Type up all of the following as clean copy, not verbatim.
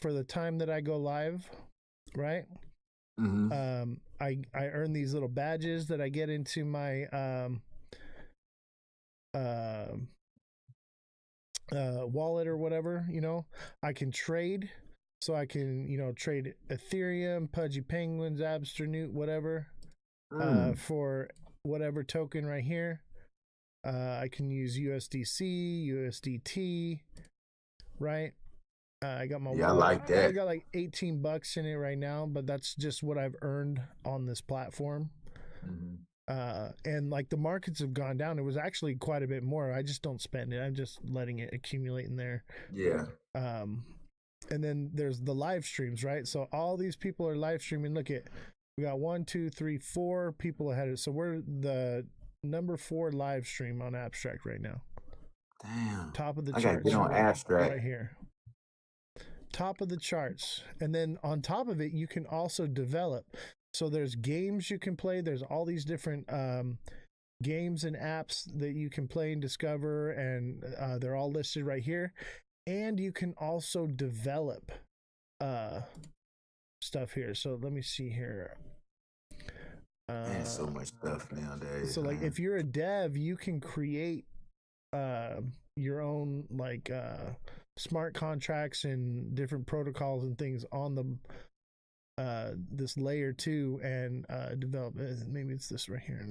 for the time that I go live, right? I earn these little badges that I get into my uh, wallet or whatever. I can trade, so I can trade Ethereum, Pudgy Penguins, Absternute, whatever, for whatever token right here. I can use USDC, USDT, right? I got my wallet. I like that. I got like $18 in it right now, but that's just what I've earned on this platform. And like the markets have gone down. It was actually quite a bit more. I just don't spend it. I'm just letting it accumulate in there. Yeah. And then there's the live streams, right? So all these people are live streaming. Look at, we got 1, 2, 3, 4 people ahead of us. So we're the number 4 live stream on Abstract right now. Damn. Top of the charts. I gotta get on Abstract right here. Top of the charts. And then on top of it, you can also develop. So there's games you can play. There's all these different games and apps that you can play and discover, and they're all listed right here. And you can also develop stuff here. So let me see here. There's so much stuff nowadays. So like if you're a dev, you can create your own like smart contracts and different protocols and things on the this layer 2 and develop. Maybe it's this right here.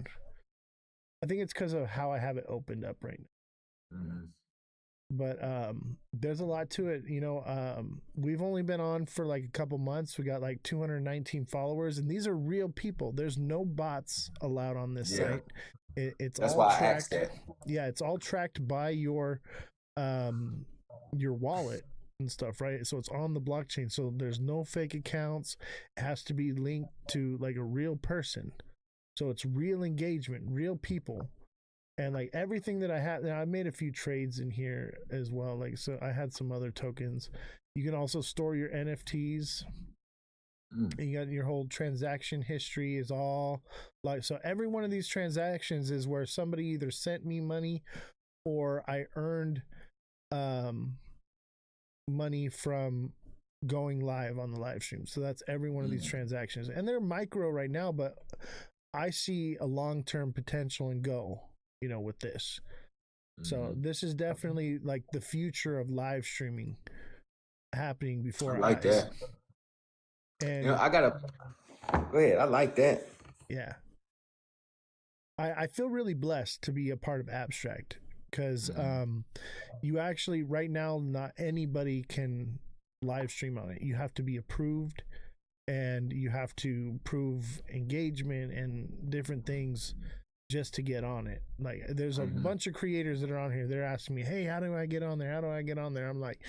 I think it's because of how I have it opened up right now. But there's a lot to it. We've only been on for like a couple months. We got like 219 followers, and these are real people. There's no bots allowed on this site. That's all tracked. I asked that. Yeah, it's all tracked by your wallet and stuff, right? So it's on the blockchain. So there's no fake accounts. It has to be linked to like a real person. So it's real engagement, real people. And like everything that I had, I made a few trades in here as well. Like, so I had some other tokens. You can also store your NFTs. You got your whole transaction history is all like, so every one of these transactions is where somebody either sent me money or I earned money from going live on the live stream. So that's every one of these transactions. And they're micro right now, but I see a long-term potential and go, with this. So this is definitely like the future of live streaming happening before I like eyes. That. And I gotta go ahead. I like that. Yeah. I feel really blessed to be a part of Abstract because you actually right now not anybody can live stream on it. You have to be approved and you have to prove engagement and different things just to get on it. Like there's a bunch of creators that are on here. They're asking me, hey, how do I get on there? How do I get on there? I'm like,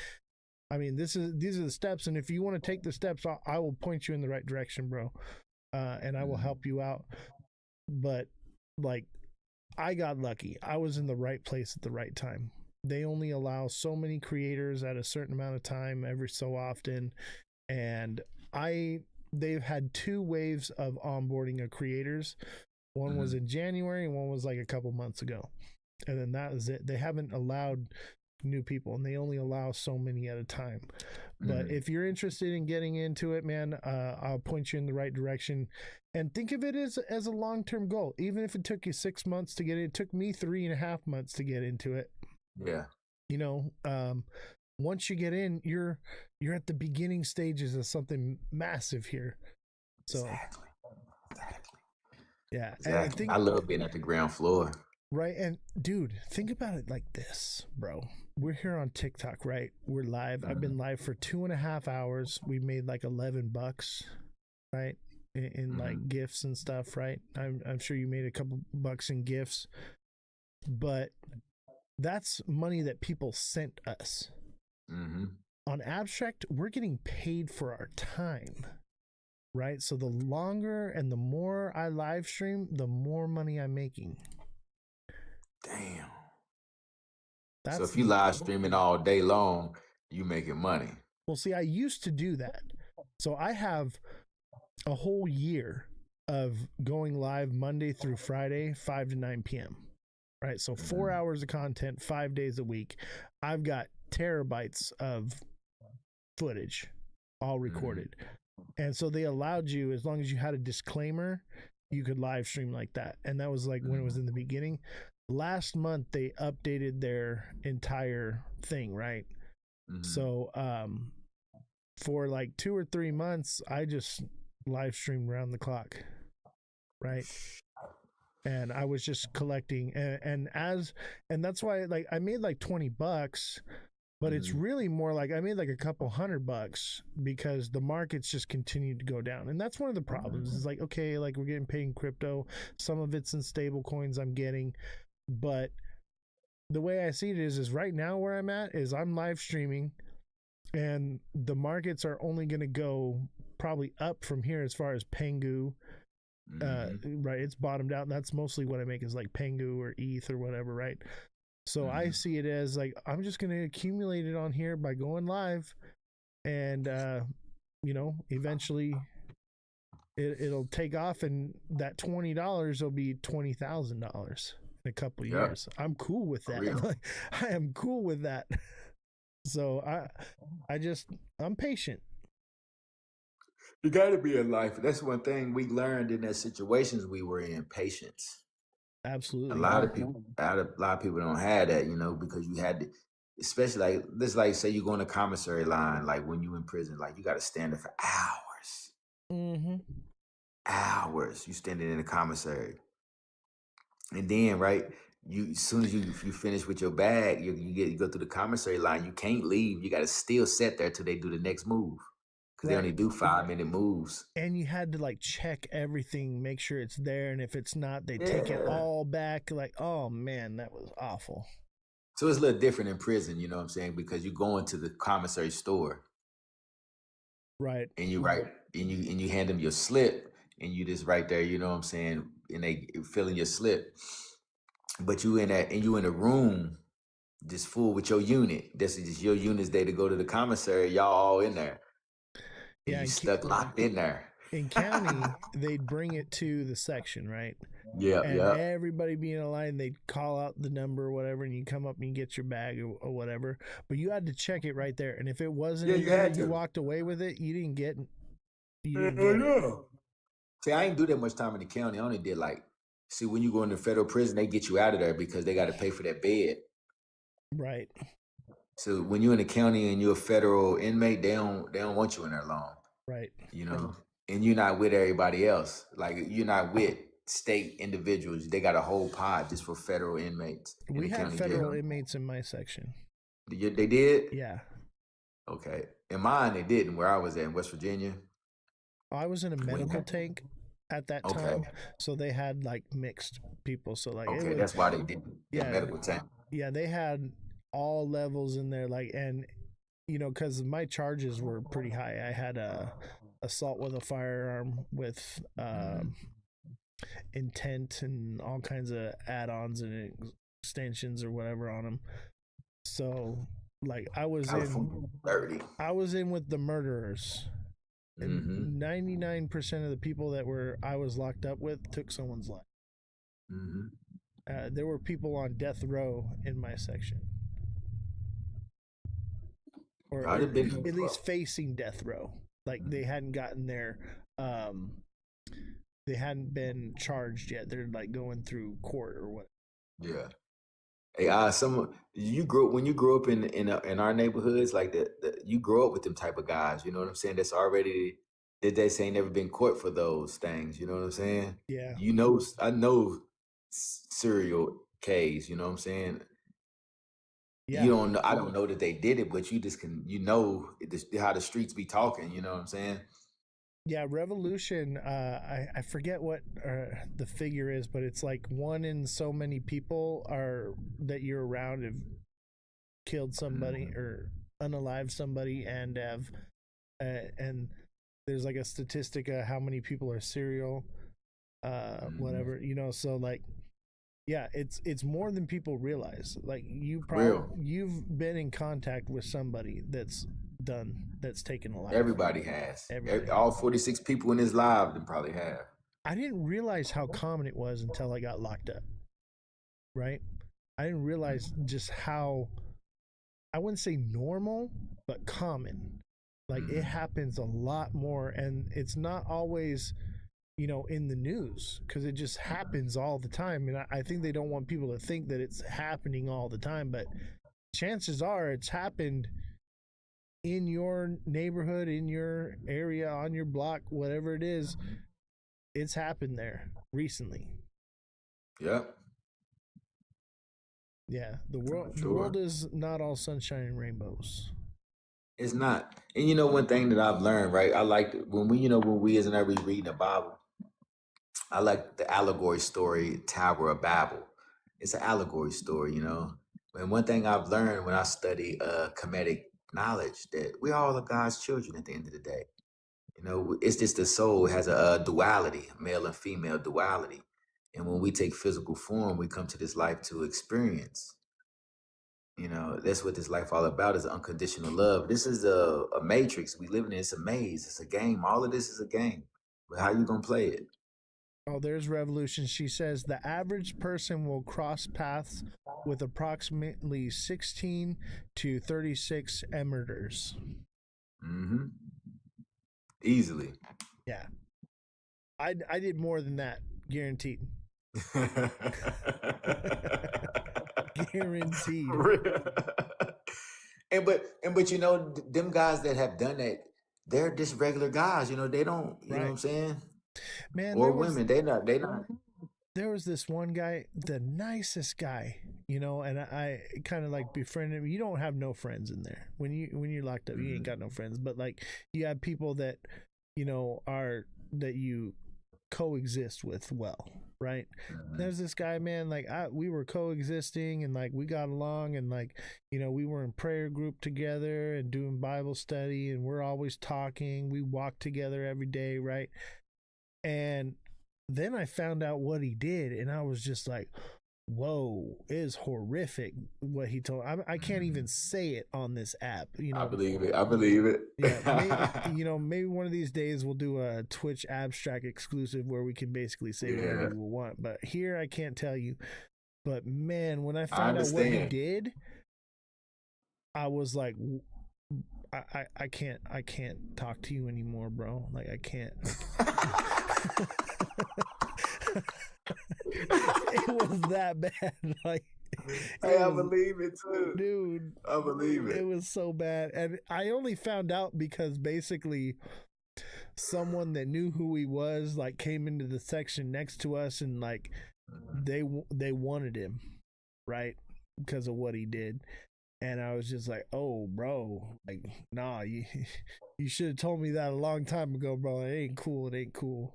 I mean, these are the steps. And if you want to take the steps, I will point you in the right direction, bro. And I will help you out. But like, I got lucky. I was in the right place at the right time. They only allow so many creators at a certain amount of time every so often. And they've had 2 waves of onboarding of creators. One was in January and one was like a couple months ago. And then that is it. They haven't allowed new people and they only allow so many at a time. But if you're interested in getting into it, man, I'll point you in the right direction. And think of it as a long-term goal. Even if it took you 6 months to get it took me 3.5 months to get into it. Yeah. Once you get in, you're at the beginning stages of something massive here. So Exactly. Yeah. Exactly. I love being at the ground floor. Right. And dude, think about it like this, bro. We're here on TikTok, right? We're live. I've been live for 2.5 hours. We made like $11, right? In like gifts and stuff, right? I'm sure you made a couple bucks in gifts, but that's money that people sent us. On Abstract, we're getting paid for our time. Right. So the longer and the more I live stream, the more money I'm making. Damn. So if you live streaming all day long, you making money. Well, see, I used to do that. So I have a whole year of going live Monday through Friday, 5 to 9 p.m. Right. So 4 hours of content, 5 days a week. I've got terabytes of footage. all recorded. And so they allowed you, as long as you had a disclaimer, you could live stream like that. And that was like when it was in the beginning. Last month they updated their entire thing, right? So for like 2 or 3 months, I just live streamed around the clock, right? And I was just collecting, and that's why, like, I made like $20, but it's really more like I made like a couple $100 because the markets just continued to go down. And that's one of the problems. Is like, okay, like we're getting paid in crypto, some of it's in stable coins I'm getting, but the way I see it is right now where I'm at is I'm live streaming, and the markets are only going to go probably up from here as far as Pengu. Right, it's bottomed out, and that's mostly what I make is like Pengu or ETH or whatever, right? So I see it as like I'm just going to accumulate it on here by going live, and eventually it'll take off, and that $20 will be $20,000 in a couple years. I'm cool with that. Like, I am cool with that. So I'm patient. You got to be in life. That's one thing we learned in the situations we were in: patience. Absolutely. A lot of people don't have that, because you had to, especially like this, like say you go in a commissary line, like when you in prison, like you got to stand there for hours. Hours you standing in the commissary, and then as soon as you finish with your bag, you go through the commissary line. You can't leave. You got to still sit there till they do the next move. Because they only do 5-minute moves. And you had to like check everything, make sure it's there. And if it's not, they take it all back. Like, oh man, that was awful. So it's a little different in prison, you know what I'm saying? Because you go into the commissary store. Right. And you and you hand them your slip, and you just right there, you know what I'm saying? And they fill in your slip. But you in a room just full with your unit. This is just your unit's day to go to the commissary. Y'all all in there. And you stuck locked in there. In county, they'd bring it to the section, right? Yeah, and everybody be in a line, they'd call out the number or whatever, and you come up and you get your bag or whatever. But you had to check it right there. And if it wasn't in there, you walked away with it, you didn't get it. See, I ain't do that much time in the county. I only did when you go into federal prison, they get you out of there because they got to pay for that bed. Right. So when you're in the county and you're a federal inmate, they don't want you in there long. Right. And you're not with everybody else. Like you're not with state individuals. They got a whole pod just for federal inmates. We had federal inmates in my section. They did? Yeah. Okay. In mine, they didn't. Where I was at in West Virginia. I was in a medical tank at that time, so they had like mixed people. So like, that's why they did. Yeah, medical tank. Yeah, they had all levels in there, like, and because my charges were pretty high. I had assault with a firearm with intent and all kinds of add-ons and extensions or whatever on them. So like I was in with the murderers. And 99% of the people I was locked up with took someone's life. There were people on death row in my section. Or at least facing death row. Like they hadn't gotten their they hadn't been charged yet. They're like going through court or what. Yeah. Hey, when you grew up in our neighborhoods, like you grow up with them type of guys, you know what I'm saying? That's already they say never been caught for those things, you know what I'm saying? Yeah. I know serial K's, you know what I'm saying? Yeah. I don't know that they did it, but you just can, how the streets be talking, you know what I'm saying? Yeah, Revolution, I forget what the figure is, but it's like 1 in so many people that you're around have killed somebody or unalived somebody, and have and there's like a statistic of how many people are serial whatever, so like yeah, it's more than people realize. Like you've been in contact with somebody that's taken a life. Everybody has. All 46 people in his live them probably have. I didn't realize how common it was until I got locked up. Right? I didn't realize just how, I wouldn't say normal, but common. Like it happens a lot more, and it's not always, in the news because it just happens all the time. And I think they don't want people to think that it's happening all the time, but chances are it's happened in your neighborhood, in your area, on your block, whatever it is. It's happened there recently. Yep. Yeah, the Sure. world is not all sunshine and rainbows. It's not. And one thing that I've learned, right? I like when we as in we reading the Bible, I like the allegory story, Tower of Babel. It's an allegory story. And one thing I've learned when I study comedic knowledge that we all are God's children at the end of the day. It's just the soul has a duality, male and female duality. And when we take physical form, we come to this life to experience. That's what this life all about is unconditional love. This is a matrix we live in. It's a maze. It's a game. All of this is a game. But how you gonna play it? Oh, there's Revolution. She says the average person will cross paths with approximately 16 to 36 emitters. Mm-hmm. Easily. Yeah. I did more than that, guaranteed. Guaranteed. but them guys that have done that, they're just regular guys. They don't. You know what I'm saying? Man, or women, they not. There was this one guy, the nicest guy, and I kind of like befriended him. You don't have no friends in there when you're locked up. You ain't got no friends, but like you have people that are that you coexist with well, right? There's this guy, man, like we were coexisting and like we got along, and like we were in prayer group together and doing Bible study, and we're always talking. We walk together every day, right? And then I found out what he did, and I was just like, whoa, it is horrific what he told. I can't even say it on this app. I believe it. Yeah, maybe one of these days we'll do a Twitch abstract exclusive where we can basically say whatever we want. But here I can't tell you. But man, when I found out what he did, I was like, I can't talk to you anymore, bro. Like I can't. It was that bad. Like, I believe it too, dude. I believe it. It was so bad, and I only found out because basically someone that knew who he was like came into the section next to us, and like they wanted him, right, because of what he did. And I was just like, oh, bro, like, nah, you should have told me that a long time ago, bro. It ain't cool. It ain't cool.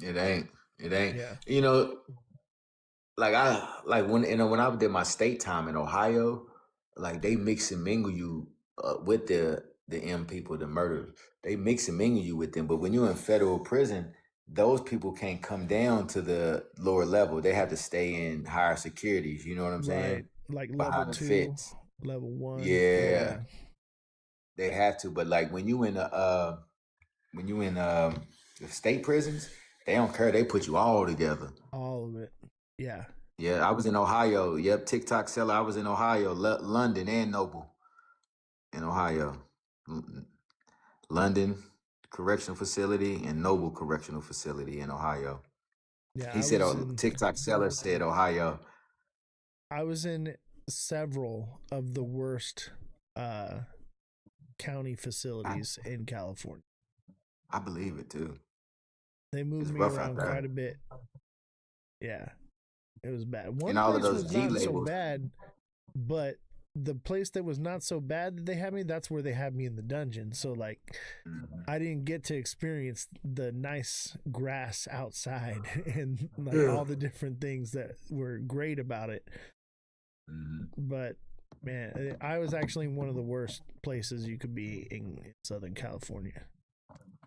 It ain't. Yeah. Like when I did my state time in Ohio, like they mix and mingle you with the M people, the murderers. They mix and mingle you with them. But when you're in federal prison, those people can't come down to the lower level. They have to stay in higher securities. You know what I'm saying? Like Behind level the 2, fence. level 1. Yeah. They have to. But like when you in the state prisons, they don't care. They put you all together. All of it. Yeah. Yeah, I was in Ohio. Yep, TikTok seller. I was in Ohio, London, and Noble in Ohio. London Correctional Facility and Noble Correctional Facility in Ohio. Yeah, He said, TikTok seller said Ohio. I was in several of the worst county facilities in California. I believe it too. They moved me around quite a bit. Yeah, it was bad. One place was not so bad, but the place that was not so bad that they had me, that's where they had me in the dungeon. So like, I didn't get to experience the nice grass outside and like all the different things that were great about it. But man, I was actually in one of the worst places you could be in Southern California.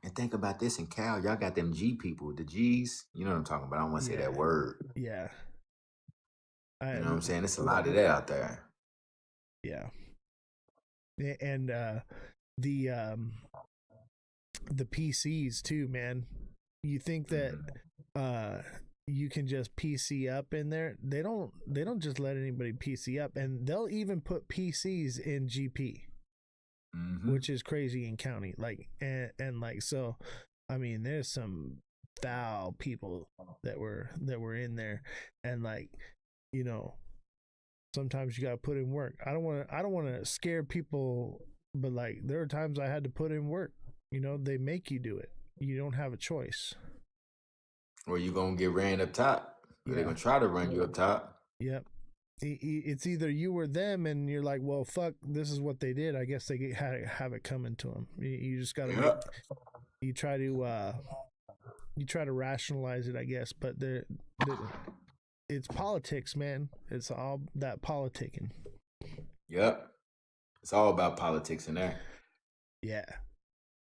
And think about this in Cal, y'all got them G people, the G's. You know what I'm talking about? I don't want to say that word. Yeah. You know what I'm saying? It's a lot of that out there. Yeah. And the PCs too, man. You think that you can just PC up in there? They don't just let anybody PC up, and they'll even put PCs in GP. which is crazy in county. Like, and like, so, I mean, there's some foul people that were in there, and like, you know, sometimes you got to put in work. I don't want to scare people, but like, there are times I had to put in work. You know, they make you do it. You don't have a choice. Or you gonna get ran up top. Or they're gonna try to run you up top. Yep. It's either you or them, and you're like, well, fuck, this is what they did. I guess they have it coming to them. You just gotta you try to rationalize it, I guess, but it's politics, man. It's all that politicking. Yep. It's all about politics in there. Yeah,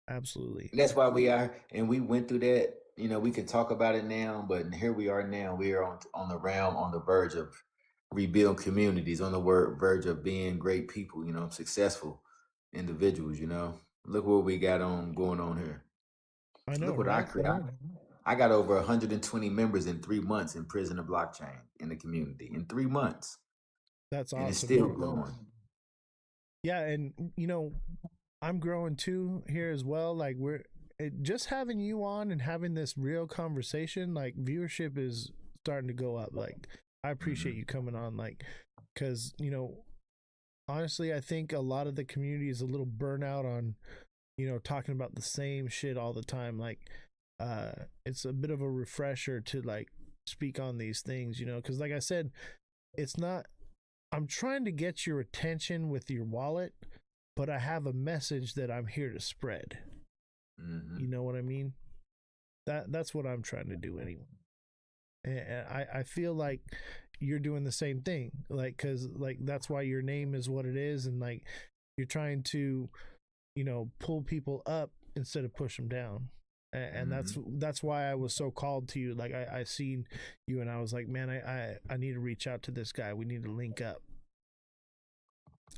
absolutely. And that's why we are, and we went through that. You know, we can talk about it now, but here we are now. We are on the realm, on the verge of rebuild communities, on the verge of being great people. You know, successful individuals. You know, look what we got going on here. I know. Look what I created. I got over 120 members in 3 months in Prisoner Blockchain in the community in 3 months. That's awesome. And it's still growing. Yeah, and you know, I'm growing too here as well. Like just having you on and having this real conversation, like viewership is starting to go up. Like I appreciate you coming on, like, because you know, honestly, I think a lot of the community is a little burnout on, you know, talking about the same shit all the time. Like, it's a bit of a refresher to like speak on these things, you know, because like I said, it's not. I'm trying to get your attention with your wallet, but I have a message that I'm here to spread. You know what I mean? That's what I'm trying to do anyway. And I feel like you're doing the same thing, like, because like that's why your name is what it is, and like you're trying to, you know, pull people up instead of push them down. And that's why I was so called to you. Like I seen you and I was like, man, I need to reach out to this guy. We need to link up.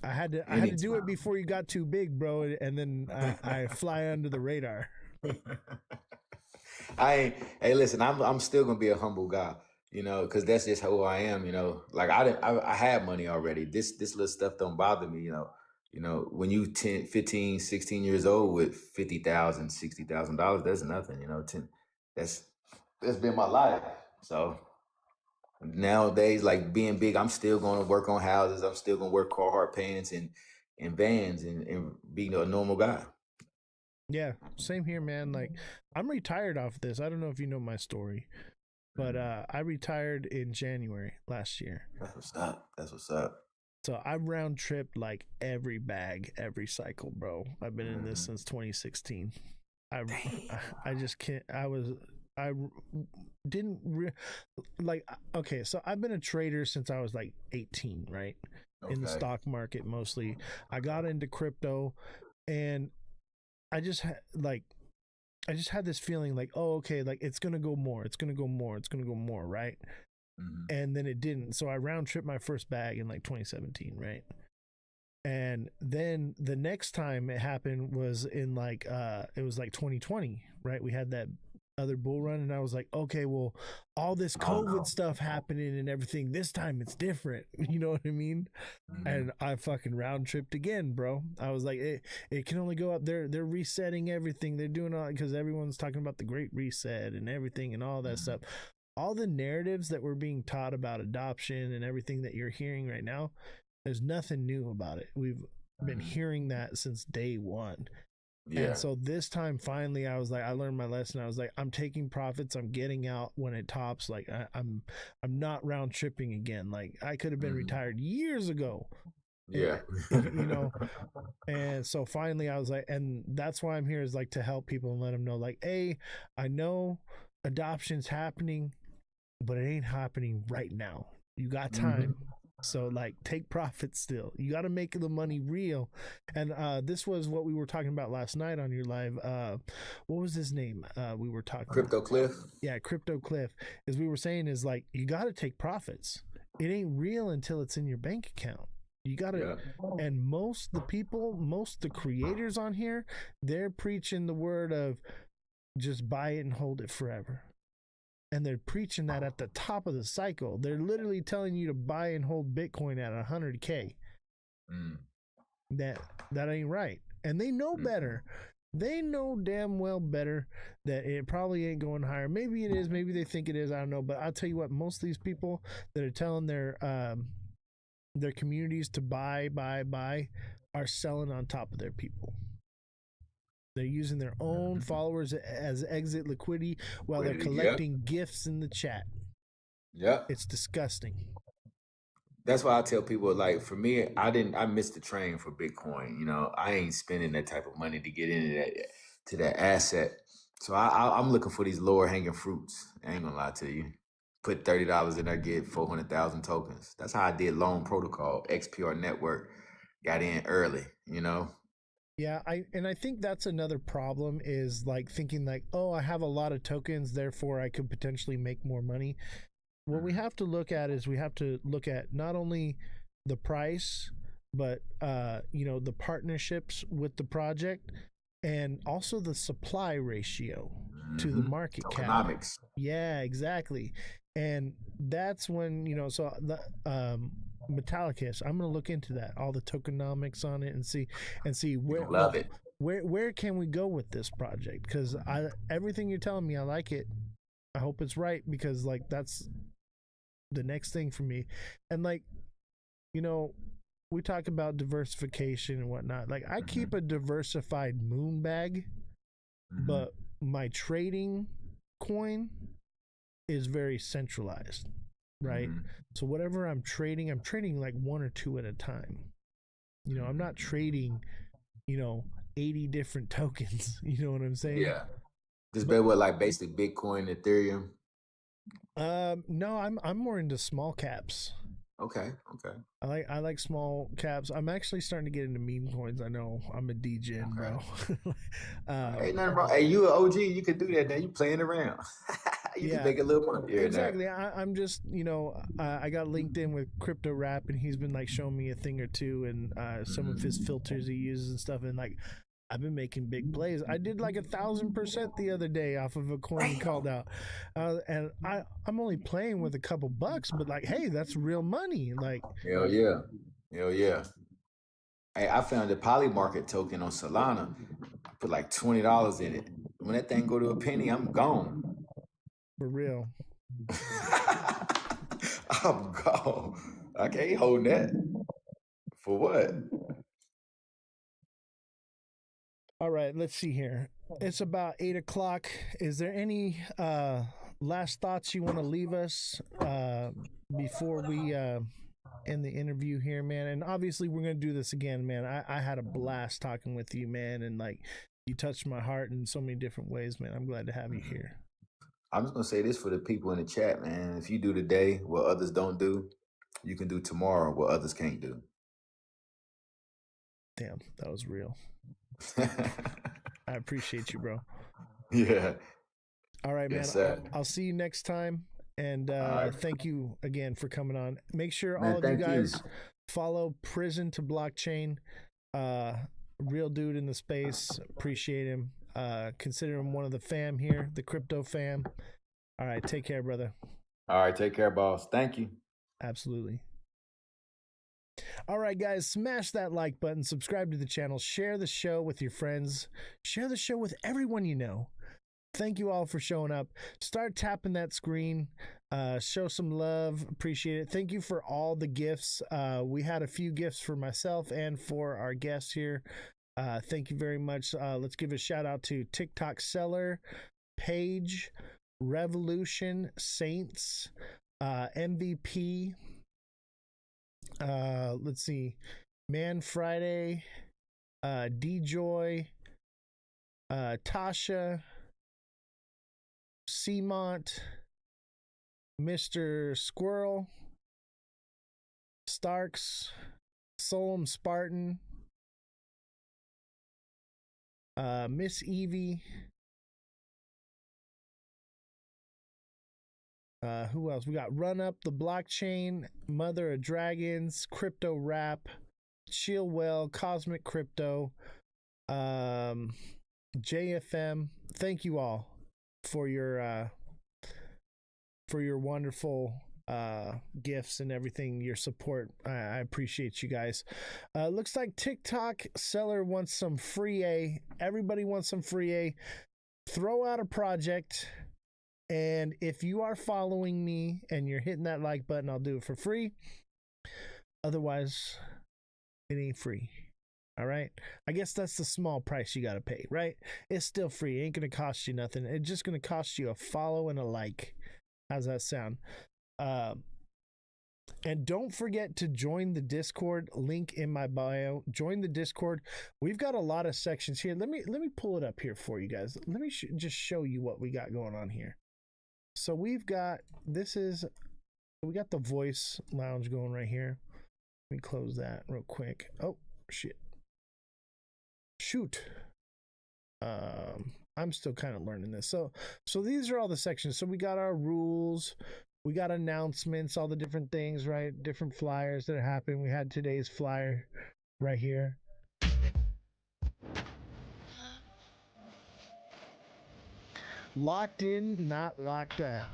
I had to do it before you got too big, bro, and then I fly under the radar. Hey, listen, I'm still gonna be a humble guy, you know, because that's just who I am, you know. Like I had money already. This little stuff don't bother me, you know. You know, when you 10, 15, 16 years old with $50,000, $60,000, that's nothing, you know. That's been my life. So nowadays, like being big, I'm still going to work on houses. I'm still going to work hard payments and vans and being a normal guy. Yeah, same here, man. Like I'm retired off this. I don't know if you know my story, but I retired in January last year. That's what's up. That's what's up. So I've round tripped like every bag, every cycle, bro. I've been in this since 2016. I just can't. I didn't like. Okay, so I've been a trader since I was like 18, right? Okay. In the stock market mostly. I got into crypto, and I just had this feeling like, oh, okay, like it's gonna go more, it's gonna go more, it's gonna go more, right? And then it didn't. So I round tripped my first bag in like 2017, right? And then the next time it happened was in like it was like 2020, right? We had that other bull run, and I was like, okay, well, all this COVID stuff happening and everything, this time it's different. You know what I mean? And I fucking round tripped again, bro. I was like, it can only go up. They're resetting everything. They're doing all, because everyone's talking about the Great Reset and everything and all that stuff. All the narratives that were being taught about adoption and everything that you're hearing right now, there's nothing new about it. We've been hearing that since day one. Yeah. And so this time, finally, I was like, I learned my lesson. I was like, I'm taking profits. I'm getting out when it tops. Like I'm not round tripping again. Like I could have been retired years ago. Yeah. You know, and so finally I was like, and that's why I'm here, is like to help people and let them know, like, hey, I know adoption's happening, but it ain't happening right now. You got time. So like take profits still. You got to make the money real. And this was what we were talking about last night on your live. What was his name? We were talking Crypto Cliff. Yeah, Crypto Cliff. As we were saying, is like you got to take profits. It ain't real until it's in your bank account. You got to, and most the creators on here, they're preaching the word of just buy it and hold it forever. And they're preaching that at the top of the cycle. They're literally telling you to buy and hold Bitcoin at 100K. That ain't right. and they know better. They know damn well better that it probably ain't going higher. Maybe it is. Maybe they think it is. I don't know. But I'll tell you what. Most of these people that are telling their communities to buy are selling on top of their people. They're using their own followers as exit liquidity while they're collecting gifts in the chat. Yep. It's disgusting. That's why I tell people, like, for me, I missed the train for Bitcoin. You know, I ain't spending that type of money to get into that asset. So I'm looking for these lower hanging fruits. I ain't gonna lie to you. Put $30 in there, get 400,000 tokens. That's how I did Loan Protocol, XPR Network. Got in early, you know. Yeah, I think that's another problem is like thinking like, oh, I have a lot of tokens, therefore I could potentially make more money. What we have to look at is we have to look at not only the price, but the partnerships with the project, and also the supply ratio to the market cap. Yeah, exactly. And that's when so the Metallicus, I'm going to look into that, all the tokenomics on it, and see where love it. Where can we go with this project? Because everything you're telling me, I like it. I hope it's right, because like that's the next thing for me. And like, we talk about diversification and whatnot. Like I keep a diversified moon bag, but my trading coin is very centralized, right? So whatever I'm trading like one or two at a time. I'm not trading, 80 different tokens. You know what I'm saying? Yeah. Just bet what, like basic Bitcoin, Ethereum? No, I'm more into small caps. Okay. I like small caps. I'm actually starting to get into meme coins. I know I'm a degen, bro. Ain't nothing wrong. Hey, you an OG. You can do that now. You playing around. You can make a little money here. Exactly. I'm just, I got linked in with Crypto Rap, and he's been like showing me a thing or two, and some of his filters he uses and stuff, and like I've been making big plays. I did like 1,000% the other day off of a coin he called out, and I'm only playing with a couple bucks, but like, hey, that's real money. Like, hell yeah. Hey, I found a Polymarket token on Solana. I put like $20 in it. When that thing go to a penny, I'm gone. For real. I'm gone. I can't hold that. For what? All right, let's see here. It's about 8:00. Is there any last thoughts you want to leave us before we end the interview here, man? And obviously we're gonna do this again, man. I had a blast talking with you, man, and like you touched my heart in so many different ways, man. I'm glad to have you here. I'm just gonna say this for the people in the chat, man. If you do today what others don't do, you can do tomorrow what others can't do. Damn, that was real. I appreciate you, bro. Yeah. All right, yes, man. I'll see you next time. And thank you again for coming on. Make sure all of you guys follow Prison to Blockchain. Real dude in the space. Appreciate him. Consider him one of the fam here, the crypto fam. All right, take care, brother. All right, take care, boss. Thank you. Absolutely. All right, guys, smash that like button, subscribe to the channel, share the show with your friends, share the show with everyone you know. Thank you all for showing up. Start tapping that screen. Show some love. Appreciate it. Thank you for all the gifts. We had a few gifts for myself and for our guests here. Thank you very much. Let's give a shout out to TikTok Seller, Paige, Revolution, Saints, MVP. Let's see. Man Friday, D-Joy, Tasha, Seamont, Mr. Squirrel, Starks, Solom Spartan, Miss Evie, who else? We got Run Up the Blockchain, Mother of Dragons, Crypto Rap, Chillwell, Cosmic Crypto, JFM. Thank you all for your wonderful gifts and everything, your support. I appreciate you guys. Looks like TikTok seller wants some free A. Everybody wants some free A. Throw out a project, and if you are following me and you're hitting that like button, I'll do it for free. Otherwise, it ain't free. All right. I guess that's the small price you got to pay, right? It's still free. It ain't going to cost you nothing. It's just going to cost you a follow and a like. How's that sound? And don't forget to join the Discord, link in my bio. Join the Discord. We've got a lot of sections here. Let me pull it up here for you guys. Let me just show you what we got going on here. So we've got we got the voice lounge going right here. Let me close that real quick. Oh shit. Shoot. I'm still kind of learning this. So these are all the sections. So we got our rules, we got announcements, all the different things, right? Different flyers that are happening. We had today's flyer right here. Locked in, not locked out.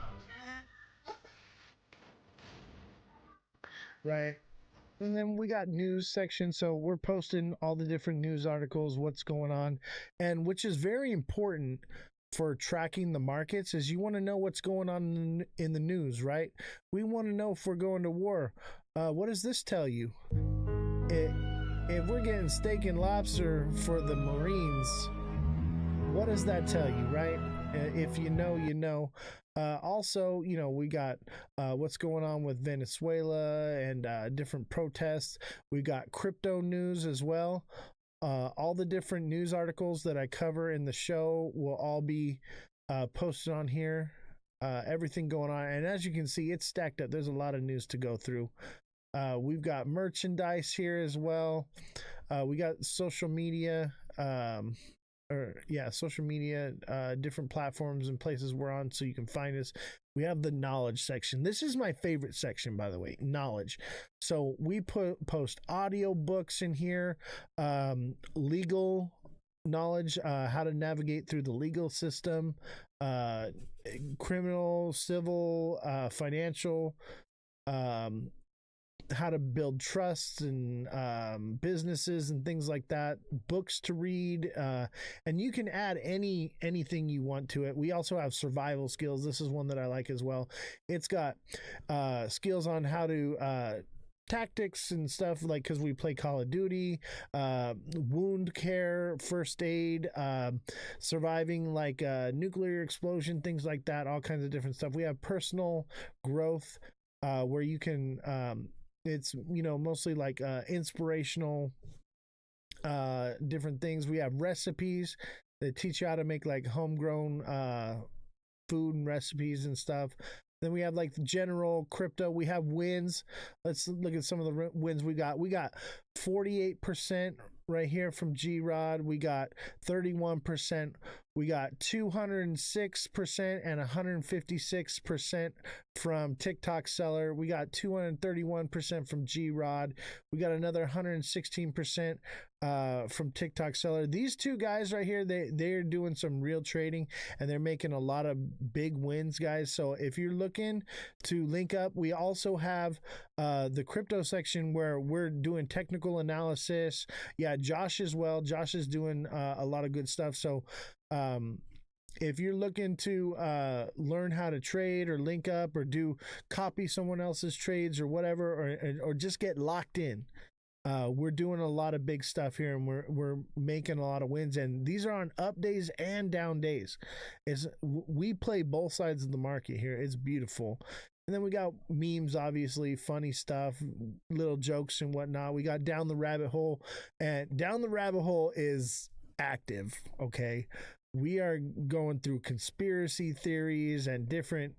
Right. And then we got news section. So we're posting all the different news articles, what's going on, and which is very important for tracking the markets is you want to know what's going on in the news, right? We want to know if we're going to war. What does this tell you? If we're getting steak and lobster for the Marines, what does that tell you, right? If you know, you know. Also, you know, we got what's going on with Venezuela and different protests. We got crypto news as well. All the different news articles that I cover in the show will all be posted on here. Everything going on. And as you can see, it's stacked up. There's a lot of news to go through. We've got merchandise here as well. We got social media. Social media, different platforms and places we're on so you can find us. We have the knowledge section. This is my favorite section, by the way, knowledge. So we post audio books in here, legal knowledge, how to navigate through the legal system, criminal, civil, financial, how to build trusts and businesses and things like that, books to read, and you can add anything you want to it. We also have survival skills. This is one that I like as well. It's got skills on how to tactics and stuff, like because we play Call of Duty, wound care, first aid, surviving like nuclear explosion, things like that, all kinds of different stuff. We have personal growth, where you can it's, you know, mostly like inspirational different things. We have recipes that teach you how to make like homegrown food and recipes and stuff. Then we have like the general crypto. We have wins. Let's look at some of the wins we got. We got 48% right here from G-Rod. We got 31%. We got 206% and 156% from TikTok seller. We got 231% from G-Rod. We got another 116% from TikTok seller. These two guys right here, they're doing some real trading and they're making a lot of big wins, guys. So if you're looking to link up, we also have the crypto section where we're doing technical analysis. Yeah, Josh as well. Josh is doing a lot of good stuff. So if you're looking to learn how to trade or link up or copy someone else's trades or whatever, or just get locked in, we're doing a lot of big stuff here, and we're making a lot of wins, and these are on up days and down days. We play both sides of the market here. It's beautiful. And then we got memes, obviously, funny stuff, little jokes and whatnot. We got Down the Rabbit Hole, and Down the Rabbit Hole is active, okay? We are going through conspiracy theories and different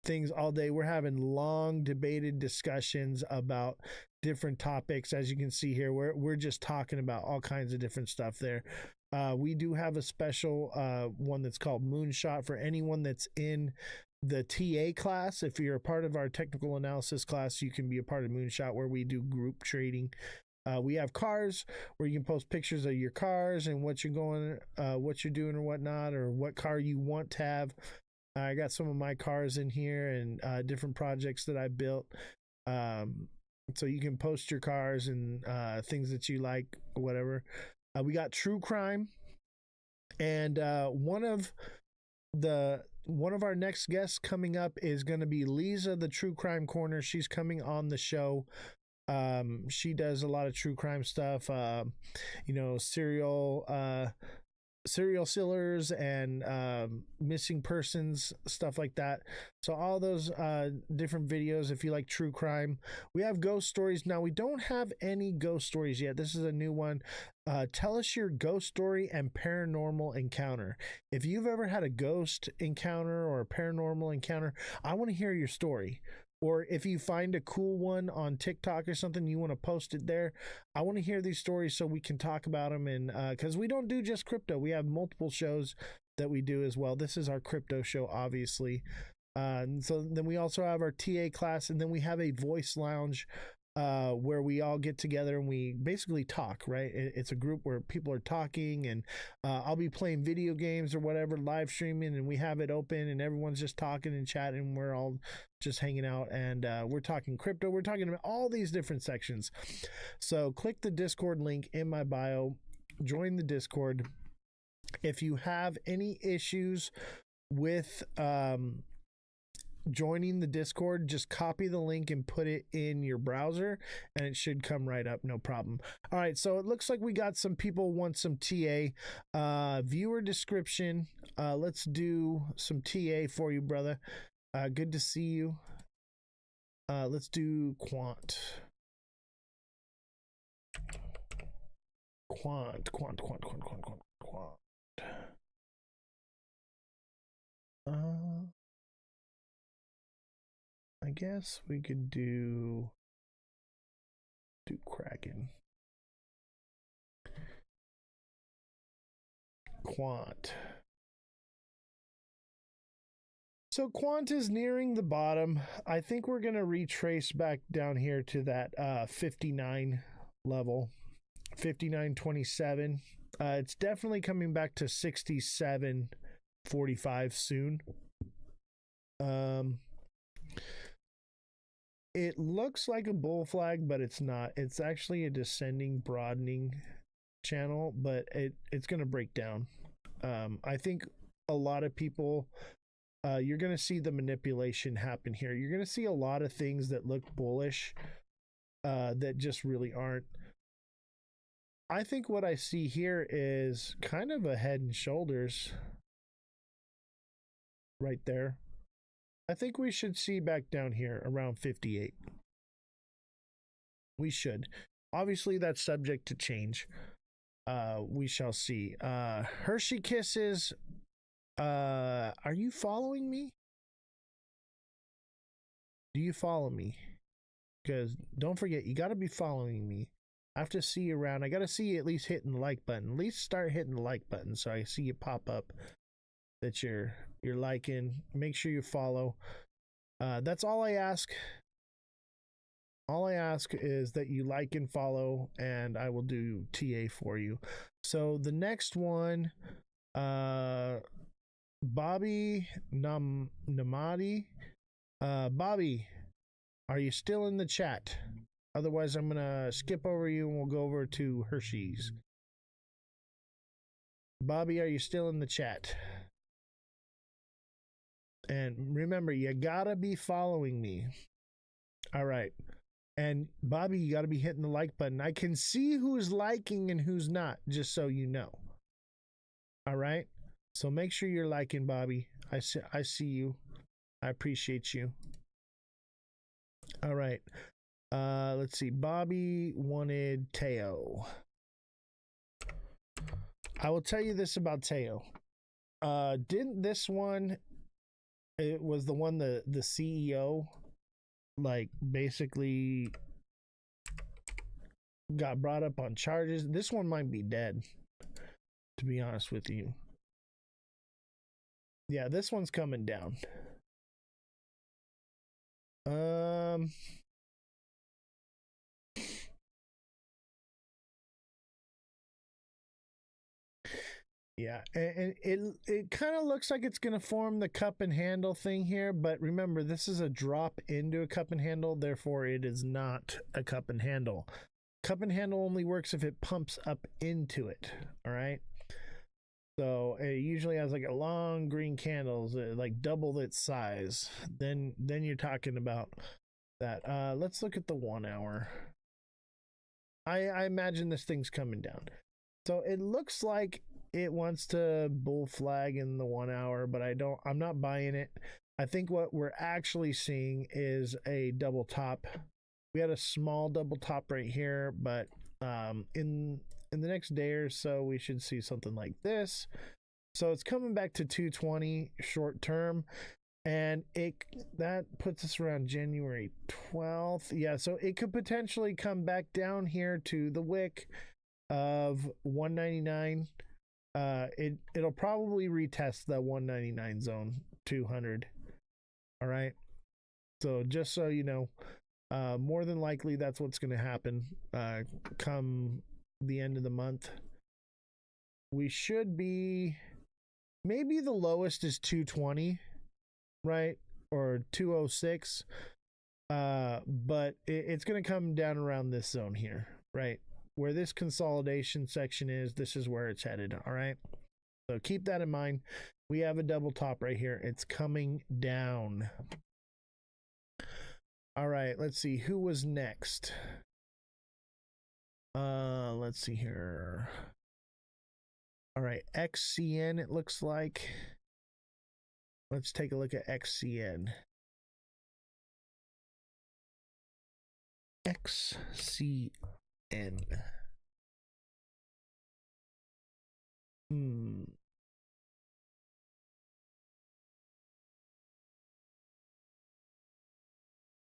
things all day. We're having long debated discussions about different topics. As you can see here, we're just talking about all kinds of different stuff there. We do have a special one that's called Moonshot for anyone that's in the TA class. If you're a part of our technical analysis class, you can be a part of Moonshot, where we do group trading. We have cars where you can post pictures of your cars and what you're doing or whatnot, or what car you want to have. I got some of my cars in here and different projects that I built. Um, so you can post your cars and things that you like, whatever. We got true crime, and one of our next guests coming up is going to be Lisa, the True Crime Corner. She's coming on the show. She does a lot of true crime stuff. Serial killers and missing persons, stuff like that. So all those different videos, if you like true crime. We have ghost stories. Now, we don't have any ghost stories yet. This is a new one. Tell us your ghost story and paranormal encounter. If you've ever had a ghost encounter or a paranormal encounter, I want to hear your story. Or if you find a cool one on TikTok or something, you want to post it there. I want to hear these stories so we can talk about them. And because we don't do just crypto, we have multiple shows that we do as well. This is our crypto show, obviously. And so then we also have our TA class, and then we have a voice lounge where we all get together and we basically talk, right? It's a group where people are talking, and I'll be playing video games or whatever, live streaming, and we have it open and everyone's just talking and chatting. And we're all just hanging out, and we're talking crypto. We're talking about all these different sections. So click the Discord link in my bio, join the Discord. If you have any issues with joining the Discord, just copy the link and put it in your browser and it should come right up, no problem. All right, so it looks like we got some people want some TA. Viewer description. Let's do some TA for you, brother. Good to see you. Let's do quant. I guess we could do Kraken. Quant. So Quant is nearing the bottom. I think we're going to retrace back down here to that 59 level, 59.27. It's definitely coming back to 67.45 soon. It looks like a bull flag, but it's not. It's actually a descending, broadening channel, but it's going to break down. I think a lot of people, you're going to see the manipulation happen here. You're going to see a lot of things that look bullish that just really aren't. I think what I see here is kind of a head and shoulders right there. I think we should see back down here around 58. We should. Obviously, that's subject to change. We shall see. Hershey Kisses. Are you following me? Do you follow me? Because don't forget, you got to be following me. I have to see you around. I got to see you at least hitting the like button. At least start hitting the like button so I see you pop up that you're liking. Make sure you follow. That's all I ask. All I ask is that you like and follow, and I will do TA for you. So the next one, Bobby Namadi. Bobby, are you still in the chat? Otherwise, I'm gonna skip over you and we'll go over to Hershey's. Bobby, are you still in the chat? And remember, you gotta be following me. All right. And Bobby, you gotta be hitting the like button. I can see who's liking and who's not, just so you know. All right. So make sure you're liking, Bobby. I see you. I appreciate you. All right. Let's see. Bobby wanted Teo. I will tell you this about Teo. Didn't this one, it was the one the CEO like basically got brought up on charges. This one might be dead, to be honest with you. Yeah, this one's coming down. Yeah, and it kind of looks like it's going to form the cup and handle thing here, but remember, this is a drop into a cup and handle, therefore it is not a cup and handle. Cup and handle only works if it pumps up into it, all right? So it usually has like a long green candles, like double its size. Then you're talking about that. Let's look at the 1 hour. I imagine this thing's coming down. So it looks like it wants to bull flag in the 1 hour, but I'm not buying it. I think what we're actually seeing is a double top. We had a small double top right here, but in the next day or so, we should see something like this. So it's coming back to 220 short term, and that puts us around January 12th. Yeah, so it could potentially come back down here to the wick of 199. It'll probably retest the 199 zone, 200. All right. So just so you know, more than likely that's what's going to happen come the end of the month. We should be, maybe the lowest is 220, right? Or 206. But it's going to come down around this zone here, right? Where this consolidation section is, this is where it's headed. All right. So keep that in mind. We have a double top right here. It's coming down. All right. Let's see who was next. Let's see here. All right. XCN, it looks like. Let's take a look at XCN. XCN.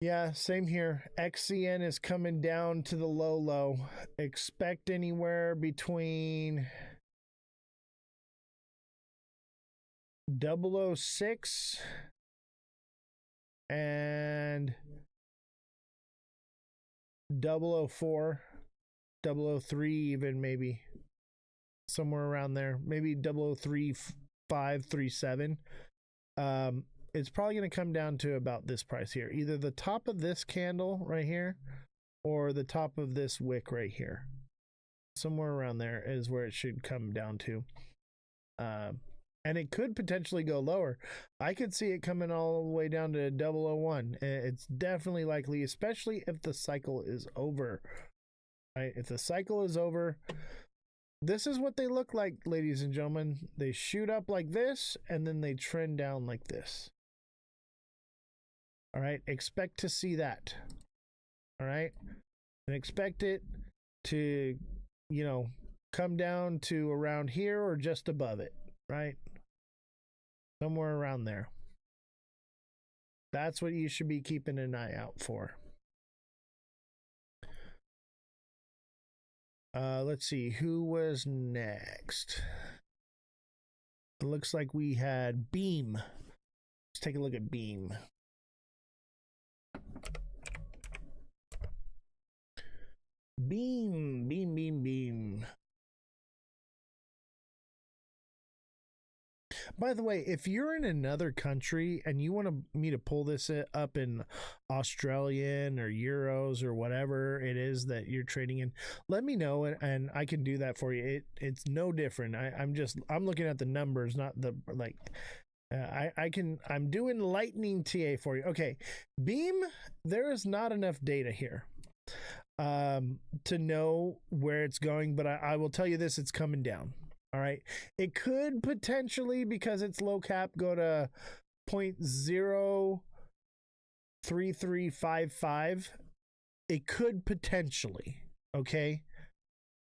Yeah, same here. XCN is coming down to the low. Expect anywhere between 006 and 004, 003 even, maybe somewhere around there, maybe 003.537. It's probably going to come down to about this price here, either the top of this candle right here or the top of this wick right here. Somewhere around there is where it should come down to. And it could potentially go lower. I could see it coming all the way down to 001. It's definitely likely, especially if the cycle is over. Right? If the cycle is over, this is what they look like, ladies and gentlemen. They shoot up like this, and then they trend down like this. All right, expect to see that. All right, and expect it to, come down to around here or just above it, right? Somewhere around there. That's what you should be keeping an eye out for. Let's see, who was next? It looks like we had Beam. Let's take a look at Beam. Beam. By the way, if you're in another country and you want me to pull this up in Australian or euros or whatever it is that you're trading in, let me know and I can do that for you. It's no different. I'm looking at the numbers, not the like. I'm doing lightning TA for you. Okay, Beam. There is not enough data here to know where it's going, but I will tell you this: it's coming down. All right. It could potentially, because it's low cap, go to 0.03355. It could potentially. Okay.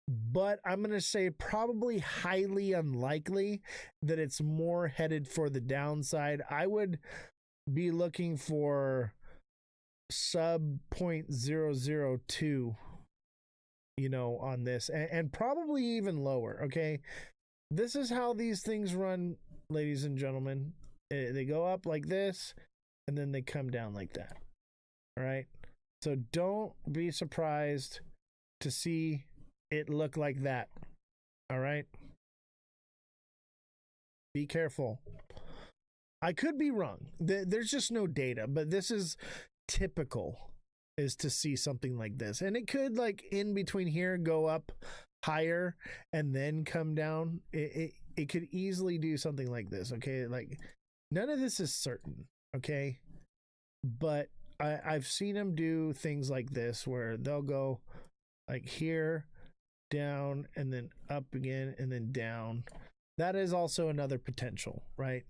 But I'm going to say probably highly unlikely that it's more headed for the downside. I would be looking for sub 0.002, on this, and probably even lower. Okay. This is how these things run, ladies and gentlemen. They go up like this, and then they come down like that. All right? So don't be surprised to see it look like that. All right? Be careful. I could be wrong. There's just no data, but this is typical, is to see something like this. And it could, like, in between here, go up higher and then come down. It could easily do something like this, okay? Like, none of this is certain, okay? But I've seen them do things like this where they'll go like here, down, and then up again, and then down. That is also another potential, right?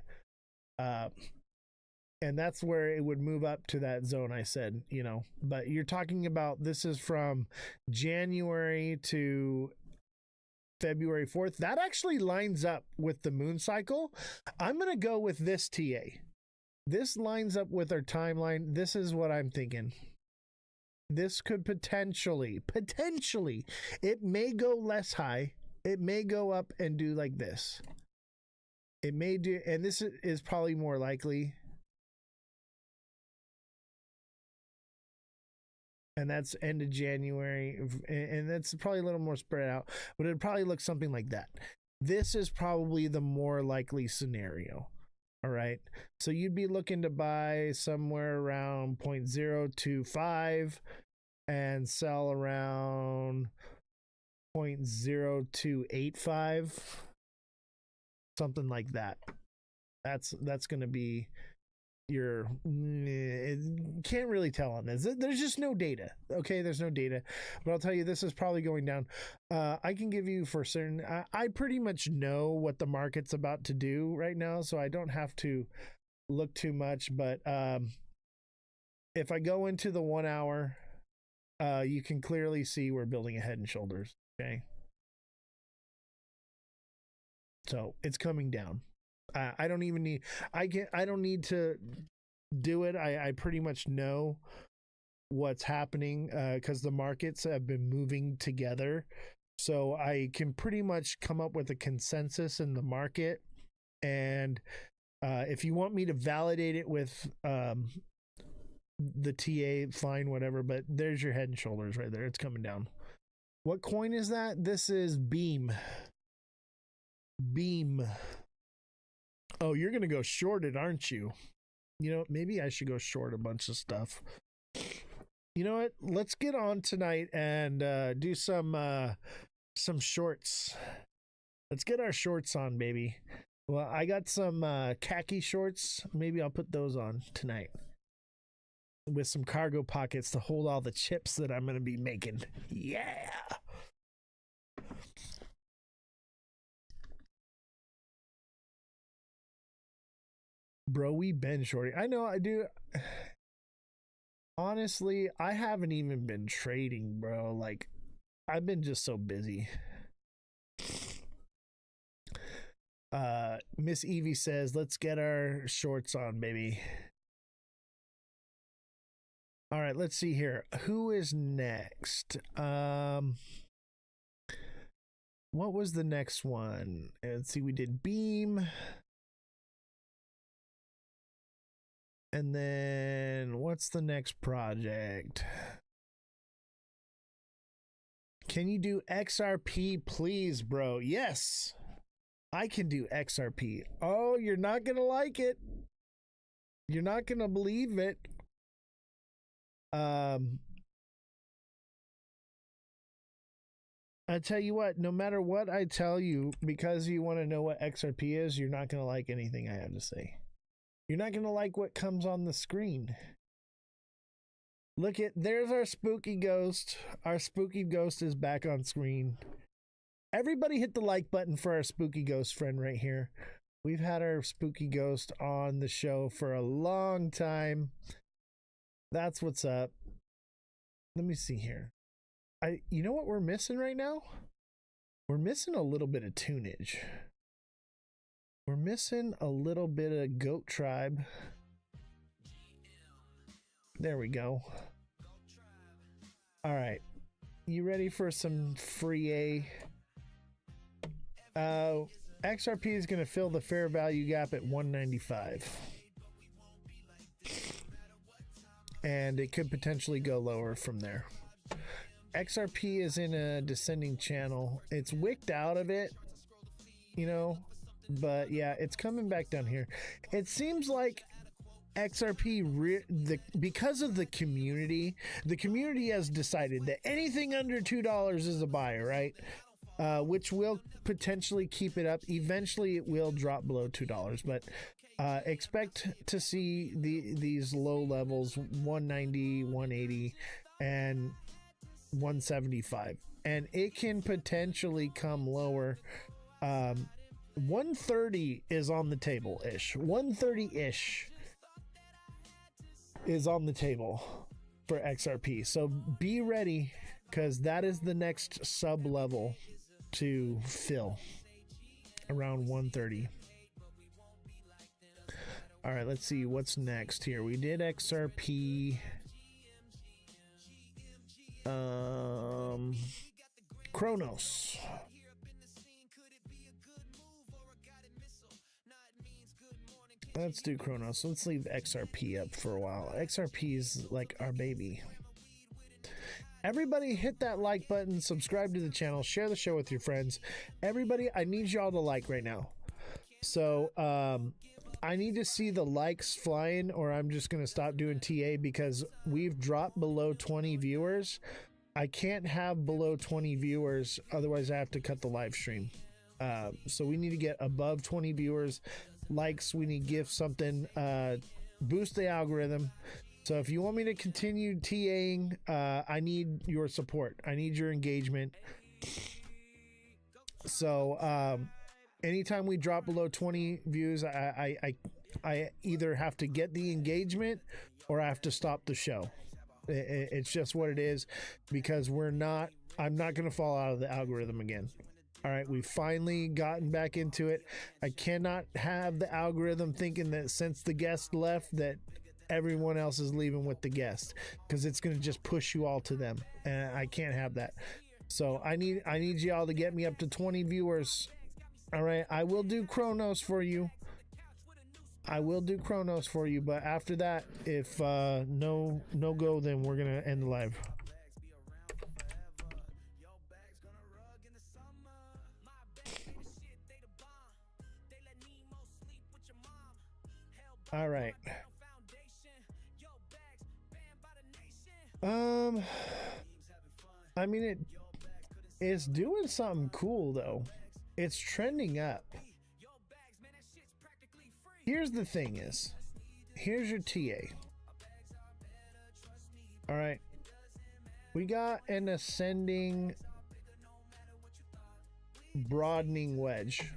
And that's where it would move up to that zone I said, you know. But you're talking about, this is from January to February 4th. That actually lines up with the moon cycle. I'm going to go with this TA. This lines up with our timeline. This is what I'm thinking. This could potentially, it may go less high. It may go up and do like this. It may do, and this is probably more likely. And that's end of January. And that's probably a little more spread out, but it'd probably look something like that. This is probably the more likely scenario. All right. So you'd be looking to buy somewhere around 0.025 and sell around 0.0285. Something like that. That's going to be your, can't really tell on this. There's just no data. Okay, there's no data, but I'll tell you, this is probably going down. I can give you for certain, I pretty much know what the market's about to do right now, so I don't have to look too much. But if I go into the 1 hour, you can clearly see we're building a head and shoulders. Okay, so it's coming down. I don't even need, I don't need to do it. I pretty much know what's happening because the markets have been moving together. So I can pretty much come up with a consensus in the market. And if you want me to validate it with the TA, fine, whatever. But there's your head and shoulders right there. It's coming down. What coin is that? This is Beam. Beam. Oh, you're going to go short it, aren't you? You know, maybe I should go short a bunch of stuff. You know what? Let's get on tonight and do some shorts. Let's get our shorts on, baby. Well, I got some khaki shorts. Maybe I'll put those on tonight with some cargo pockets to hold all the chips that I'm going to be making. Yeah. Bro, we been shorty. I know I do. Honestly, I haven't even been trading, bro. Like, I've been just so busy. Miss Evie says, let's get our shorts on, baby. All right, let's see here. Who is next? What was the next one? Let's see, we did Beam. And then what's the next project? Can you do XRP, please, bro? Yes, I can do XRP. Oh, you're not going to like it. You're not going to believe it. I tell you what, no matter what I tell you, because you want to know what XRP is, you're not going to like anything I have to say. You're not going to like what comes on the screen. Look at, there's our spooky ghost. Our spooky ghost is back on screen. Everybody hit the like button for our spooky ghost friend right here. We've had our spooky ghost on the show for a long time. That's what's up. Let me see here. You know what we're missing right now? We're missing a little bit of tunage. We're missing a little bit of Goat Tribe. There we go. All right. You ready for some free A? XRP is going to fill the fair value gap at 195. And it could potentially go lower from there. XRP is in a descending channel. It's wicked out of it, you know. but yeah, it's coming back down here. It seems like XRP, because of the community has decided that anything under $2 is a buy, right? Which will potentially keep it up. Eventually, it will drop below $2, but expect to see these low levels 190, 180, and 175, and it can potentially come lower. 130 is on the table ish. 130 ish is on the table for XRP. So be ready, because that is the next sub level to fill, around 130. All right, let's see what's next here. We did XRP. Chronos. Let's do Chronos. Let's leave XRP up for a while. XRP is like our baby. Everybody hit that like button, subscribe to the channel, share the show with your friends. Everybody, I need y'all to like right now. So I need to see the likes flying, or I'm just going to stop doing TA, because we've dropped below 20 viewers. I can't have below 20 viewers, otherwise I have to cut the live stream. So we need to get above 20 viewers. Likes, we need gifts, something, boost the algorithm. So if you want me to continue TAing, I need your support. I need your engagement. So anytime we drop below 20 views, I either have to get the engagement or I have to stop the show. It's just what it is, because I'm not going to fall out of the algorithm again. All right, we've finally gotten back into it. I cannot have the algorithm thinking that since the guest left that everyone else is leaving with the guest, because it's going to just push you all to them, and I can't have that. So I need y'all to get me up to 20 viewers. All right, I will do Chronos for you. But after that, if no go, then we're gonna end the live. All right. I mean, it's doing something cool though. It's trending up. Here's the thing is, here's your TA. All right. We got an ascending broadening wedge,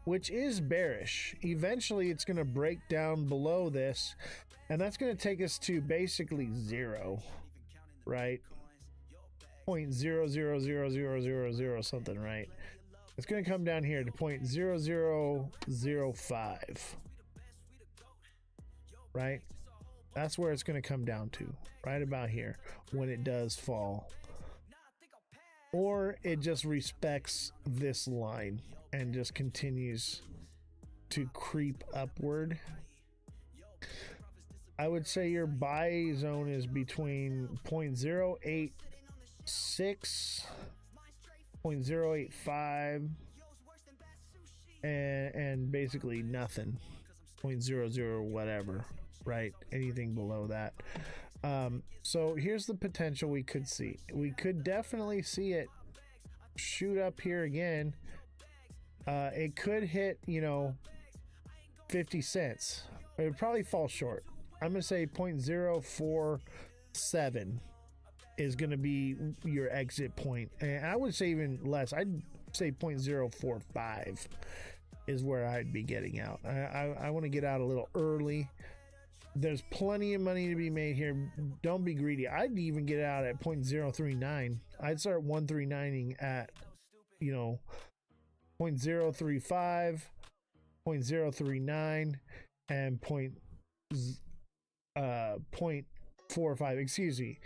which is bearish. Eventually it's going to break down below this, and that's going to take us to basically zero, right? 0.00000 something, right? It's going to come down here to 0.0005, right? That's where it's going to come down to, right about here, when it does fall. Or it just respects this line and just continues to creep upward. I would say your buy zone is between 0.086, 0.085, and basically nothing, 0.00 whatever, right? Anything below that. So here's the potential we could see. We could definitely see it shoot up here again. It could hit, 50 cents. It would probably fall short. I'm going to say 0.047 is going to be your exit point. And I would say even less. I'd say 0.045 is where I'd be getting out. I want to get out a little early. There's plenty of money to be made here. Don't be greedy. I'd even get out at 0.039. I'd start 139ing at, 0.035, 0.039, and 0.45. Excuse me.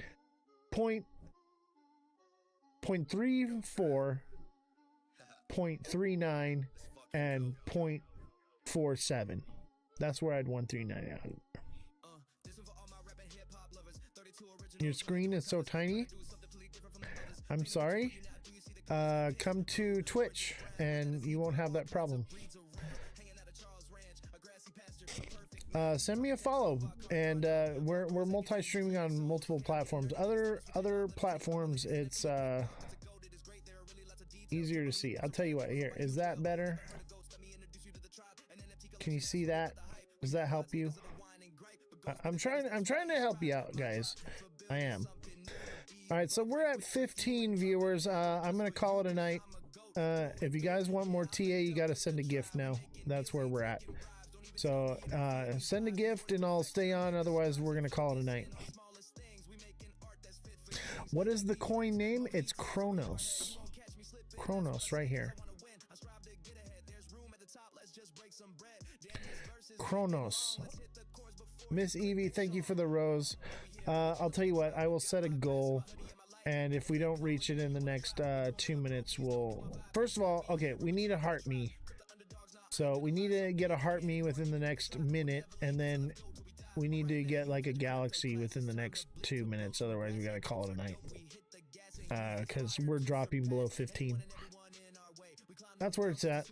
0.34, 0.39, and 0.47. That's where I'd 139 out. Your screen is so tiny. I'm sorry. come to Twitch and you won't have that problem. Send me a follow, and we're multi-streaming on multiple platforms. Other platforms, it's easier to see. I'll tell you what. Here, is that better? Can you see that? Does that help you? I'm trying to help you out, guys. I am. All right, so we're at 15 viewers. I'm gonna call it a night. If you guys want more TA, you got to send a gift now. That's where we're at. So send a gift and I'll stay on. Otherwise, we're gonna call it a night. What is the coin name? It's Kronos. Kronos right here. Kronos. Miss Evie, thank you for the rose. I'll tell you what, I will set a goal, and if we don't reach it in the next 2 minutes, we'll... First of all, okay, we need a heart me. So we need to get a heart me within the next minute, and then we need to get like a galaxy within the next 2 minutes. Otherwise, we gotta call it a night. Because we're dropping below 15. That's where it's at.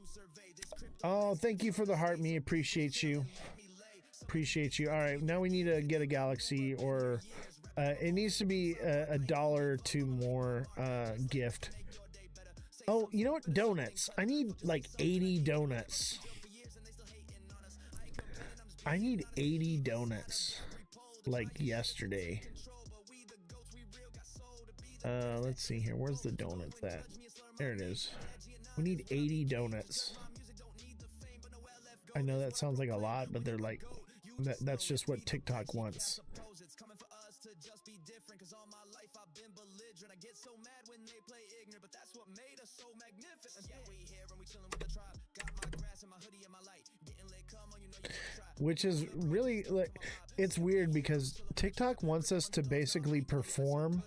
Oh, thank you for the heart me. Appreciate you. Appreciate you. All right, now we need to get a galaxy, or it needs to be a $1 or $2 more gift. Oh, you know what? Donuts. I need like 80 donuts. I need 80 donuts like yesterday. Let's see here. Where's the donuts at? There it is. We need 80 donuts. I know that sounds like a lot, but they're like, that's just what TikTok wants. Which is really, like, it's weird because TikTok wants us to basically perform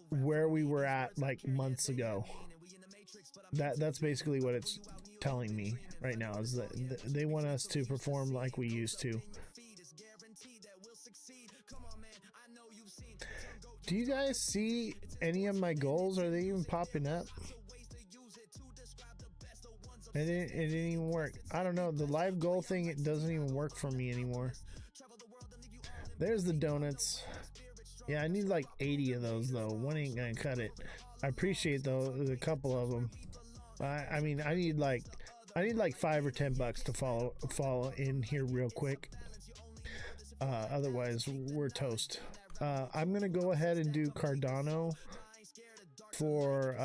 where we were at like months ago. That's basically what it's telling me right now, is that they want us to perform like we used to. Do you guys see any of my goals? Are they even popping up? It didn't even work. I don't know. The live goal thing, it doesn't even work for me anymore. There's the donuts. Yeah, I need like 80 of those though. One ain't gonna cut it. I appreciate though a couple of them. I mean, I need like $5 or $10 to follow in here real quick. Otherwise, we're toast. I'm gonna go ahead and do Cardano for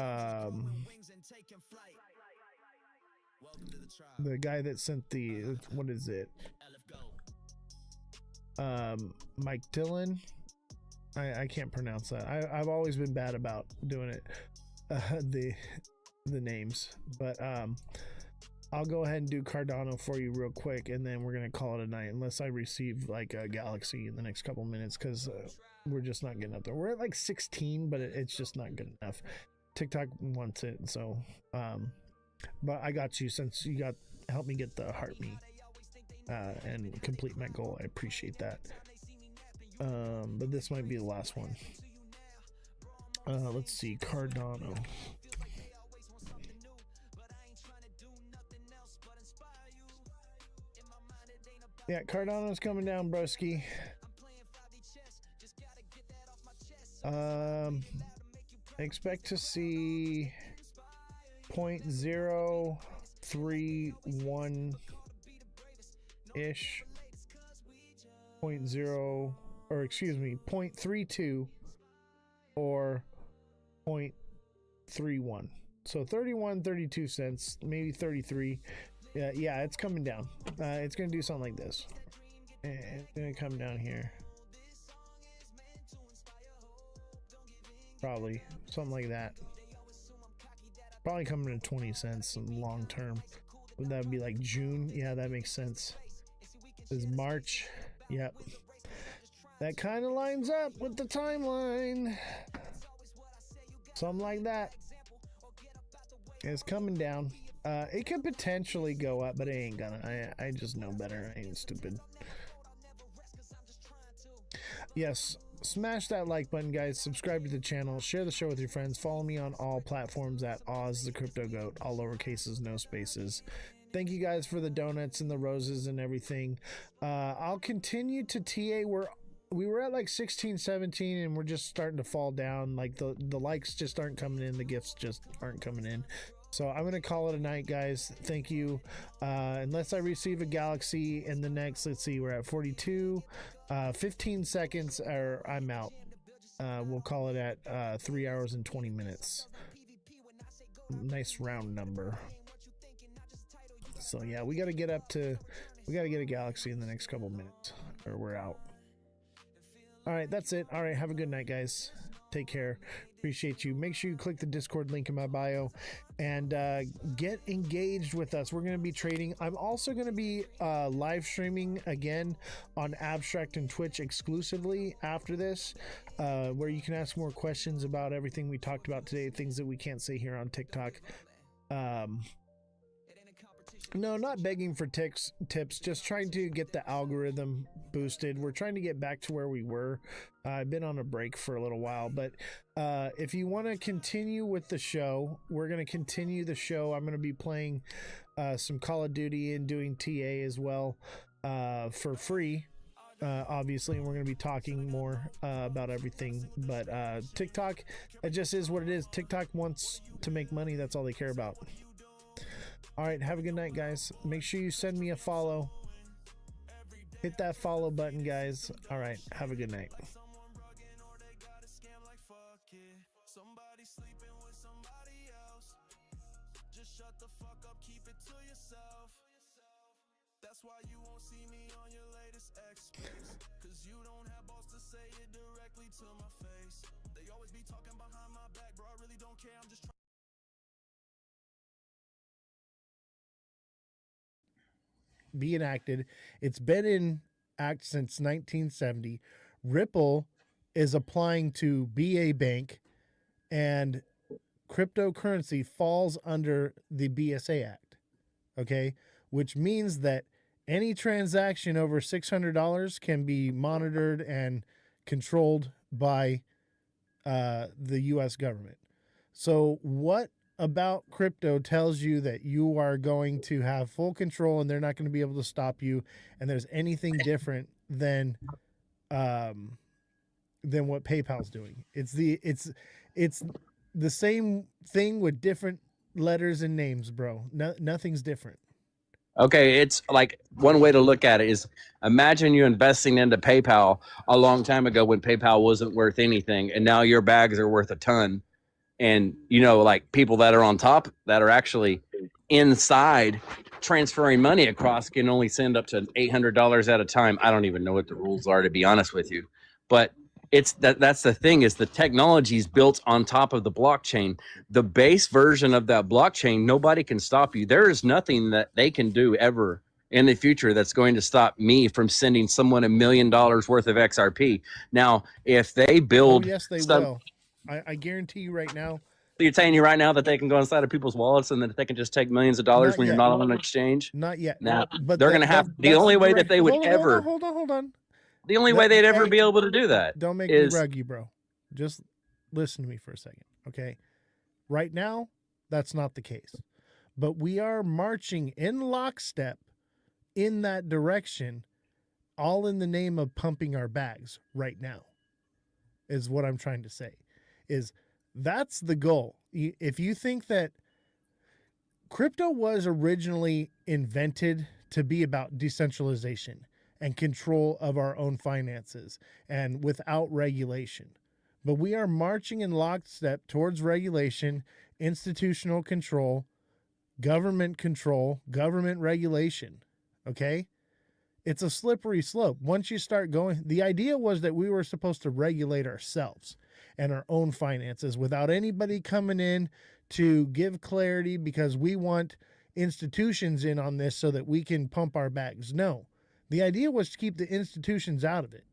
the guy that sent the, what is it? Mike Dillon. I can't pronounce that. I've always been bad about doing it. The names, but I'll go ahead and do Cardano for you real quick, and then we're gonna call it a night, unless I receive like a galaxy in the next couple minutes, because we're just not getting up there. We're at like 16, but it's just not good enough. TikTok wants it, so but I got you, since you helped me get the heart me and complete my goal. I appreciate that. But this might be the last one. Let's see, Cardano. Yeah, Cardano's coming down, broski. Expect to see 0.031 ish, 0.0, or excuse me, 0.32 or 0.31. So 32 cents, maybe 33. Yeah, it's coming down. It's gonna do something like this. It's gonna come down here. Probably something like that. Probably coming to 20 cents long term. Would that be like June? Yeah, that makes sense. This is March. Yep. That kind of lines up with the timeline. Something like that. It's coming down. It could potentially go up, but it ain't gonna. I just know better. I ain't stupid. Yes, smash that like button, guys. Subscribe to the channel. Share the show with your friends. Follow me on all platforms at Ozthecryptogoat. All lowercases, no spaces. Thank you guys for the donuts and the roses and everything. I'll continue to TA. We were at like 16, 17, and we're just starting to fall down. Like the likes just aren't coming in. The gifts just aren't coming in. So I'm going to call it a night, guys. Thank you. Unless I receive a galaxy in the next, let's see, we're at 42, 15 seconds, or I'm out. We'll call it at 3 hours and 20 minutes. Nice round number. So yeah, we got to get a galaxy in the next couple minutes, or we're out. All right, that's it. All right, have a good night, guys. Take care. Appreciate you. Make sure you click the Discord link in my bio and get engaged with us. We're going to be trading. I'm also going to be live streaming again on Abstract and Twitch exclusively after this, where you can ask more questions about everything we talked about today, things that we can't say here on TikTok. No, not begging for tips, just trying to get the algorithm boosted. We're trying to get back to where we were. I've been on a break for a little while, but if you want to continue with the show, we're going to continue the show. I'm going to be playing some Call of Duty and doing TA as well for free, obviously, and we're going to be talking more about everything. But TikTok, it just is what it is. TikTok wants to make money. That's all they care about. All right, have a good night, guys. Make sure you send me a follow. Hit that follow button, guys. All right, have a good night. That's why you won't see me on your latest X-Space, cause you don't have balls to say it directly to my face. They always be talking behind my back, bro. I really don't care. I'm just trying. Be enacted. It's been in act since 1970. Ripple is applying to be a bank, and cryptocurrency falls under the BSA Act. Okay, which means that any transaction over $600 can be monitored and controlled by the U.S. government. So what about crypto tells you that you are going to have full control and they're not going to be able to stop you, and there's anything different than what PayPal's doing? It's the same thing with different letters and names, bro. Nothing's different. Okay, it's like one way to look at it is imagine you investing into PayPal a long time ago when PayPal wasn't worth anything, and now your bags are worth a ton. And, you know, like people that are on top that are actually inside transferring money across can only send up to $800 at a time. I don't even know what the rules are, to be honest with you. But it's that's the thing, is the technology is built on top of the blockchain. The base version of that blockchain, nobody can stop you. There is nothing that they can do ever in the future that's going to stop me from sending someone $1 million worth of XRP. Now, if they build... Oh, yes, they will. I guarantee you right now. So you're telling you right now that they can go inside of people's wallets and that they can just take millions of dollars when you're not on an exchange? Not yet. Now, but they're going to have... The only way that they would ever... Hold on. The only way they'd ever be able to do that. Don't make me rug you, bro. Just listen to me for a second, okay? Right now, that's not the case. But we are marching in lockstep in that direction, all in the name of pumping our bags right now, is what I'm trying to say. That's the goal. If you think that crypto was originally invented to be about decentralization and control of our own finances and without regulation, but we are marching in lockstep towards regulation, institutional control, government regulation. Okay? It's a slippery slope. Once you start going, the idea was that we were supposed to regulate ourselves and our own finances without anybody coming in to give clarity, because we want institutions in on this so that we can pump our bags. No, the idea was to keep the institutions out of it,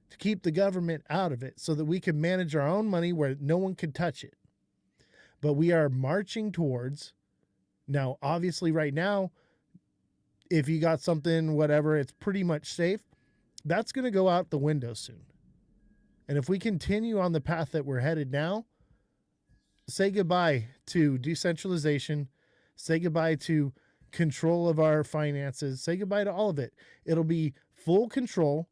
to keep the government out of it so that we could manage our own money where no one could touch it. But we are marching towards, now, obviously right now, if you got something, whatever, it's pretty much safe. That's going to go out the window soon. And if we continue on the path that we're headed now, say goodbye to decentralization, say goodbye to control of our finances, say goodbye to all of it. It'll be full control,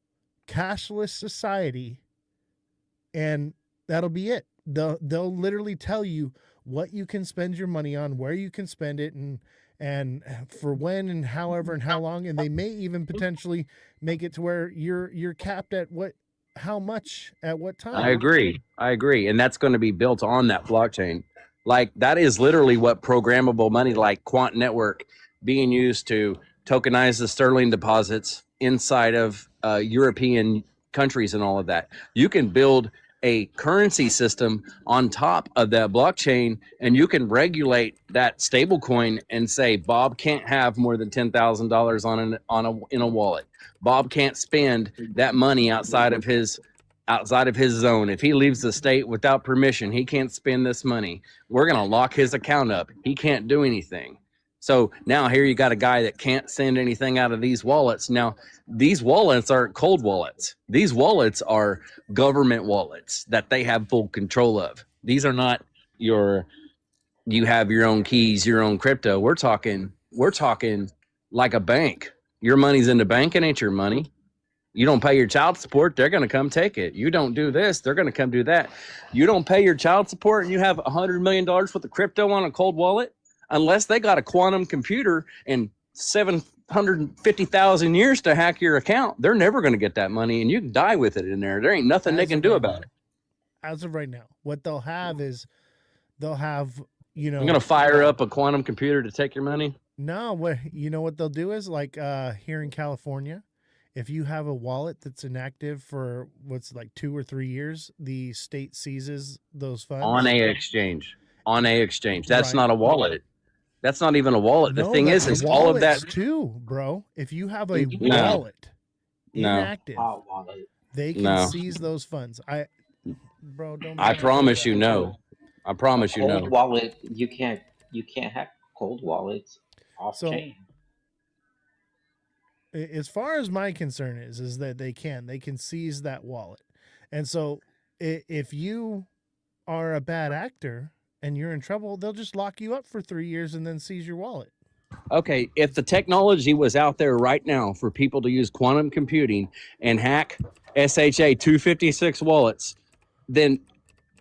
cashless society, and that'll be it. They'll literally tell you what you can spend your money on, where you can spend it, and for when and however and how long, and they may even potentially make it to where you're capped at how much at what time. I agree, and that's going to be built on that blockchain. Like that is literally what programmable money, like Quant Network, being used to tokenize the sterling deposits inside of European countries and all of that. You can build a currency system on top of that blockchain, and you can regulate that stable coin and say Bob can't have more than $10,000 in a wallet. Bob can't spend that money outside of his zone. If he leaves the state without permission, he can't spend this money. We're going to lock his account up. He can't do anything. So now here you got a guy that can't send anything out of these wallets. Now, these wallets aren't cold wallets. These wallets are government wallets that they have full control of. These are not you have your own keys, your own crypto. We're talking like a bank. Your money's in the bank, it ain't your money. You don't pay your child support, they're going to come take it. You don't do this, they're going to come do that. You don't pay your child support and you have $100 million worth of crypto on a cold wallet, unless they got a quantum computer and 750,000 years to hack your account, they're never going to get that money, and you can die with it in there. There ain't nothing they can do about it. As of right now, what they'll have is they'll have, I'm going to fire up a quantum computer to take your money. No, what they'll do is like here in California, if you have a wallet that's inactive for what's like 2 or 3 years, the state seizes those funds on a exchange. That's right. Not a wallet. That's not even a wallet. The thing is all of that too, bro. If you have a wallet inactive, they can seize those funds. I promise you no. I promise you no. Cold wallet, you can't hack cold wallets off chain. As far as my concern is that they can seize that wallet. And so if you are a bad actor and you're in trouble, they'll just lock you up for 3 years and then seize your wallet. Okay, if the technology was out there right now for people to use quantum computing and hack SHA 256 wallets, then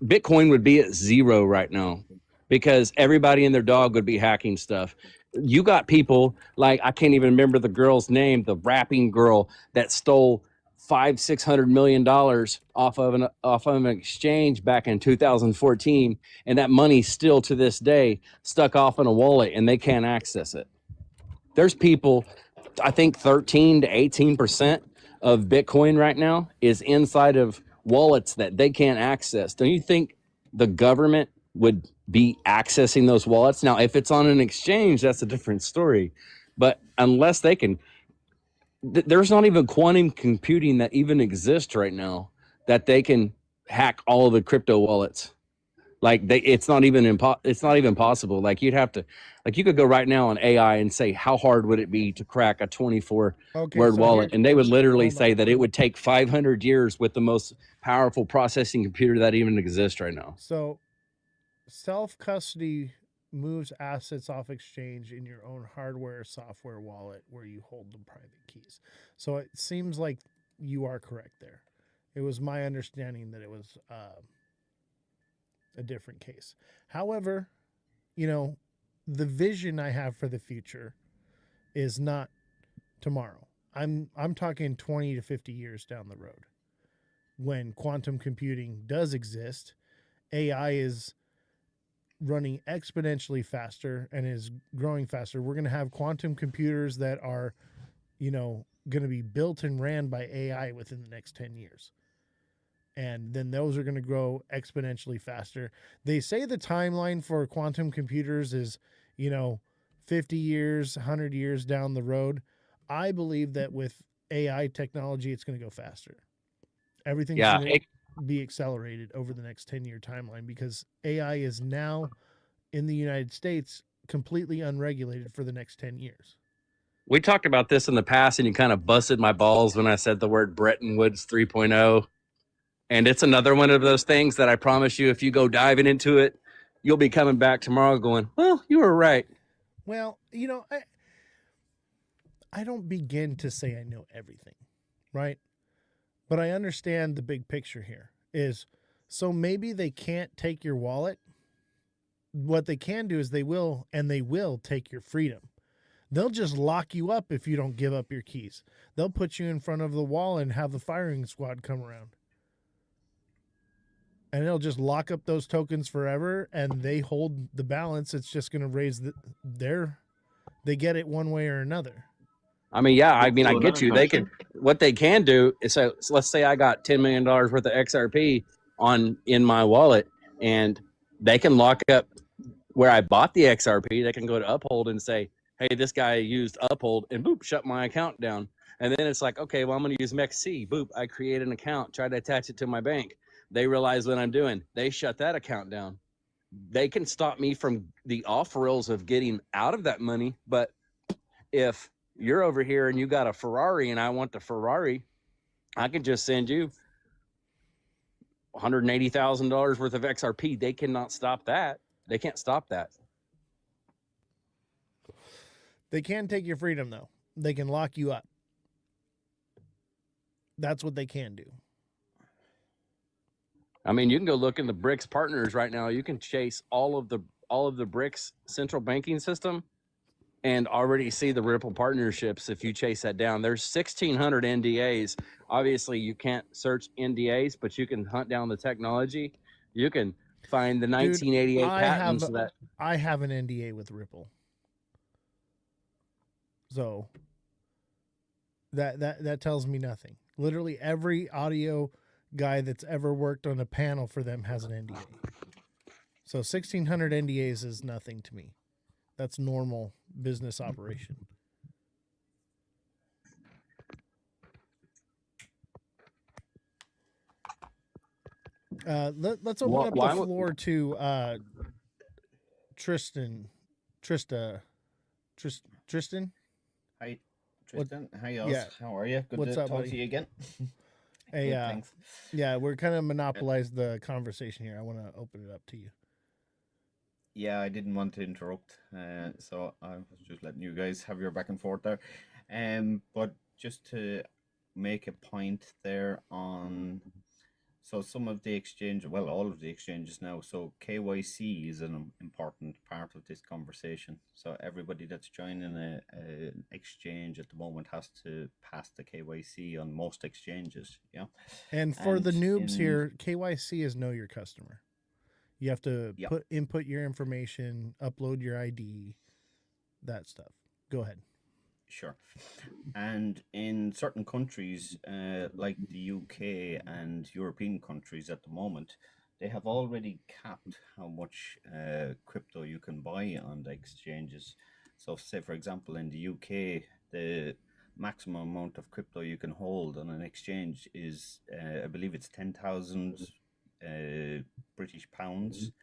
Bitcoin would be at zero right now because everybody and their dog would be hacking stuff. You got people like, I can't even remember the girl's name, the rapping girl that stole $500-600 million off of an exchange back in 2014, and that money's still to this day stuck off in a wallet and they can't access it. There's people, I think 13 to 18% of Bitcoin right now is inside of wallets that they can't access. Don't you think the government would be accessing those wallets? Now, if it's on an exchange, that's a different story. But unless they can, there's not even quantum computing that even exists right now that they can hack all of the crypto wallets. Like it's not even possible. Like you'd have to, like you could go right now on AI and say, how hard would it be to crack a 24-word wallet? And they would literally say that it would take 500 years with the most powerful processing computer that even exists right now. So self-custody moves assets off exchange in your own hardware or software wallet where you hold the private keys. So it seems like you are correct there. It was my understanding that it was a different case. However, the vision I have for the future is not tomorrow. I'm talking 20 to 50 years down the road. When quantum computing does exist, AI is running exponentially faster and is growing faster. We're going to have quantum computers that are, going to be built and ran by AI within the next 10 years. And then those are going to grow exponentially faster. They say the timeline for quantum computers is, 50 years, 100 years down the road. I believe that with AI technology, it's going to go faster. Everything's going to be accelerated over the next 10-year timeline because AI is now in the United States completely unregulated for the next 10 years. We talked about this in the past and you kind of busted my balls when I said the word Bretton Woods 3.0. And it's another one of those things that I promise you, if you go diving into it, you'll be coming back tomorrow going, well, you were right. Well, I don't begin to say I know everything, right? But I understand the big picture here is, so maybe they can't take your wallet. What they can do is they will take your freedom. They'll just lock you up if you don't give up your keys. They'll put you in front of the wall and have the firing squad come around. And they'll just lock up those tokens forever, and they hold the balance. It's just going to raise they get it one way or another. I mean, yeah, I mean, So I get you. They could, what they can do is, so let's say I got $10 million worth of XRP in my wallet, and they can lock up where I bought the XRP. They can go to Uphold and say, hey, this guy used Uphold, and boop, shut my account down. And then it's like, okay, well, I'm going to use MEXC. Boop, I create an account, try to attach it to my bank. They realize what I'm doing. They shut that account down. They can stop me from the off rails of getting out of that money. But if you're over here and you got a Ferrari and I want the Ferrari, I can just send you $180,000 worth of XRP. They cannot stop that. They can't stop that. They can take your freedom, though. They can lock you up. That's what they can do. I mean, you can go look in the BRICS partners right now. You can chase all of the BRICS central banking system and already see the Ripple partnerships if you chase that down. There's 1,600 NDAs. Obviously, you can't search NDAs, but you can hunt down the technology. You can find the 1988 patents. I have an NDA with Ripple. So that tells me nothing. Literally every audio guy that's ever worked on a panel for them has an NDA. So 1,600 NDAs is nothing to me. That's normal business operation. Let's open up the floor to Tristan. Tristan. Hi, Tristan. Hi, Oz. Yeah. How are you? Good What's to up, talk buddy? to you again. Hey, Good, thanks. Yeah, we're kind of monopolized the conversation here. I want to open it up to you. Yeah, I didn't want to interrupt, so I was just letting you guys have your back and forth there. But just to make a point there on, so some of the exchange, well, all of the exchanges now. So KYC is an important part of this conversation. So everybody that's joining an exchange at the moment has to pass the KYC on most exchanges. Yeah. And for the noobs here, KYC is know your customer. You have to input your information, upload your ID, that stuff. Go ahead. Sure. And in certain countries, like the UK and European countries at the moment, they have already capped how much crypto you can buy on the exchanges. So say, for example, in the UK, the maximum amount of crypto you can hold on an exchange is, I believe it's 10,000 British pounds,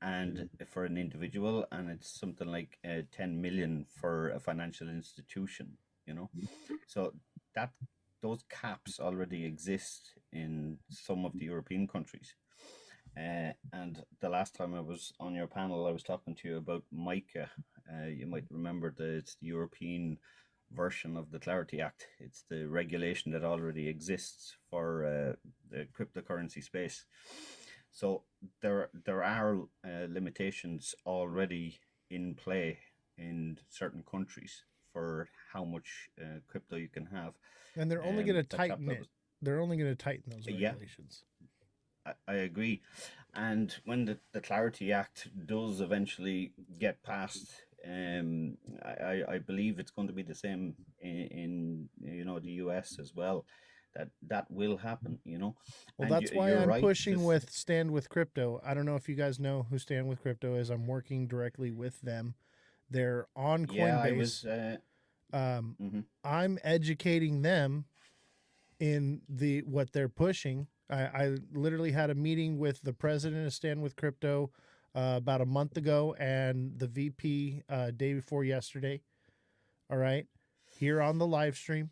and for an individual, and it's something like 10 million for a financial institution. So that those caps already exist in some of the European countries. And the last time I was on your panel, I was talking to you about MICA. You might remember it's the European version of the Clarity Act. It's the regulation that already exists for the cryptocurrency space. So there are limitations already in play in certain countries for how much crypto you can have. And they're only going to tighten it. They're only going to tighten those regulations. I agree. And when the Clarity Act does eventually get passed, I believe it's going to be the same in the US as well. That will happen, Well, and that's why I'm right, pushing with Stand With Crypto. I don't know if you guys know who Stand With Crypto is. I'm working directly with them. They're on Coinbase. I'm educating them in what they're pushing. I literally had a meeting with the president of Stand With Crypto about a month ago, and the VP day before yesterday. All right, here on the live stream,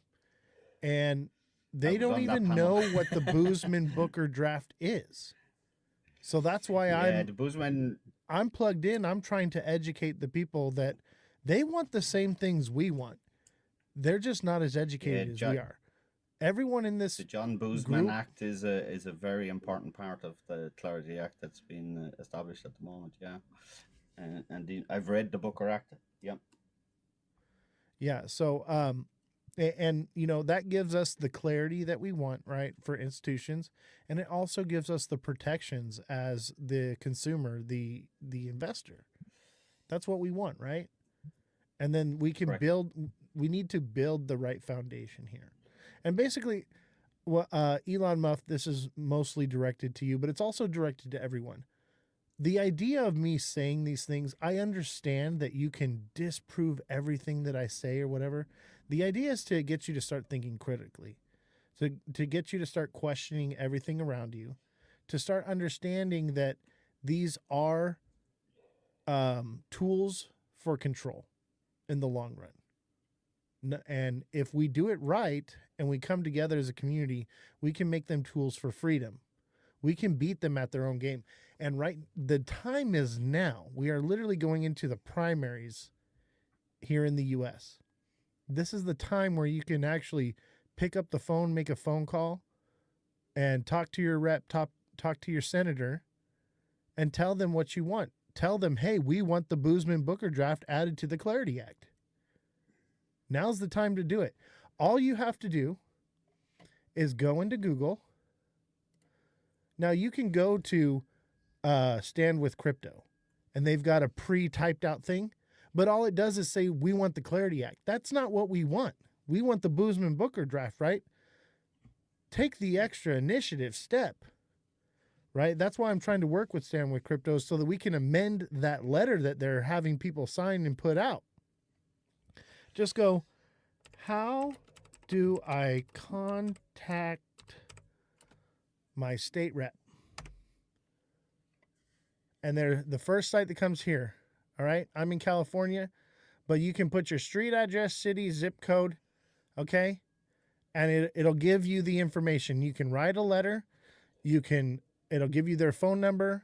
and They don't even know what the Boozman Booker draft is. So that's why the Boozman. I'm plugged in. I'm trying to educate the people that they want the same things we want. They're just not as educated as we are. Everyone in this the John Boozman Act is a very important part of the Clarity Act that's been established at the moment. Yeah, and I've read the Booker Act. Yep. Yeah. So and you know, that gives us the clarity that we want, right, for institutions, and it also gives us the protections as the consumer, the investor. That's what we want, right? And then we can we need to build the right foundation here. And basically, well, Elon Musk, this is mostly directed to you, but it's also directed to everyone. The idea of me saying these things, I understand that you can disprove everything that I say or whatever. The idea is to get you to start thinking critically, to get you to start questioning everything around you, to start understanding that these are tools for control in the long run. And if we do it right and we come together as a community, we can make them tools for freedom. We can beat them at their own game. And the time is now. We are literally going into the primaries here in the U.S. This is the time where you can actually pick up the phone, make a phone call, and talk to your rep, talk to your senator, and tell them what you want. Tell them, hey, we want the Boozman Booker draft added to the Clarity Act. Now's the time to do it. All you have to do is go into Google. Now you can go to Stand With Crypto, and they've got a pre-typed out thing, but all it does is say, we want the Clarity Act. That's not what we want. We want the Boozman Booker draft, right? Take the extra initiative step, right? That's why I'm trying to work with Stand With Crypto so that we can amend that letter that they're having people sign and put out. Just go, how do I contact my state rep? And they're the first site that comes here. All right. I'm in California, but you can put your street address, city, zip code. Okay. And it'll give you the information. You can write a letter. It'll give you their phone number.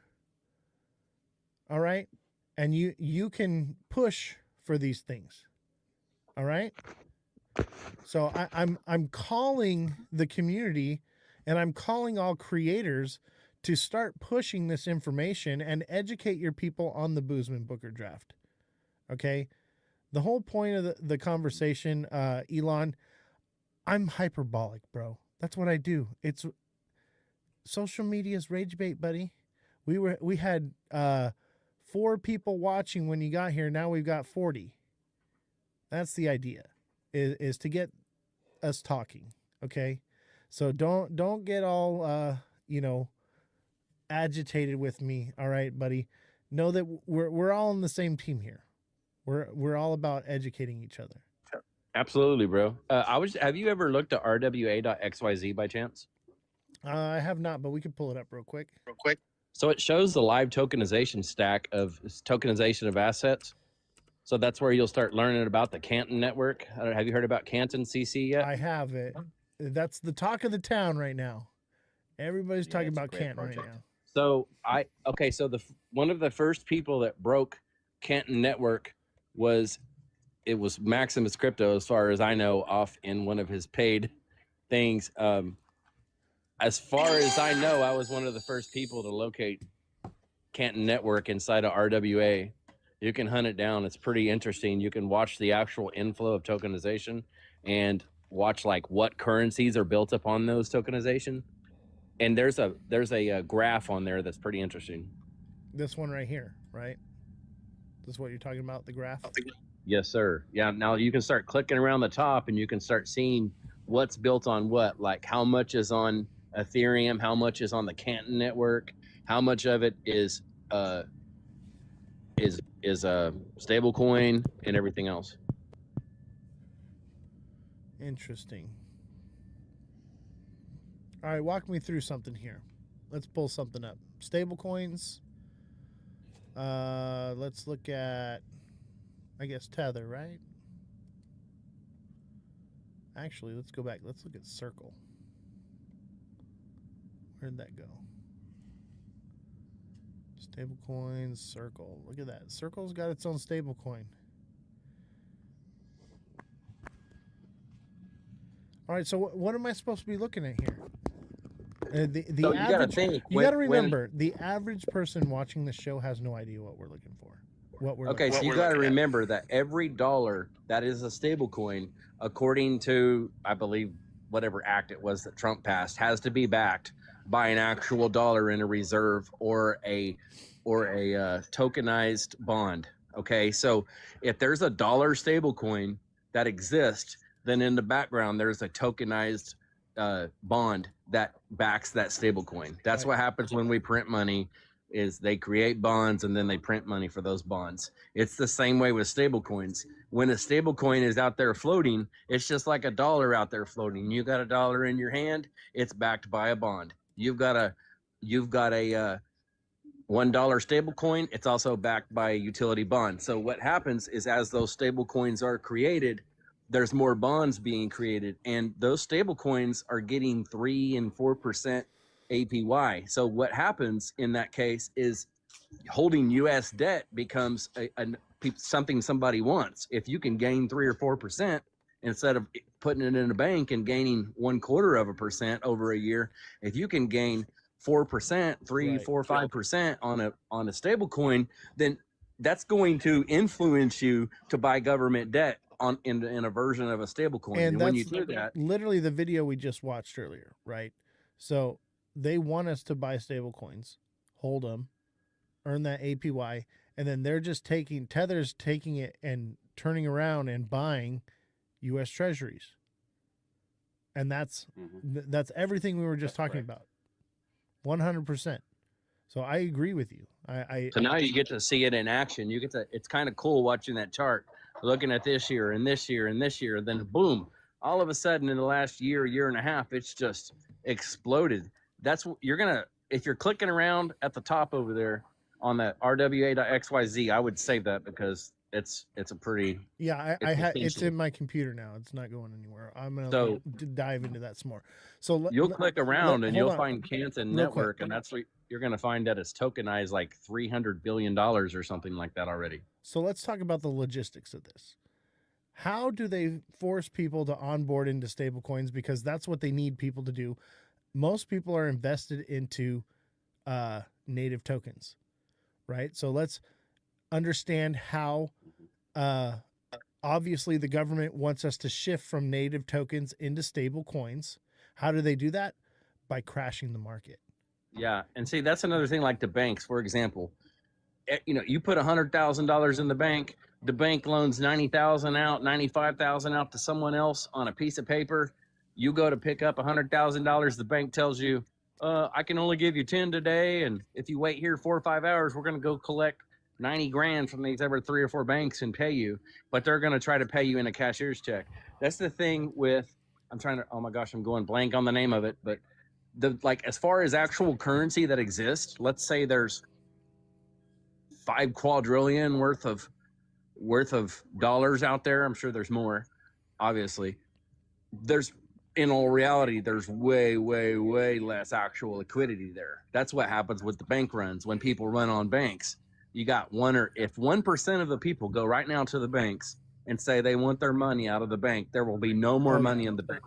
All right. And you can push for these things. All right. So I'm calling the community, and I'm calling all creators to start pushing this information and educate your people on the Boozman Booker draft. Okay. The whole point of the conversation, Elon, I'm hyperbolic, bro. That's what I do. It's social media's rage bait, buddy. We had 4 people watching when you got here. Now we've got 40. That's the idea, is to get us talking. Okay. So don't get all, agitated with me. All right, buddy. Know that we're all on the same team here. We're all about educating each other. Absolutely, bro. Have you ever looked at rwa.xyz by chance? I have not, but we can pull it up real quick. So it shows the live tokenization stack of tokenization of assets. So that's where you'll start learning about the Canton network. Have you heard about Canton CC yet? I have it. That's the talk of the town right now. Everybody's talking about Canton right now. So one of the first people that broke Canton network was Maximus Crypto, as far as I know, off in one of his paid things. As far as I know, I was one of the first people to locate Canton network inside of RWA. You can hunt it down. It's pretty interesting. You can watch the actual inflow of tokenization and watch like what currencies are built upon those tokenization. And there's a graph on there that's pretty interesting. This one right here, right? This is what you're talking about, the graph? Yes, sir. Yeah, now you can start clicking around the top and you can start seeing what's built on what, like how much is on Ethereum, how much is on the Canton network, how much of it is a stable coin, and everything else. Interesting. All right, walk me through something here. Let's pull something up. Stable coins. Let's look at, I guess, Tether, right? Actually, let's go back. Let's look at Circle. Where'd that go? Stable coins, Circle. Look at that. Circle's got its own stable coin. All right, so what am I supposed to be looking at here? The So average, you got to think. you got to remember, the average person watching the show has no idea what we're looking for. Okay, so you got to remember that every dollar that is a stable coin, according to, I believe, whatever act it was that Trump passed, has to be backed by an actual dollar in a reserve or a tokenized bond. Okay, so if there's a dollar stable coin that exists, then in the background there's a tokenized bond that backs that stable coin. That's what happens when we print money. Is they create bonds and then they print money for those bonds. It's the same way with stable coins. When a stable coin is out there floating, it's just like a dollar out there floating. You got a dollar in your hand, it's backed by a bond. You've got a $1 stable coin, it's also backed by a utility bond. So what happens is as those stable coins are created, there's more bonds being created, and those stable coins are getting 3 and 4% APY. So what happens in that case is holding U.S. debt becomes something somebody wants. If you can gain 3 or 4% instead of putting it in a bank and gaining 0.25% over a year, if you can gain 4%, 3, 4, 5% on a stable coin, then that's going to influence you to buy government debt in a version of a stable coin. And when you do that, literally the video we just watched earlier, right? So they want us to buy stable coins, hold them, earn that APY, and then they're just Tether's taking it and turning around and buying U.S. Treasuries. And that's everything we were just talking about. 100%. So I agree with you. So now you get to see it in action. It's kind of cool watching that chart, looking at this year and this year and this year, and then boom, all of a sudden in the last year and a half, it's just exploded. That's what you're gonna, if you're clicking around at the top over there on that rwa.xyz, I would save that because it's a pretty it's in my computer now. It's not going anywhere. I'm gonna dive into that some more. So you'll click around and you'll find Canton Network, and that's what you're gonna find that it's tokenized like $300 billion or something like that already. So let's talk about the logistics of this. How do they force people to onboard into stablecoins? Because that's what they need people to do. Most people are invested into native tokens, right? So let's understand how obviously the government wants us to shift from native tokens into stable coins. How do they do that? By crashing the market. Yeah, and see, that's another thing, like the banks, for example. You put $100,000 in the bank loans 90,000 out, 95,000 out to someone else on a piece of paper. You go to pick up $100,000, the bank tells you, I can only give you 10 today, and if you wait here 4 or 5 hours, we're going to go collect 90 grand from these other 3 or 4 banks and pay you, but they're going to try to pay you in a cashier's check. That's the thing with, oh my gosh, I'm going blank on the name of it, but as far as actual currency that exists, let's say there's 5 quadrillion worth of dollars out there. I'm sure there's more, obviously. In all reality, there's way, way, way less actual liquidity there. That's what happens with the bank runs. When people run on banks, you got if 1% of the people go right now to the banks and say they want their money out of the bank, there will be no more money in the bank.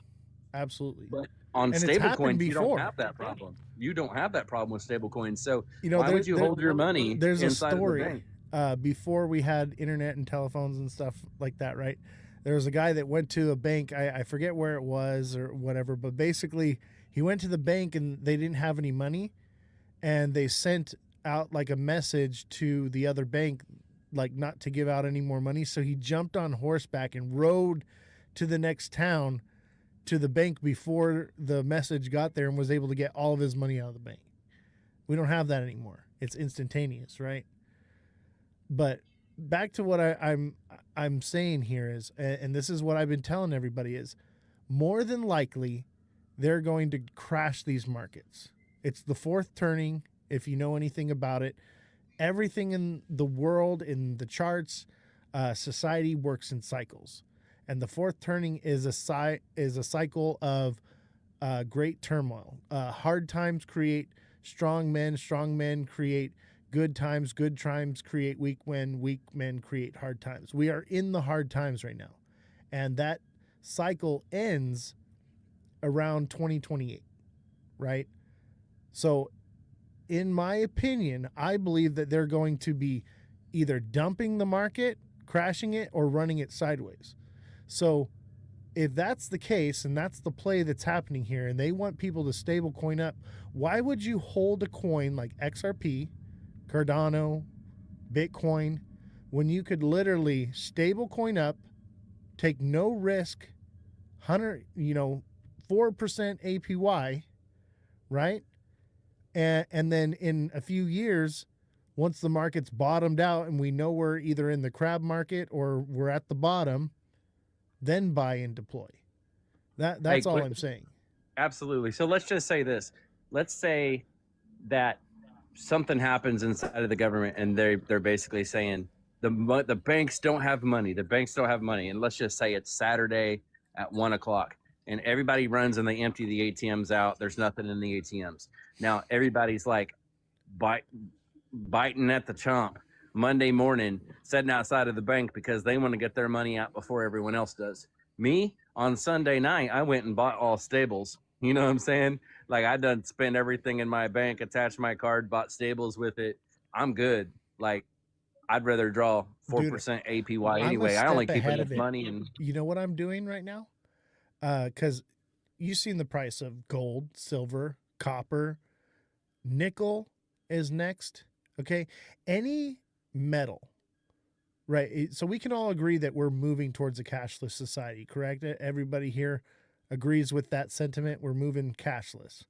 Absolutely. But on stablecoins, you don't have that problem. You don't have that problem with stablecoins. So why would you hold your money inside of the bank? Before we had internet and telephones and stuff like that, right? There was a guy that went to a bank. I forget where it was or whatever, but basically he went to the bank and they didn't have any money, and they sent out like a message to the other bank, like not to give out any more money. So he jumped on horseback and rode to the next town to the bank before the message got there and was able to get all of his money out of the bank. We don't have that anymore. It's instantaneous, right? But back to what I'm saying here is, and this is what I've been telling everybody, is more than likely they're going to crash these markets. It's the fourth turning. If you know anything about it, everything in the world, in the charts, society works in cycles, and the fourth turning is a cycle of great turmoil. Hard times create strong men create good times create weak men create hard times. We are in the hard times right now, and that cycle ends around 2028, right? So in my opinion, I believe that they're going to be either dumping the market, crashing it, or running it sideways. So if that's the case and that's the play that's happening here, and they want people to stable coin up, why would you hold a coin like XRP, Cardano, Bitcoin, when you could literally stable coin up, take no risk, 4% APY, right? And then in a few years, once the market's bottomed out and we know we're either in the crab market or we're at the bottom, then buy and deploy. That's all I'm saying. Absolutely. So let's just say this. Let's say that something happens inside of the government and they're basically saying the banks don't have money. The banks don't have money. And let's just say it's Saturday at 1:00 and everybody runs and they empty the ATMs out. There's nothing in the ATMs. Now everybody's like biting at the chomp Monday morning, sitting outside of the bank because they want to get their money out before everyone else does. Me, on Sunday night, I went and bought all stables. You know what I'm saying? Like, I done spent everything in my bank, attached my card, bought stables with it. I'm good. Like, I'd rather draw 4% APY anyway. I only keep enough money. And you know what I'm doing right now? Because you've seen the price of gold, silver, copper, nickel is next. Okay. Any metal, right? So we can all agree that we're moving towards a cashless society, correct? Everybody here agrees with that sentiment. We're moving cashless.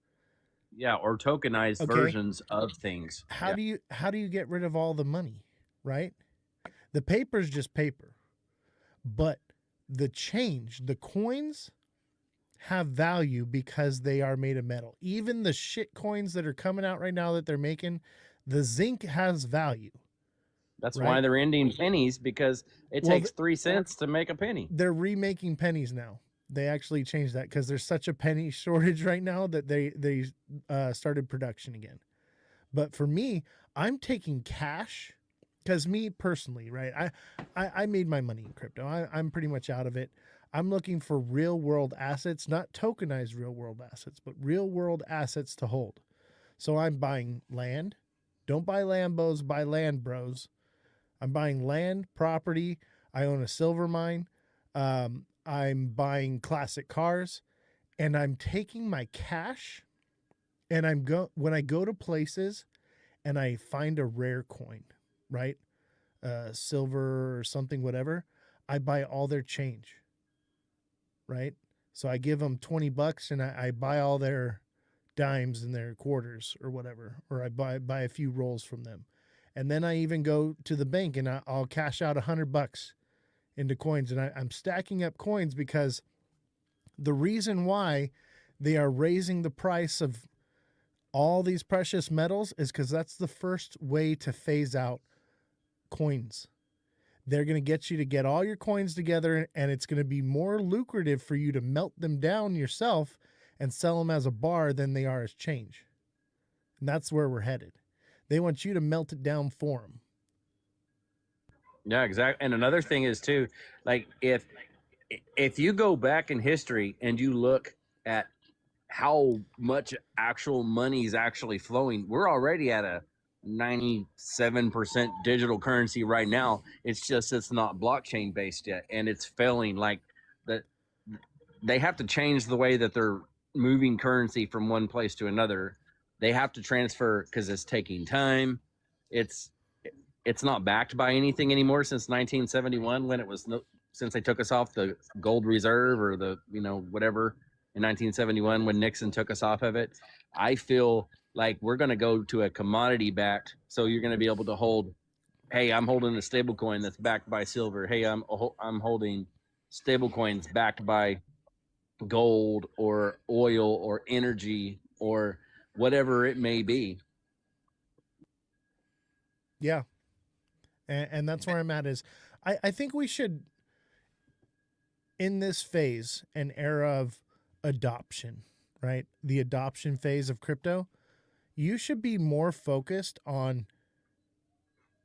Yeah, or tokenized versions of things. How do you get rid of all the money, right? The paper's just paper. But the change, the coins have value because they are made of metal. Even the shit coins that are coming out right now that they're making, the zinc has value. That's why they're ending pennies, because it takes 3 cents to make a penny. They're remaking pennies now. They actually changed that because there's such a penny shortage right now that they started production again. But for me, I'm taking cash because me personally, right? I made my money in crypto. I'm pretty much out of it. I'm looking for real world assets, not tokenized real world assets, but real world assets to hold. So I'm buying land. Don't buy Lambos, buy land, bros. I'm buying land, property. I own a silver mine. I'm buying classic cars, and I'm taking my cash, and when I go to places and I find a rare coin, right? Silver or something, whatever, I buy all their change, right? So I give them $20 and I buy all their dimes and their quarters or whatever, or I buy a few rolls from them. And then I even go to the bank and I'll cash out $100 into coins. And I'm stacking up coins because the reason why they are raising the price of all these precious metals is because that's the first way to phase out coins. They're going to get you to get all your coins together, and it's going to be more lucrative for you to melt them down yourself and sell them as a bar than they are as change. And that's where we're headed. They want you to melt it down for them. Yeah, exactly. And another thing is too, like if you go back in history and you look at how much actual money is actually flowing, we're already at a 97% digital currency right now. It's just it's not blockchain based yet, and it's failing. Like that, they have to change the way that they're moving currency from one place to another. They have to transfer because it's taking time. It's not backed by anything anymore since 1971, when it was since they took us off the gold reserve or the whatever in 1971 when Nixon took us off of it. I feel like we're going to go to a commodity backed. So you're going to be able to hold, hey, I'm holding a stable coin that's backed by silver. Hey, I'm holding stable coins backed by gold or oil or energy or whatever it may be. Yeah. And that's where I'm at is I think we should, in this phase, an era of adoption, right? The adoption phase of crypto. You should be more focused on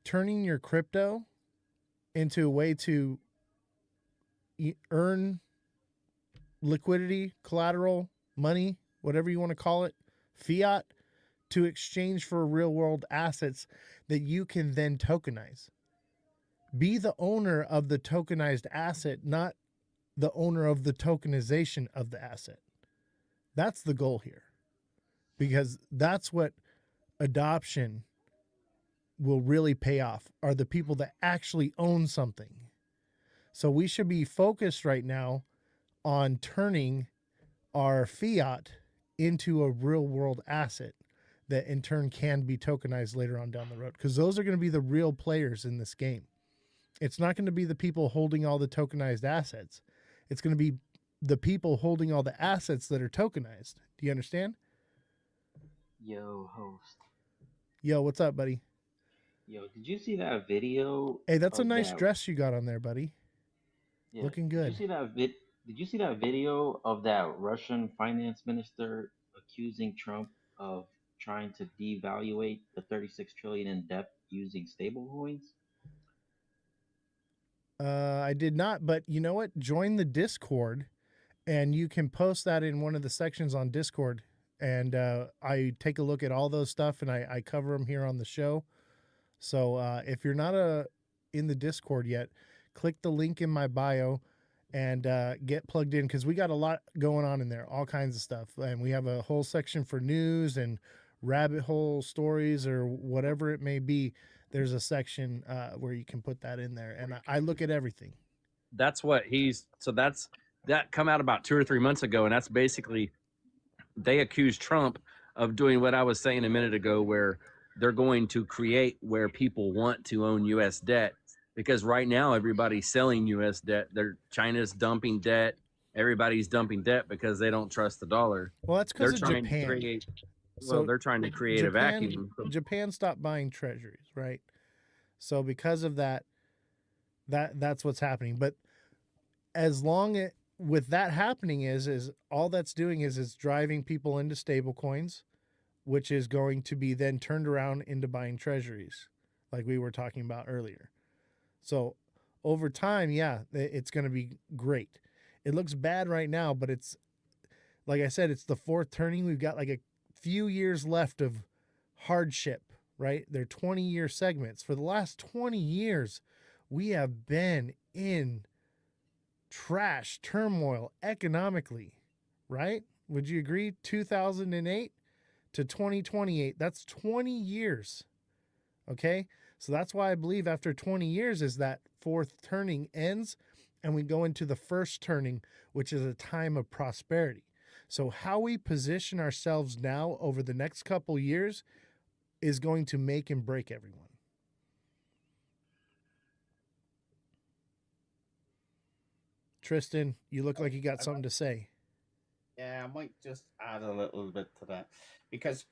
turning your crypto into a way to earn liquidity, collateral, money, whatever you want to call it, fiat, to exchange for real world assets that you can then tokenize. Be the owner of the tokenized asset, not the owner of the tokenization of the asset. That's the goal here, because that's what adoption will really pay off, are the people that actually own something. So we should be focused right now on turning our fiat into a real world asset that in turn can be tokenized later on down the road, because those are going to be the real players in this game. It's not going to be the people holding all the tokenized assets. It's going to be the people holding all the assets that are tokenized. Do you understand? Yo, host. Yo, what's up, buddy? Yo, did you see that video? Hey, that's a of nice that? dress you got on there, buddy. Yeah, Looking Did good. you see that Did you see that video of that Russian finance minister accusing Trump of trying to devaluate the 36 trillion in debt using stablecoins? I did not, but you know what? Join the Discord, and you can post that in one of the sections on Discord. And I take a look at all those stuff, and I cover them here on the show. So if you're not in the Discord yet, click the link in my bio and get plugged in, because we got a lot going on in there, all kinds of stuff. And we have a whole section for news and rabbit hole stories or whatever it may be. There's a section where you can put that in there. And I look at everything. That's what that come out about 2 or 3 months ago. And that's basically, they accused Trump of doing what I was saying a minute ago, where they're going to create where people want to own U.S. debt, because right now everybody's selling U.S. debt. China's dumping debt. Everybody's dumping debt because they don't trust the dollar. Well, that's because of Japan. They're trying to create a vacuum. Japan stopped buying treasuries, right? So because of that, that's what's happening. But as long with that happening is all that's doing is driving people into stable coins, which is going to be then turned around into buying treasuries, like we were talking about earlier. So over time, yeah, it's going to be great. It looks bad right now, but it's, like I said, it's the fourth turning. We've got like a few years left of hardship, right? They're 20-year segments. For the last 20 years, we have been in trash, turmoil economically, right? Would you agree? 2008 to 2028, that's 20 years. Okay? So that's why I believe after 20 years is that fourth turning ends and we go into the first turning, which is a time of prosperity. So how we position ourselves now over the next couple years is going to make and break everyone. Tristan, you look like you got something to say. Yeah, I might just add a little bit to that, because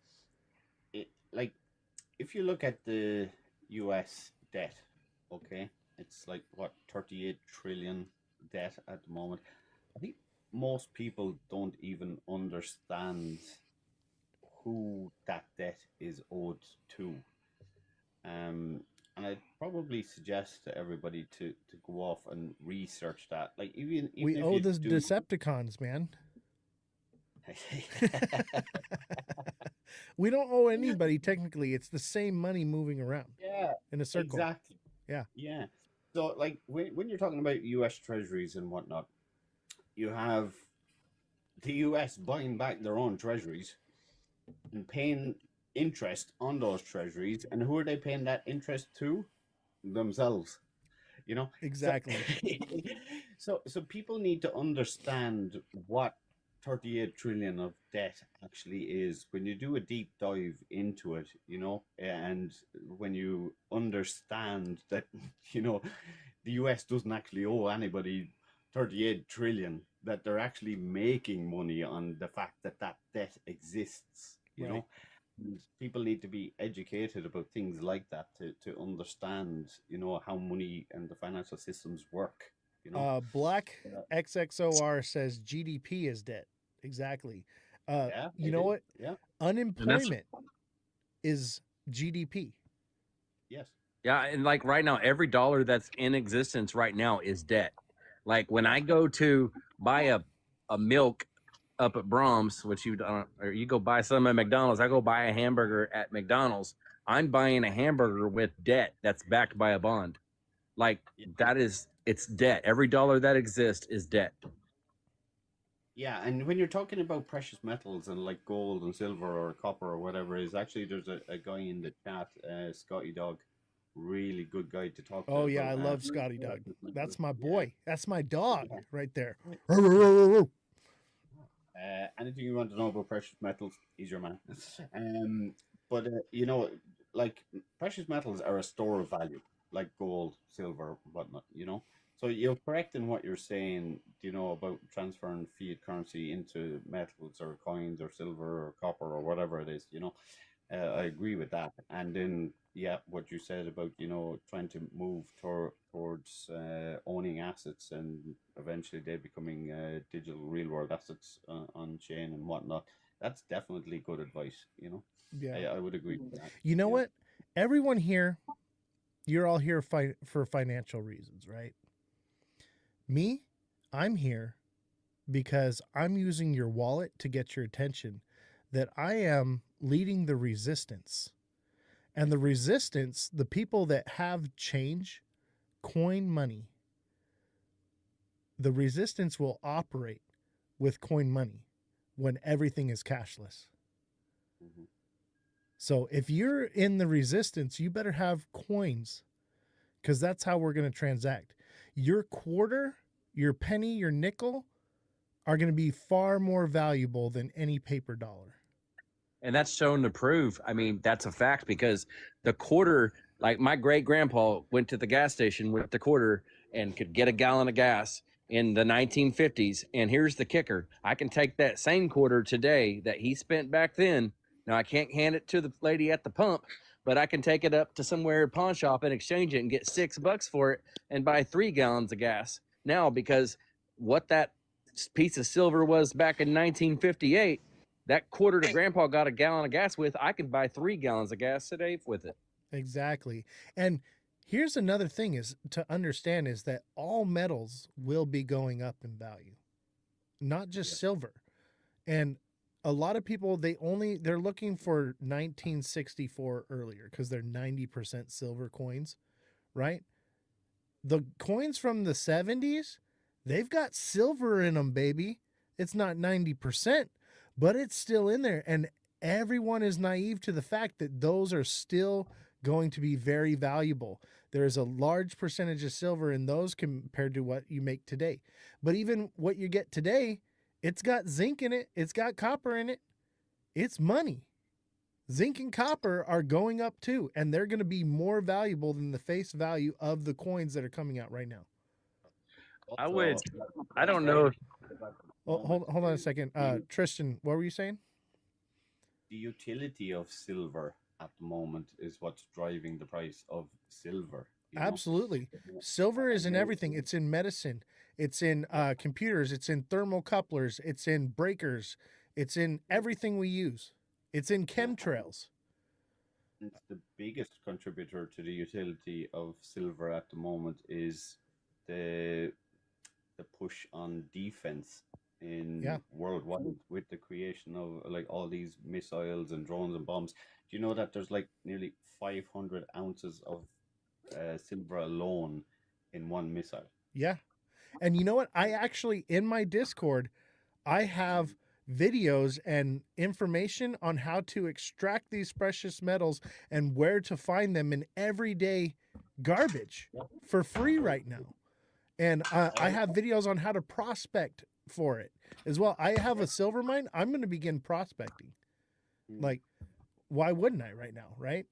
if you look at the US debt, okay, it's like what, 38 trillion debt at the moment. I think most people don't even understand who that debt is owed to. And I'd probably suggest to everybody to go off and research that. Like even we owe the Decepticons, man. We don't owe anybody technically. It's the same money moving around. Yeah, in a circle. Exactly. Yeah. So like when you're talking about US treasuries and whatnot, you have the US buying back their own treasuries and paying interest on those treasuries, and who are they paying that interest to? Themselves. You know? Exactly. So people need to understand what 38 trillion of debt actually is when you do a deep dive into it, you know, and when you understand that, you know, the US doesn't actually owe anybody 38 trillion, that they're actually making money on the fact that that debt exists, you know. And people need to be educated about things like that to understand, you know, how money and the financial systems work. You know, Black XXOR says GDP is debt. Exactly. You know what? Yeah. Unemployment is GDP. Yes. Yeah, and like right now, every dollar that's in existence right now is debt. Like when I go to buy a milk up at Brahms, which you don't, or you go buy some at McDonald's. I go buy a hamburger at McDonald's. I'm buying a hamburger with debt that's backed by a bond. Like that is, it's debt. Every dollar that exists is debt. Yeah, and when you're talking about precious metals and like gold and silver or copper or whatever, is actually there's a guy in the chat, Scotty Dog, really good guy to talk to. Oh yeah, I about, love Scotty Dog. That's my boy. Yeah. That's my dog right there. Anything you want to know about precious metals, he's your man. But you know, like precious metals are a store of value, like gold, silver, whatnot. You know, so you're correct in what you're saying. You know about transferring fiat currency into metals or coins or silver or copper or whatever it is. You know, I agree with that. And then, yeah, what you said about, you know, trying to move towards owning assets and eventually they becoming digital real world assets on chain and whatnot. That's definitely good advice, you know. Yeah. I would agree with that. You know what? Everyone here, you're all here for financial reasons, right? Me, I'm here because I'm using your wallet to get your attention, that I am leading the resistance. And the resistance, the people that have change, coin money, the resistance will operate with coin money when everything is cashless. Mm-hmm. So if you're in the resistance, you better have coins, because that's how we're going to transact. Your quarter, your penny, your nickel are going to be far more valuable than any paper dollar. And that's shown to prove. I mean, that's a fact, because the quarter, like my great grandpa went to the gas station with the quarter and could get a gallon of gas in the 1950s. And here's the kicker: I can take that same quarter today that he spent back then. Now, I can't hand it to the lady at the pump, but I can take it up to somewhere pawn shop and exchange it and get $6 for it and buy 3 gallons of gas now, because what that piece of silver was back in 1958, that quarter that grandpa got a gallon of gas with, I can buy 3 gallons of gas today with it. Exactly. And here's another thing is to understand is that all metals will be going up in value, not just silver. And a lot of people, they're looking for 1964 earlier because they're 90% silver coins, right? The coins from the 70s, they've got silver in them, baby. It's not 90%, but it's still in there. And everyone is naive to the fact that those are still going to be very valuable. There's a large percentage of silver in those compared to what you make today. But even what you get today, it's got zinc in it. It's got copper in it. It's money. Zinc and copper are going up too, and they're going to be more valuable than the face value of the coins that are coming out right now. I don't know. Hold on a second. Tristan, what were you saying? The utility of silver at the moment is what's driving the price of silver. Absolutely. Silver is in everything. It's in medicine. It's in computers. It's in thermocouplers. It's in breakers. It's in everything we use. It's in chemtrails. It's the biggest contributor to the utility of silver at the moment is the push on defense in worldwide, with the creation of like all these missiles and drones and bombs. Do you know that there's like nearly 500 ounces of silver alone in one missile? Yeah. And you know what? I actually, in my Discord, I have videos and information on how to extract these precious metals and where to find them in everyday garbage for free right now. And I have videos on how to prospect for it as well. I have a silver mine. I'm going to begin prospecting. Like, why wouldn't I right now, right?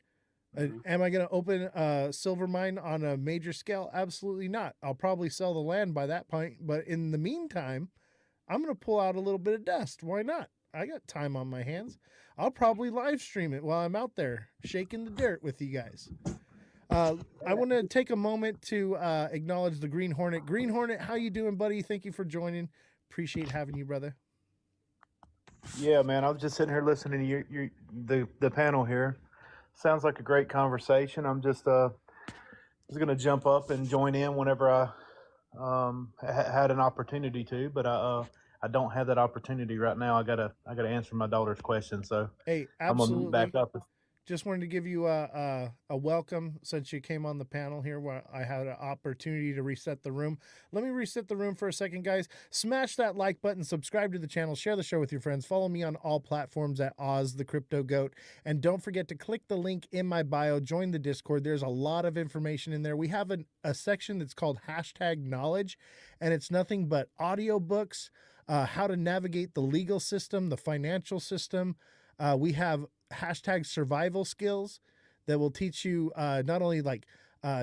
Am I going to open a silver mine on a major scale? Absolutely not. I'll probably sell the land by that point. But in the meantime, I'm going to pull out a little bit of dust. Why not? I got time on my hands. I'll probably live stream it while I'm out there shaking the dirt with you guys. I want to take a moment to acknowledge the Green Hornet. Green Hornet, how you doing, buddy? Thank you for joining. Appreciate having you, brother. Yeah, man. I was just sitting here listening to the panel here. Sounds like a great conversation. I'm just gonna jump up and join in whenever I had an opportunity to, but I don't have that opportunity right now. I gotta answer my daughter's question, so Hey, I'm gonna back absolutely. up. Just wanted to give you a welcome since you came on the panel here where I had an opportunity to reset the room. Let me reset the room for a second, guys. Smash that like button, subscribe to the channel, share the show with your friends, follow me on all platforms at Ozthecryptogoat, and don't forget to click the link in my bio, join the Discord. There's a lot of information in there. We have a section that's called #knowledge, and it's nothing but audiobooks, how to navigate the legal system, the financial system. We have #survival skills that will teach you not only like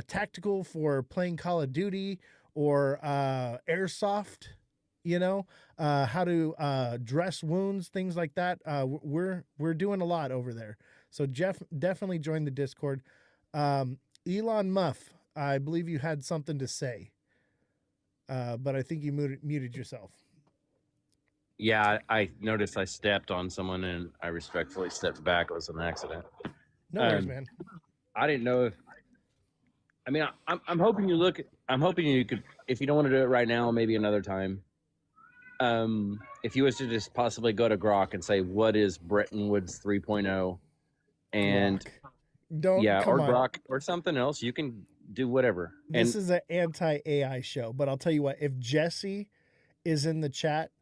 tactical for playing Call of Duty or airsoft, how to dress wounds, things like that. We're doing a lot over there. So Jeff, definitely join the Discord. Elon Muff, I believe you had something to say, but I think you muted yourself. Yeah, I noticed I stepped on someone and I respectfully stepped back. It was an accident. No worries, man. I didn't know if. I mean, I'm hoping you look. I'm hoping you could, if you don't want to do it right now, maybe another time. If you was to just possibly go to Grok and say, "What is Bretton Woods 3.0?" and Grok. Don't yeah, come or on. Grok or something else, you can do whatever. This is an anti-AI show, but I'll tell you what, if Jesse is in the chat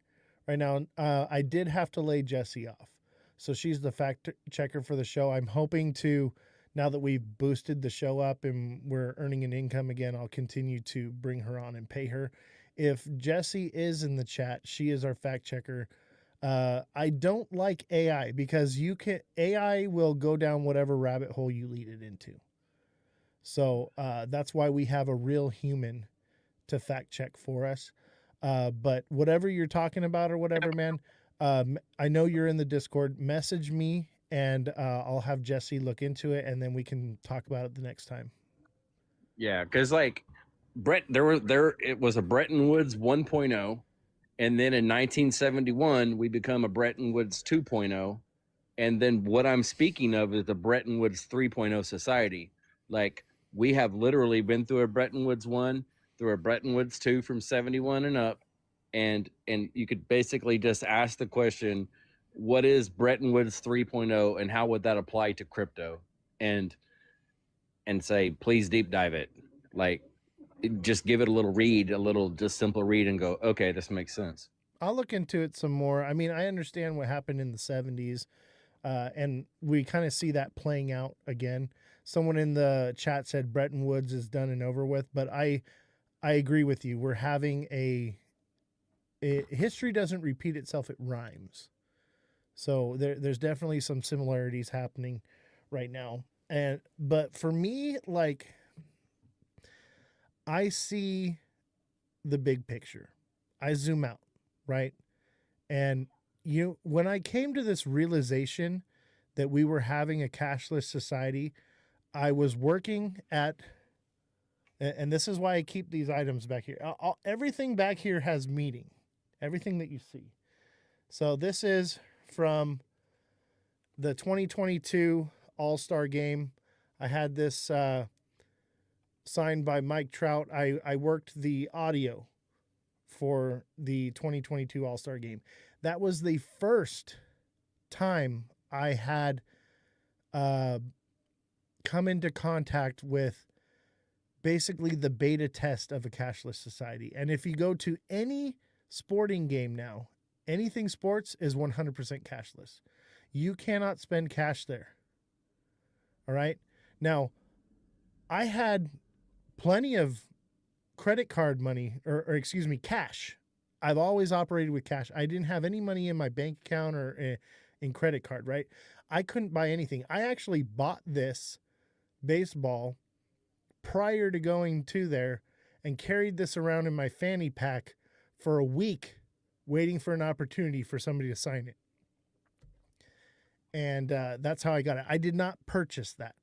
right now, I did have to lay Jesse off. So she's the fact checker for the show. I'm hoping to, now that we've boosted the show up and we're earning an income again, I'll continue to bring her on and pay her. If Jesse is in the chat, she is our fact checker. I don't like AI because AI will go down whatever rabbit hole you lead it into. So that's why we have a real human to fact check for us. But whatever you're talking about or whatever, man, I know you're in the Discord. Message me and I'll have Jesse look into it, and then we can talk about it the next time. Yeah, because like it was a Bretton Woods 1.0, and then in 1971 we become a Bretton Woods 2.0, and then what I'm speaking of is the Bretton Woods 3.0 society. Like, we have literally been through a Bretton Woods 1, through a Bretton Woods 2 from 71 and up, and you could basically just ask the question, what is Bretton Woods 3.0 and how would that apply to crypto? And say, please deep dive it. Like, just give it a little read, just simple read, and go, okay, this makes sense. I'll look into it some more. I mean, I understand what happened in the 70s, and we kind of see that playing out again. Someone in the chat said Bretton Woods is done and over with, but I agree with you. We're having history doesn't repeat itself; it rhymes. So there's definitely some similarities happening right now. But for me, like, I see the big picture. I zoom out, right? And when I came to this realization that we were having a cashless society, I was working at, and this is why I keep these items back here. Everything back here has meaning. Everything that you see. So this is from the 2022 All-Star Game. I had this signed by Mike Trout. I worked the audio for the 2022 All-Star Game. That was the first time I had come into contact with basically the beta test of a cashless society. And if you go to any sporting game now, anything sports is 100% cashless. You cannot spend cash there. All right. Now, I had plenty of credit card money, or excuse me, cash. I've always operated with cash. I didn't have any money in my bank account or in credit card, right? I couldn't buy anything. I actually bought this baseball prior to going to there and carried this around in my fanny pack for a week, waiting for an opportunity for somebody to sign it. And that's how I got it. I did not purchase that.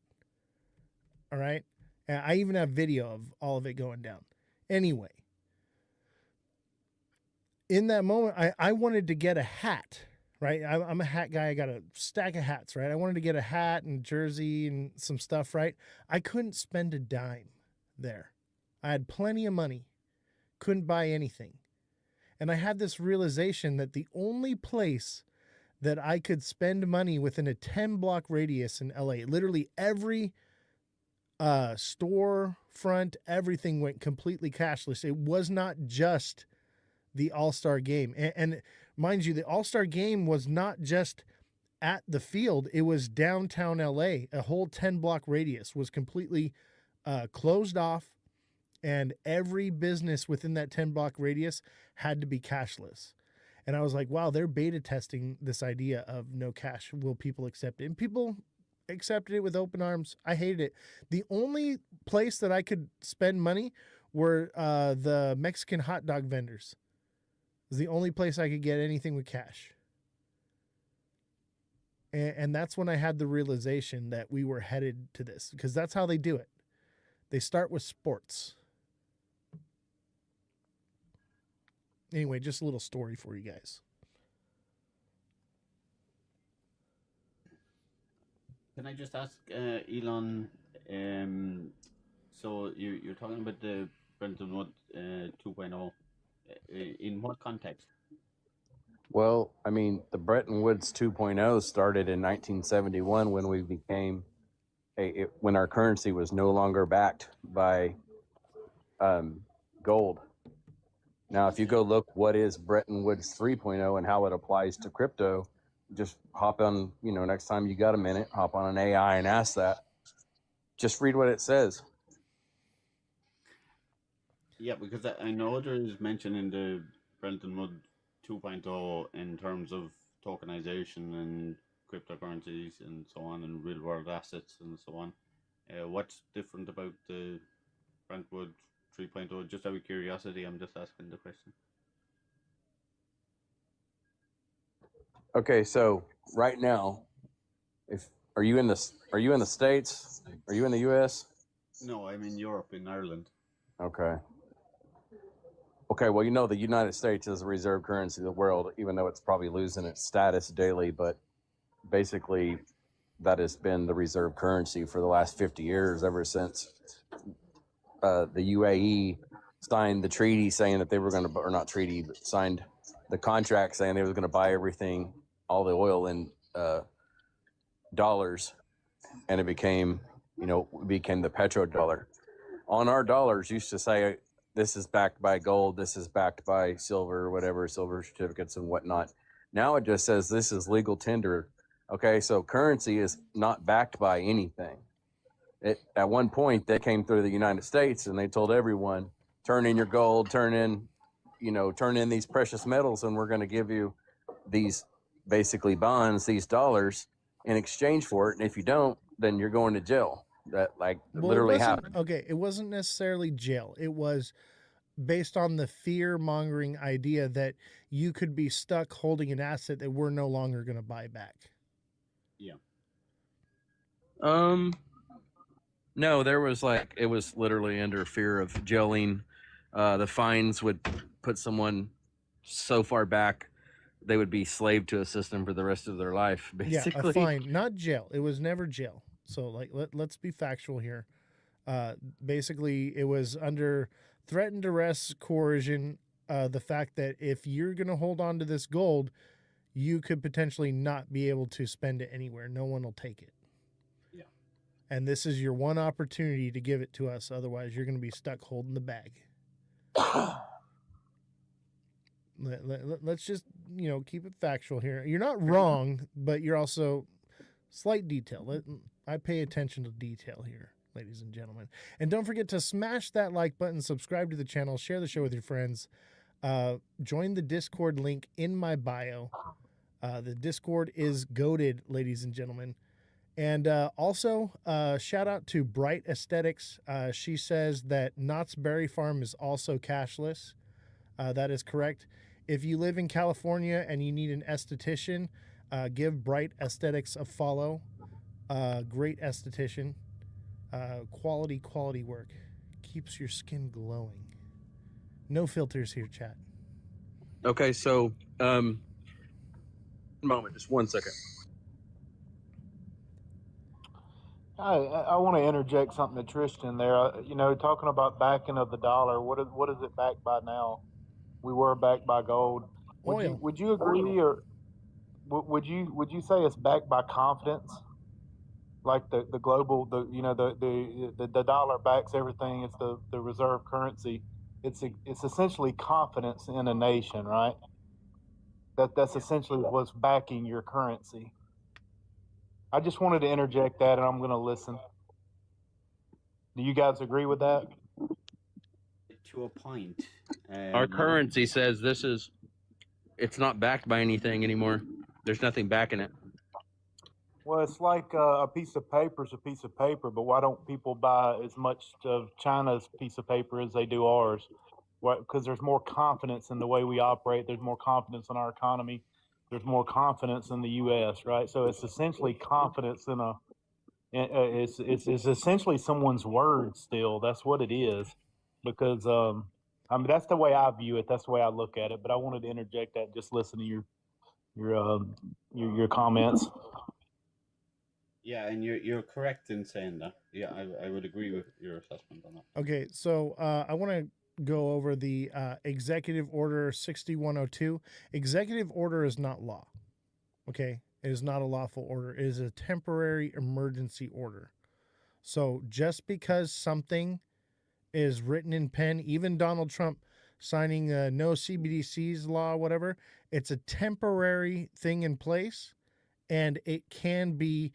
All right. And I even have video of all of it going down. Anyway, in that moment, I wanted to get a hat, right? I'm a hat guy. I got a stack of hats, right? I wanted to get a hat and jersey and some stuff, right? I couldn't spend a dime there. I had plenty of money, couldn't buy anything. And I had this realization that the only place that I could spend money within a 10-block radius in LA, literally every store front, everything went completely cashless. It was not just the All-Star game. And mind you, the All-Star game was not just at the field, it was downtown LA. A whole 10-block radius was completely closed off, and every business within that 10-block radius had to be cashless. And I was like, wow, they're beta testing this idea of no cash. Will people accept it? And people accepted it with open arms. I hated it. The only place that I could spend money were the Mexican hot dog vendors. It was the only place I could get anything with cash. And that's when I had the realization that we were headed to this, because that's how they do it. They start with sports. Anyway, just a little story for you guys. Can I just ask, Elon, so you're talking about the Bretton Woods 2.0. In what context? Well, I mean, the Bretton Woods 2.0 started in 1971 when we became when our currency was no longer backed by gold. Now, if you go look what is Bretton Woods 3.0 and how it applies to crypto, just hop on, next time you got a minute, hop on an AI and ask that. Just read what it says. Yeah, because I know there is mention in the Bretton Woods 2.0 in terms of tokenization and cryptocurrencies and so on, and real world assets and so on. What's different about the Bretton Woods 3.0? Just out of curiosity, I'm just asking the question. Okay, so right now, are you in the States? Are you in the US? No, I'm in Europe, in Ireland. Okay. Well, the United States is the reserve currency of the world, even though it's probably losing its status daily, but basically that has been the reserve currency for the last 50 years, ever since the UAE signed the treaty saying that they were going to, or not treaty, but signed the contract saying they were going to buy everything, all the oil in dollars, and it became the petrodollar. On our dollars used to say this is backed by gold, this is backed by silver, whatever, silver certificates and whatnot. Now it just says this is legal tender. Okay, so currency is not backed by anything. At one point they came through the United States and they told everyone, turn in your gold, turn in these precious metals, and we're going to give you these basically bonds, these dollars in exchange for it. And if you don't, then you're going to jail. That literally happened. Okay, it wasn't necessarily jail. It was based on the fear-mongering idea that you could be stuck holding an asset that we're no longer going to buy back. Yeah. No, there was it was literally under fear of jailing. The fines would put someone so far back they would be slave to a system for the rest of their life, basically. Yeah, a fine, not jail. It was never jail. So let's be factual here. Basically, it was under threatened arrest, coercion, the fact that if you're going to hold on to this gold, you could potentially not be able to spend it anywhere. No one will take it. Yeah. And this is your one opportunity to give it to us. Otherwise, you're going to be stuck holding the bag. Let's just, keep it factual here. You're not wrong, but you're also slight detail. I pay attention to detail here, ladies and gentlemen. And don't forget to smash that like button, subscribe to the channel, share the show with your friends. Join the Discord link in my bio. The Discord is goated, ladies and gentlemen. And also, shout out to Bright Aesthetics. She says that Knott's Berry Farm is also cashless. That is correct. If you live in California and you need an esthetician, give Bright Aesthetics a follow. Great esthetician. Quality work. Keeps your skin glowing. No filters here, chat. Okay, so moment, just 1 second. I want to interject something to Tristan there. You know, talking about backing of the dollar. What is it backed by now? We were backed by gold. Oil. Would you agree, or would you say it's backed by confidence? Like the global, the dollar backs everything. It's the reserve currency. It's essentially confidence in a nation, right? That's essentially what's backing your currency. I just wanted to interject that, and I'm going to listen. Do you guys agree with that? To a point. Our currency says it's not backed by anything anymore. There's nothing backing it. Well, it's like a piece of paper is a piece of paper, but why don't people buy as much of China's piece of paper as they do ours? Because there's more confidence in the way we operate. There's more confidence in our economy. There's more confidence in the U.S., right? So it's essentially confidence in it's essentially someone's word still. That's what it is. Because, I mean, that's the way I view it. That's the way I look at it. But I wanted to interject that, just listen to your comments. Yeah, and you're correct in saying that. Yeah, I would agree with your assessment on that. Okay, so I want to go over the Executive Order 6102. Executive Order is not law. Okay, it is not a lawful order. It is a temporary emergency order. So just because something is written in pen, even Donald Trump signing no CBDCs law, whatever, it's a temporary thing in place, and it can be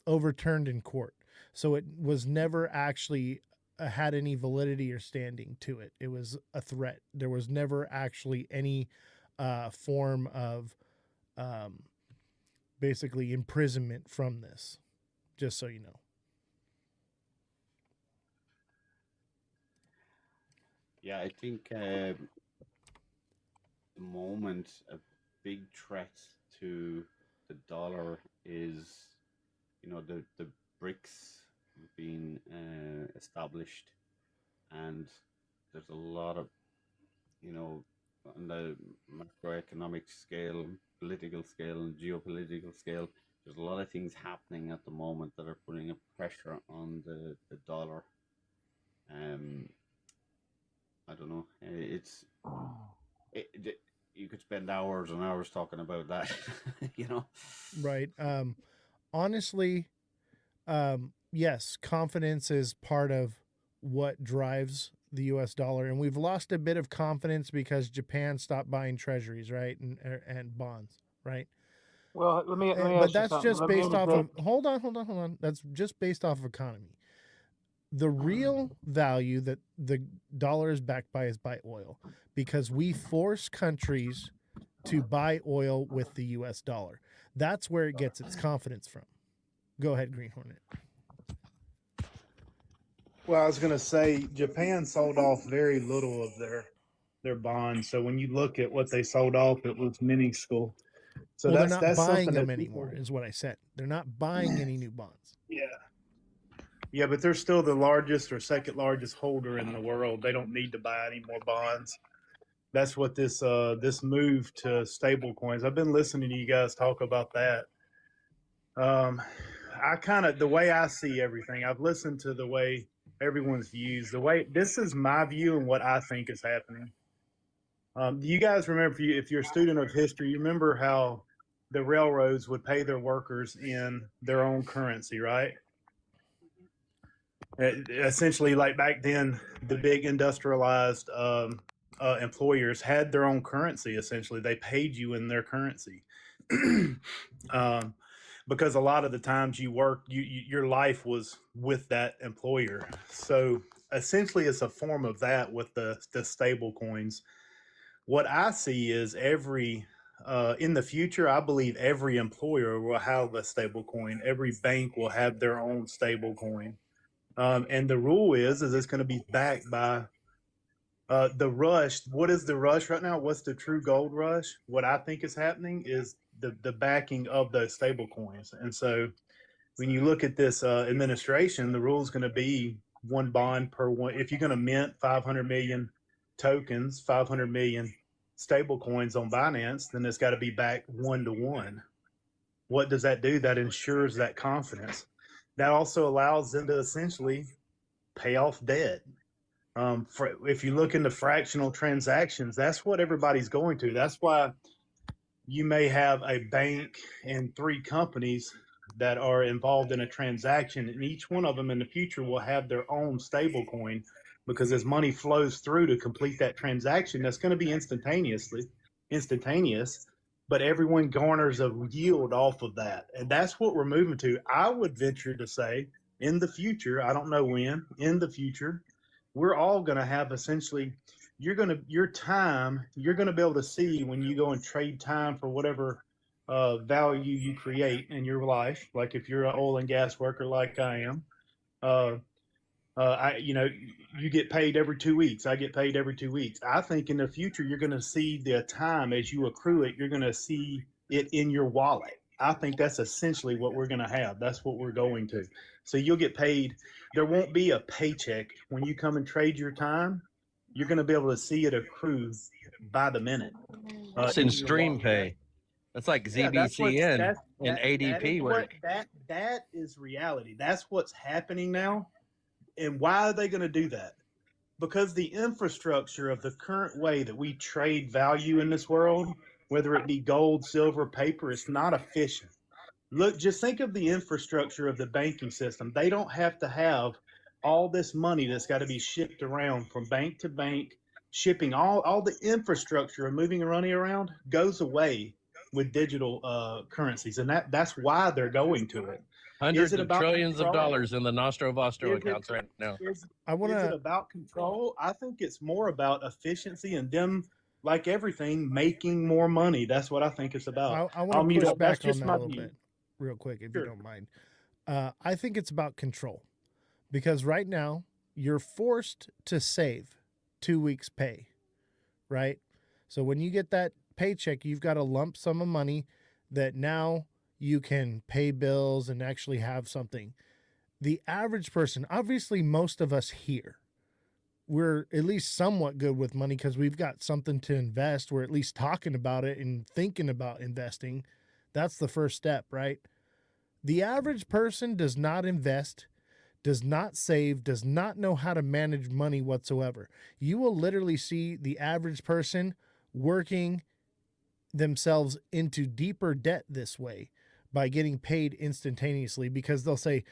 overturned in court. So it was never actually had any validity or standing to it. It was a threat. There was never actually any form of basically imprisonment from this, just so you know. Yeah, I think the moment a big threat to the dollar is, the BRICS being established, and there's a lot of, on the macroeconomic scale, political scale, and geopolitical scale, there's a lot of things happening at the moment that are putting a pressure on the dollar. I don't know. You could spend hours and hours talking about that, Right. Honestly, yes, confidence is part of what drives the U.S. dollar, and we've lost a bit of confidence because Japan stopped buying treasuries, right, and bonds, right. Well, let me But ask you that's something. just Let me based off of interject. hold on. That's just based off of economy. The real value that the dollar is backed by is by oil, because we force countries to buy oil with the U.S. dollar. That's where it gets its confidence from. Go ahead, Green Hornet. Well, I was going to say Japan sold off very little of their bonds. So when you look at what they sold off, it was minuscule. So Well, they're not that's buying something them that people, anymore, is what I said. They're not buying any new bonds. Yeah, but they're still the largest or second largest holder in the world. They don't need to buy any more bonds. That's what this move to stable coins. I've been listening to you guys talk about that. The way I see everything, I've listened to the way everyone's views. This is my view and what I think is happening. Do you guys remember, if you're a student of history, you remember how the railroads would pay their workers in their own currency, right? Essentially, like back then, the big industrialized employers had their own currency. Essentially, they paid you in their currency. Because a lot of the times you worked, your life was with that employer. So essentially, it's a form of that with the stable coins. What I see is in the future, I believe every employer will have a stable coin. Every bank will have their own stable coin. And the rule is it's going to be backed by the rush. What is the rush right now? What's the true gold rush? What I think is happening is the backing of those stable coins. And so when you look at this administration, the rule is going to be one bond per one. If you're going to mint 500 million tokens, 500 million stable coins on Binance, then it's got to be back 1-to-1. What does that do? That ensures that confidence. That also allows them to essentially pay off debt. If you look into fractional transactions, that's what everybody's going to. That's why you may have a bank and 3 companies that are involved in a transaction, and each one of them in the future will have their own stable coin, because as money flows through to complete that transaction, that's going to be instantaneous, but everyone garners a yield off of that. And that's what we're moving to. I would venture to say in the future, I don't know when, in the future, we're all going to have essentially, you're going to be able to see when you go and trade time for whatever value you create in your life. Like if you're an oil and gas worker like I am, you get paid every 2 weeks. I get paid every 2 weeks. I think in the future, you're going to see the time as you accrue it, you're going to see it in your wallet. I think that's essentially what we're going to have. That's what we're going to. So you'll get paid. There won't be a paycheck when you come and trade your time. You're going to be able to see it accrue by the minute. It's in stream pay. That's like ZBCN and ADP. That is reality. That's what's happening now. And why are they going to do that? Because the infrastructure of the current way that we trade value in this world, whether it be gold, silver, paper, it's not efficient. Look, just think of the infrastructure of the banking system. They don't have to have all this money that's got to be shipped around from bank to bank. Shipping, all the infrastructure of moving and running around goes away with digital currencies. And that's why they're going to it. Hundreds of trillions of dollars in the Nostro Vostro accounts right now. Is it about control? I think it's more about efficiency and them, like everything, making more money. That's what I think it's about. I want to push back on that a little bit real quick, if you don't mind. I think it's about control, because right now you're forced to save 2 weeks' pay, right? So when you get that paycheck, you've got a lump sum of money that now you can pay bills and actually have something. The average person, obviously most of us here, we're at least somewhat good with money because we've got something to invest. We're at least talking about it and thinking about investing. That's the first step, right? The average person does not invest, does not save, does not know how to manage money whatsoever. You will literally see the average person working themselves into deeper debt this way by getting paid instantaneously, because they'll say,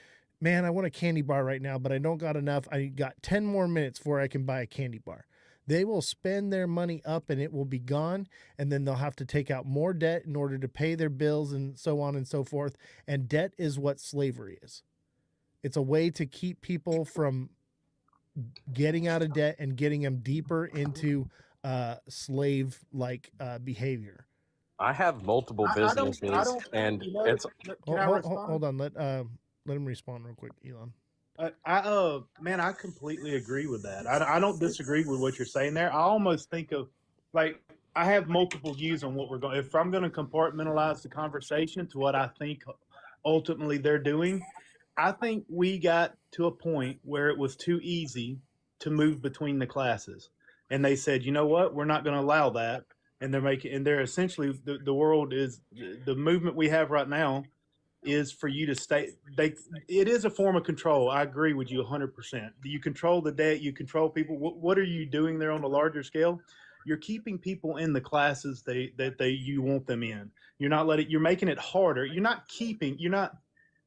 man, I want a candy bar right now, but I don't got enough. I got 10 more minutes before I can buy a candy bar. They will spend their money up and it will be gone. And then they'll have to take out more debt in order to pay their bills and so on and so forth. And debt is what slavery is. It's a way to keep people from getting out of debt and getting them deeper into slave-like behavior. I have multiple businesses, and it's. Hold on. Let him respond real quick, Elon. I completely agree with that. I don't disagree with what you're saying there. I almost think of, like, I have multiple views on what we're going. If I'm going to compartmentalize the conversation to what I think ultimately they're doing, I think we got to a point where it was too easy to move between the classes, and they said, you know what, we're not going to allow that. And they're essentially, the world is, the movement we have right now is for you to stay. It is a form of control. I agree with you 100%. You control the debt, you control people. What are you doing there on a larger scale? You're keeping people in the classes you want them in. You're making it harder. You're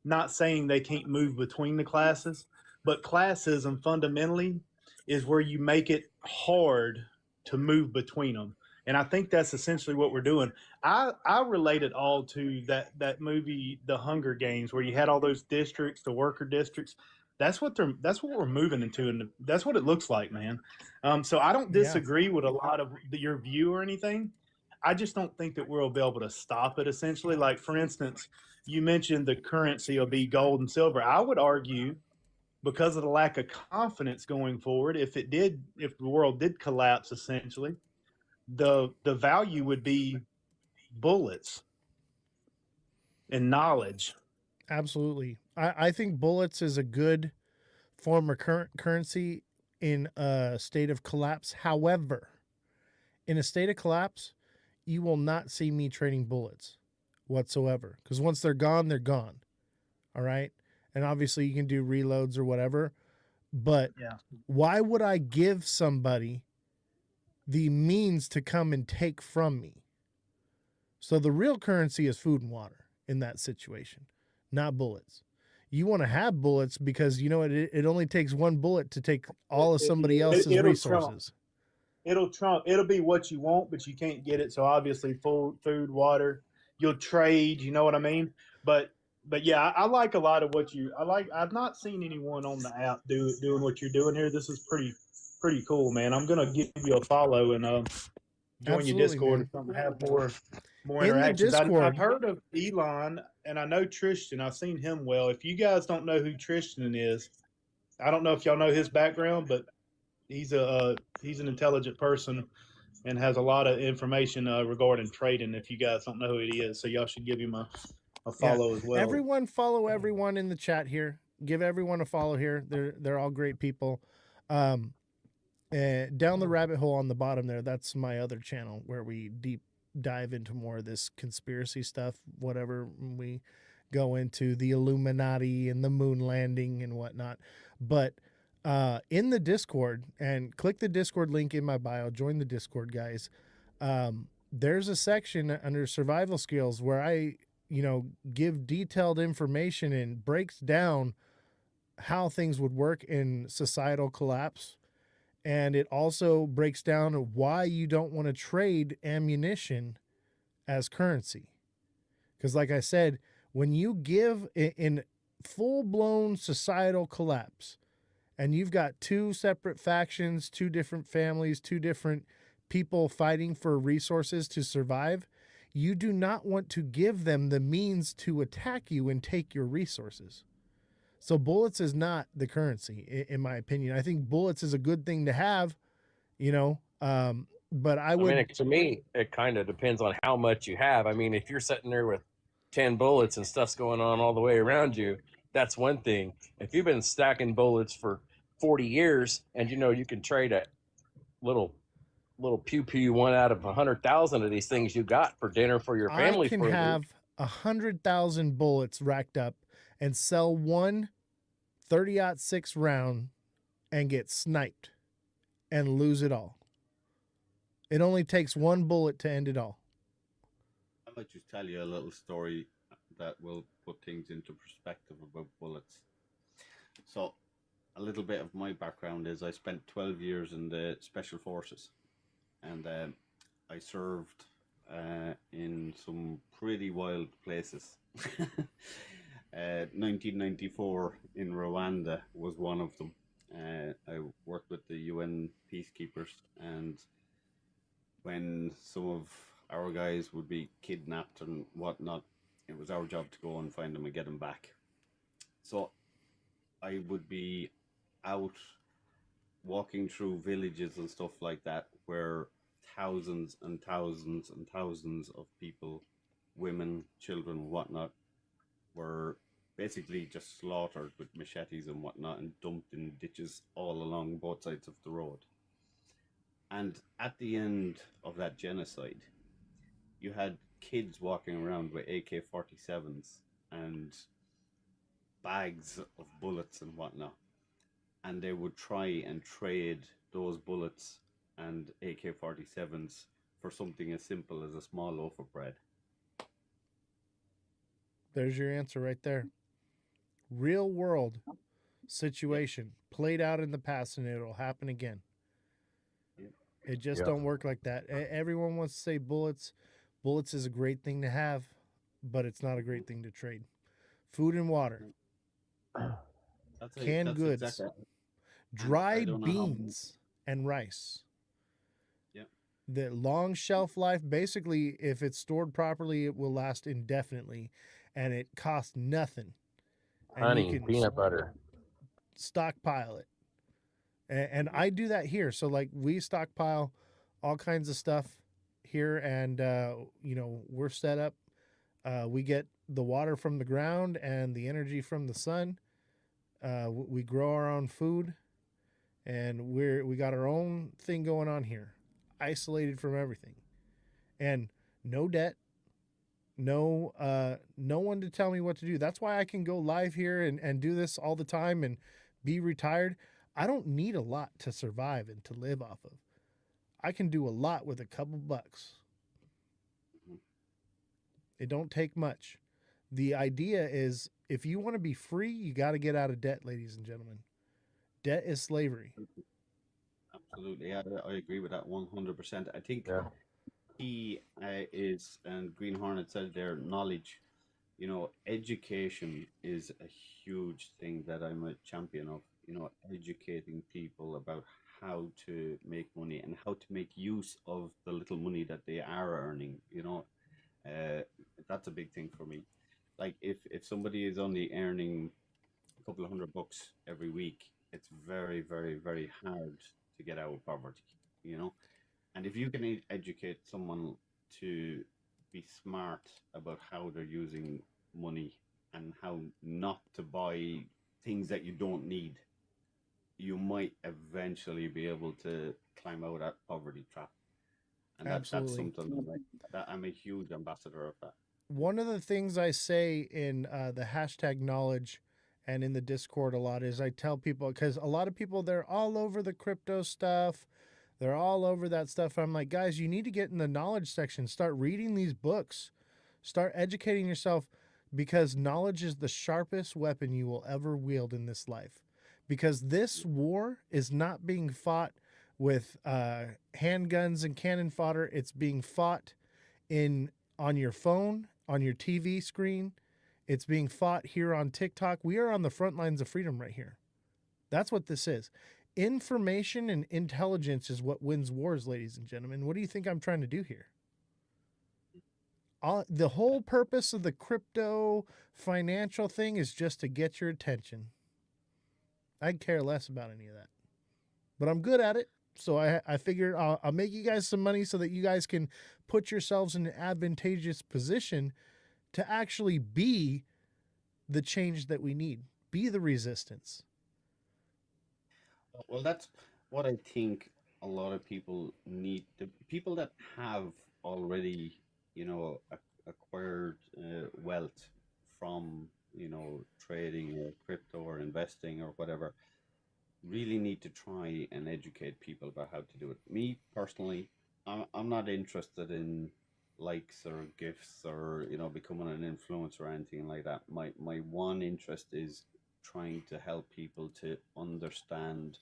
not saying they can't move between the classes, but classism fundamentally is where you make it hard to move between them. And I think that's essentially what we're doing. I relate it all to that movie, The Hunger Games, where you had all those districts, the worker districts. That's what we're moving into, and that's what it looks like, man. So I don't disagree with a lot of your view or anything. I just don't think that we'll be able to stop it. Essentially, like for instance, you mentioned the currency will be gold and silver. I would argue, because of the lack of confidence going forward, if the world did collapse, essentially, the value would be bullets and knowledge. Absolutely. I think bullets is a good form of currency in a state of collapse. However, in a state of collapse, you will not see me trading bullets whatsoever. Because once they're gone, they're gone. All right. And obviously you can do reloads or whatever. But why would I give somebody the means to come and take from me? So the real currency is food and water in that situation, not bullets. You want to have bullets because you know it only takes one bullet to take all of somebody else's resources. It'll be what you want, but you can't get it. So obviously food, water, you'll trade, you know what I mean? But yeah, I like a lot of what I like. I've not seen anyone on the app doing what you're doing here. This is pretty cool, man. I'm gonna give you a follow and join your Discord or something, have more interactions. I've heard of Elon and I know Tristan. I've seen him well. If you guys don't know who Tristan is, I don't know if y'all know his background, but he's an intelligent person and has a lot of information regarding trading. If you guys don't know who he is, so y'all should give him a follow as well. Everyone follow everyone in the chat here. Give everyone a follow here. They're all great people. Down the rabbit hole on the bottom there, that's my other channel where we deep dive into more of this conspiracy stuff, whatever we go into, the Illuminati and the moon landing and whatnot. But in the Discord, and click the Discord link in my bio, join the Discord, guys. There's a section under survival skills where I, give detailed information and breaks down how things would work in societal collapse. And it also breaks down why you don't want to trade ammunition as currency. Because like I said, when you give in full-blown societal collapse, and you've got two separate factions, two different families, two different people fighting for resources to survive, you do not want to give them the means to attack you and take your resources. So bullets is not the currency, in my opinion. I think bullets is a good thing to have, but I would... I mean, to me, it kind of depends on how much you have. I mean, if you're sitting there with 10 bullets and stuff's going on all the way around you, that's one thing. If you've been stacking bullets for 40 years and you can trade a little pew one out of 100,000 of these things you got for dinner for your family. I can have 100,000 bullets racked up and sell one 30-06 round and get sniped and lose it all. It only takes one bullet to end it all. I might just tell you a little story that will put things into perspective about bullets. So a little bit of my background is I spent 12 years in the Special Forces, and I served in some pretty wild places. 1994 in Rwanda was one of them. I worked with the UN peacekeepers, and when some of our guys would be kidnapped and whatnot, it was our job to go and find them and get them back. So I would be out walking through villages and stuff like that where thousands and thousands and thousands of people, women, children, whatnot, were basically just slaughtered with machetes and whatnot and dumped in ditches all along both sides of the road. And at the end of that genocide, you had kids walking around with AK-47s and bags of bullets and whatnot. And they would try and trade those bullets and AK-47s for something as simple as a small loaf of bread. There's your answer right there. Real world situation played out in the past, and it'll happen again. It just don't work like that. Everyone wants to say bullets. Bullets is a great thing to have, but it's not a great thing to trade. Food and water. Canned goods. Exactly. Dried beans and rice. Yep. The long shelf life, basically, if it's stored properly, it will last indefinitely, and it costs nothing. Honey, peanut butter. Stockpile it. And I do that here. So, like, we stockpile all kinds of stuff here, and, we're set up. We get the water from the ground and the energy from the sun. We grow our own food, and we got our own thing going on here. isolated from everything, and no debt, no one to tell me what to do. That's why I can go live here and do this all the time and be retired. I don't need a lot to survive and to live off of. I can do a lot with a couple bucks. It don't take much. The idea is, if you want to be free, you got to get out of debt, ladies and gentlemen. Debt is slavery. Absolutely, I agree with that 100%. I think Yeah. key is, and Green Hornet said there, knowledge. You know, education is a huge thing that I'm a champion of. You know, educating people about how to make money and how to make use of the little money that they are earning. You know, that's a big thing for me. Like if somebody is only earning a couple of $100 every week, it's very, very, very hard to get out of poverty. You know, and if you can educate someone to be smart about how they're using money and how not to buy things that you don't need, you might eventually be able to climb out of that poverty trap. And that's Absolutely. something that I'm a huge ambassador of that. One of the things I say in the hashtag knowledge and in the Discord a lot is I tell people, because a lot of people, they're all over the crypto stuff. They're all over that stuff. I'm like, guys, you need to get in the knowledge section. Start reading these books. Start educating yourself, because knowledge is the sharpest weapon you will ever wield in this life. Because this war is not being fought with handguns and cannon fodder. It's being fought on your phone, on your TV screen. It's being fought here on TikTok. We are on the front lines of freedom right here. That's what this is. Information and intelligence is what wins wars, ladies and gentlemen. What do you think I'm trying to do here? The whole purpose of the crypto financial thing is just to get your attention. I'd care less about any of that. But I'm good at it. So I figured I'll make you guys some money so that you guys can put yourselves in an advantageous position to actually be the change that we need. Be the resistance. Well, that's what I think a lot of people need. The people that have already, you know, acquired wealth from, you know, trading or crypto or investing or whatever, really need to try and educate people about how to do it. Me personally, I'm not interested in likes or gifts or, you know, becoming an influencer or anything like that. My one interest is trying to help people to understand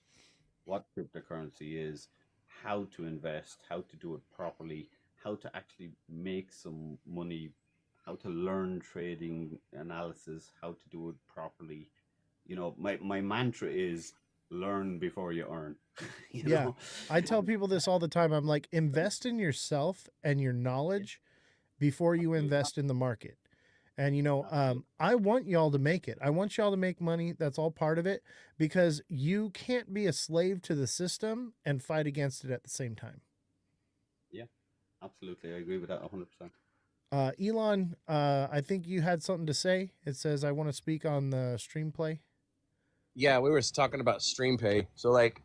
what cryptocurrency is, how to invest, how to do it properly, how to actually make some money, how to learn trading analysis, how to do it properly. You know, my mantra is learn before you earn. You Yeah. know? I tell people this all the time. I'm like, invest in yourself and your knowledge before you invest in the market. And, you know, I want y'all to make it. I want y'all to make money. That's all part of it, because you can't be a slave to the system and fight against it at the same time. Yeah, absolutely. I agree with that 100%. Elon, I think you had something to say. It says, I want to speak on the stream play. Yeah, we were talking about stream pay. So like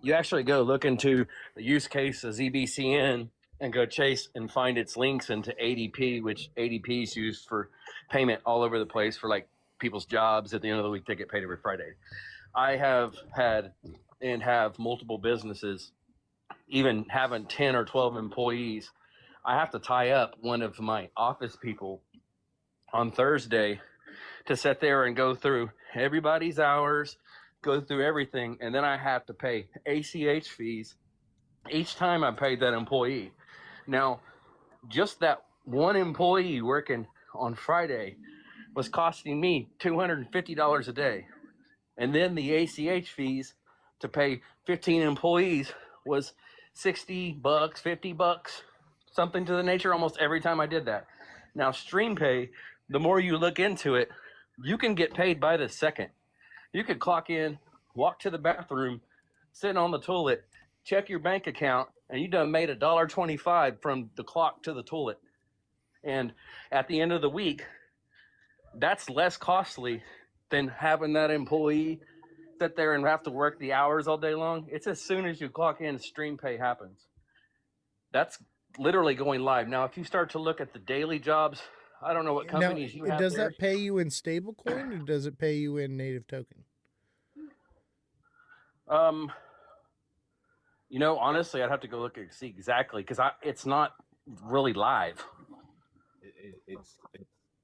you actually go look into the use case of ZBCN and go chase and find its links into ADP, which ADP is used for payment all over the place for like people's jobs. At the end of the week, they get paid every Friday. I have had and have multiple businesses, even having 10 or 12 employees. I have to tie up one of my office people on Thursday to sit there and go through everybody's hours, go through everything, and then I have to pay ACH fees each time I pay that employee. Now, just that one employee working on Friday was costing me $250 a day. And then the ACH fees to pay 15 employees was $60, $50, something to the nature almost every time I did that. Now, StreamPay, the more you look into it, you can get paid by the second. You could clock in, walk to the bathroom, sit on the toilet, check your bank account, and you done made $1.25 from the clock to the toilet. And at the end of the week, that's less costly than having that employee sit there and have to work the hours all day long. It's as soon as you clock in, StreamPay happens. That's literally going live. Now, if you start to look at the daily jobs, I don't know what Now, companies you have does there. that pay you in stablecoin or does it pay you in native token? You know, honestly, I'd have to go look and see exactly because it's not really live. It's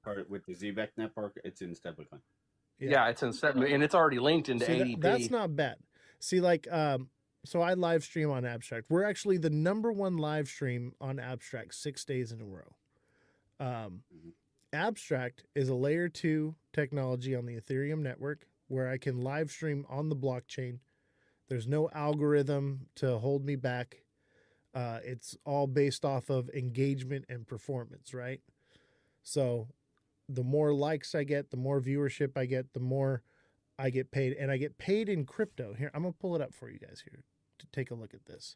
part with the ZBEC network. It's in stablecoin. Yeah, it's in and it's already linked into ADP. That's not bad. See, like, so I live stream on Abstract. We're actually the #1 live stream on Abstract 6 days in a row. Abstract is a layer 2 technology on the Ethereum network where I can live stream on the blockchain. There's no algorithm to hold me back. It's all based off of engagement and performance, right? So the more likes I get, the more viewership I get, the more I get paid. And I get paid in crypto. Here, I'm going to pull it up for you guys here to take a look at this.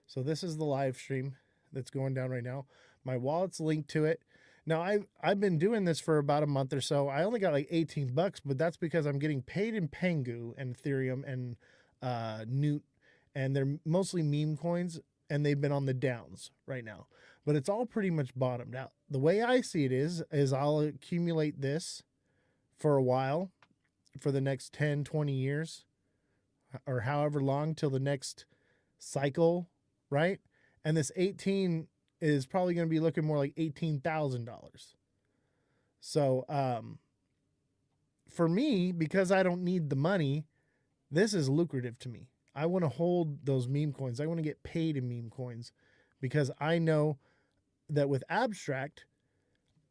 So this is the live stream that's going down right now. My wallet's linked to it. Now, I've been doing this for about a month or so. I only got like $18, but that's because I'm getting paid in Pengu and Ethereum and Newt, and they're mostly meme coins, and they've been on the downs right now. But it's all pretty much bottomed out. The way I see it is I'll accumulate this for a while, for the next 10, 20 years, or however long till the next cycle, right? And this 18 is probably going to be looking more like $18,000. So for me, because I don't need the money, this is lucrative to me. I want to hold those meme coins. I want to get paid in meme coins because I know that with Abstract,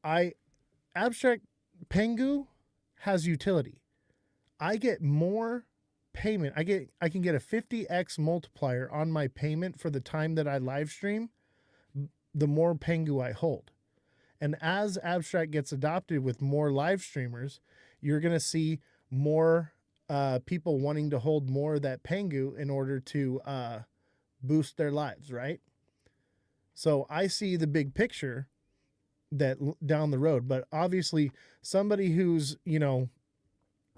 Abstract Pengu has utility. I get more payment. I can get a 50x multiplier on my payment for the time that I live stream, the more Pengu I hold. And as Abstract gets adopted with more live streamers, you're going to see more people wanting to hold more of that Pengu in order to boost their lives, right? So I see the big picture that down the road, but obviously somebody who's,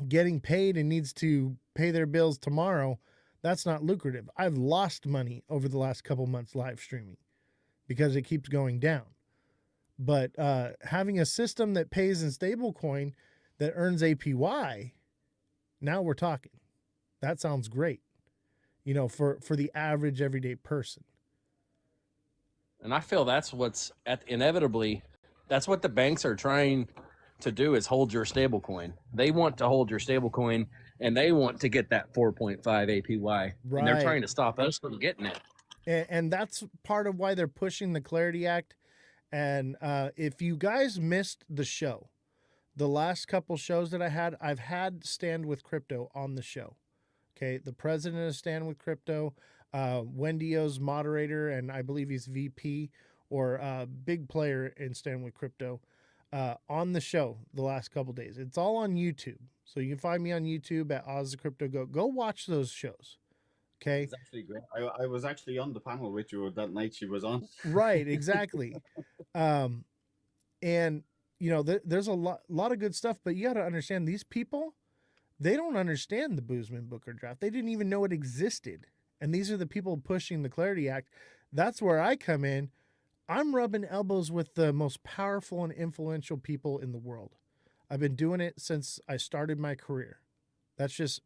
getting paid and needs to pay their bills tomorrow, that's not lucrative. I've lost money over the last couple months live streaming because it keeps going down. But having a system that pays in stablecoin that earns APY, now we're talking. That sounds great, for the average everyday person. And I feel that's what's inevitably, that's what the banks are trying to do, is hold your stable coin. They want to hold your stable coin, and they want to get that 4.5 APY. Right. And they're trying to stop us from getting it. And that's part of why they're pushing the Clarity Act. And if you guys missed the show, the last couple shows that I've had Stand with Crypto on the show. Okay, the president of Stand with Crypto, Wendy's moderator, and I believe he's VP or big player in Stand with Crypto, on the show the last couple days. It's all on YouTube. So you can find me on YouTube at Ozthecryptogoat. Go watch those shows. Okay. It's actually great. I was actually on the panel with you that night she was on. Right, exactly. And there's a lot of good stuff, but you got to understand these people, they don't understand the Boozman Booker draft. They didn't even know it existed. And these are the people pushing the Clarity Act. That's where I come in. I'm rubbing elbows with the most powerful and influential people in the world. I've been doing it since I started my career. That's just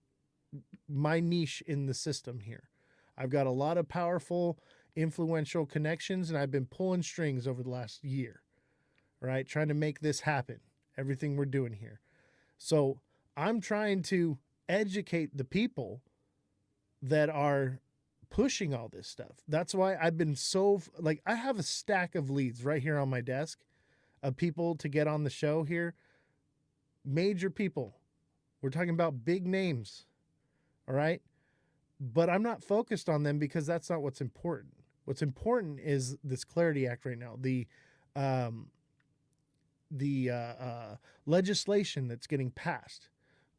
my niche in the system here. I've got a lot of powerful, influential connections, and I've been pulling strings over the last year, right? Trying to make this happen, everything we're doing here. So I'm trying to educate the people that are pushing all this stuff. That's why I've been I have a stack of leads right here on my desk of people to get on the show here. Major people. We're talking about big names. All right. But I'm not focused on them because that's not what's important. What's important is this Clarity Act right now. The legislation that's getting passed.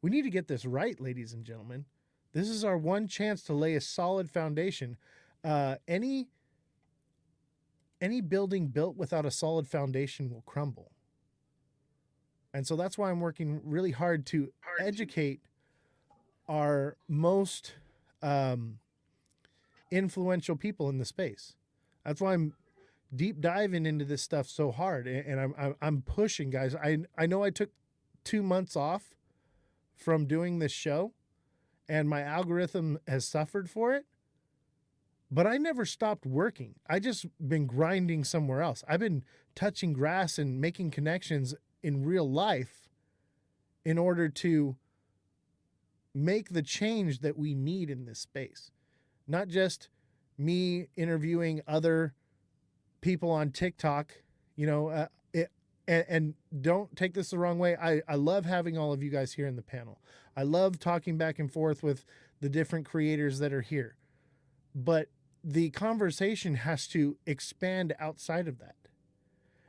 We need to get this right, ladies and gentlemen. This is our one chance to lay a solid foundation. Any building built without a solid foundation will crumble. And so that's why I'm working really hard to educate our most influential people in the space. That's why I'm deep diving into this stuff so hard, and I'm pushing, guys. I know I took 2 months off from doing this show, and my algorithm has suffered for it. But I never stopped working. I just been grinding somewhere else. I've been touching grass and making connections in real life in order to make the change that we need in this space. Not just me interviewing other people on TikTok, and don't take this the wrong way. I love having all of you guys here in the panel. I love talking back and forth with the different creators that are here. But the conversation has to expand outside of that.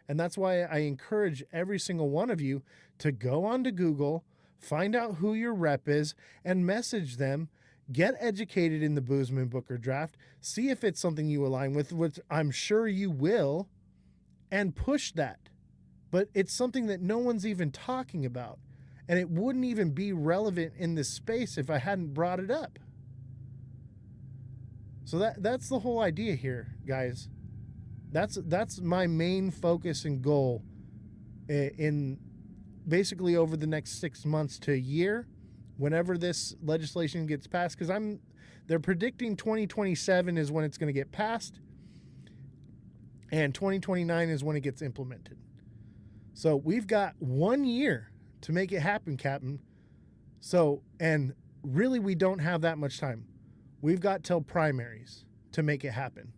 And that's why I encourage every single one of you to go onto Google, find out who your rep is, and message them. Get educated in the Boozman Booker draft. See if it's something you align with, which I'm sure you will, and push that. But it's something that no one's even talking about. And it wouldn't even be relevant in this space if I hadn't brought it up. So that's the whole idea here, guys. That's my main focus and goal in basically over the next 6 months to a year, whenever this legislation gets passed, because they're predicting 2027 is when it's going to get passed, and 2029 is when it gets implemented. So we've got 1 year to make it happen, Captain. So, and really we don't have that much time. We've got till primaries to make it happen,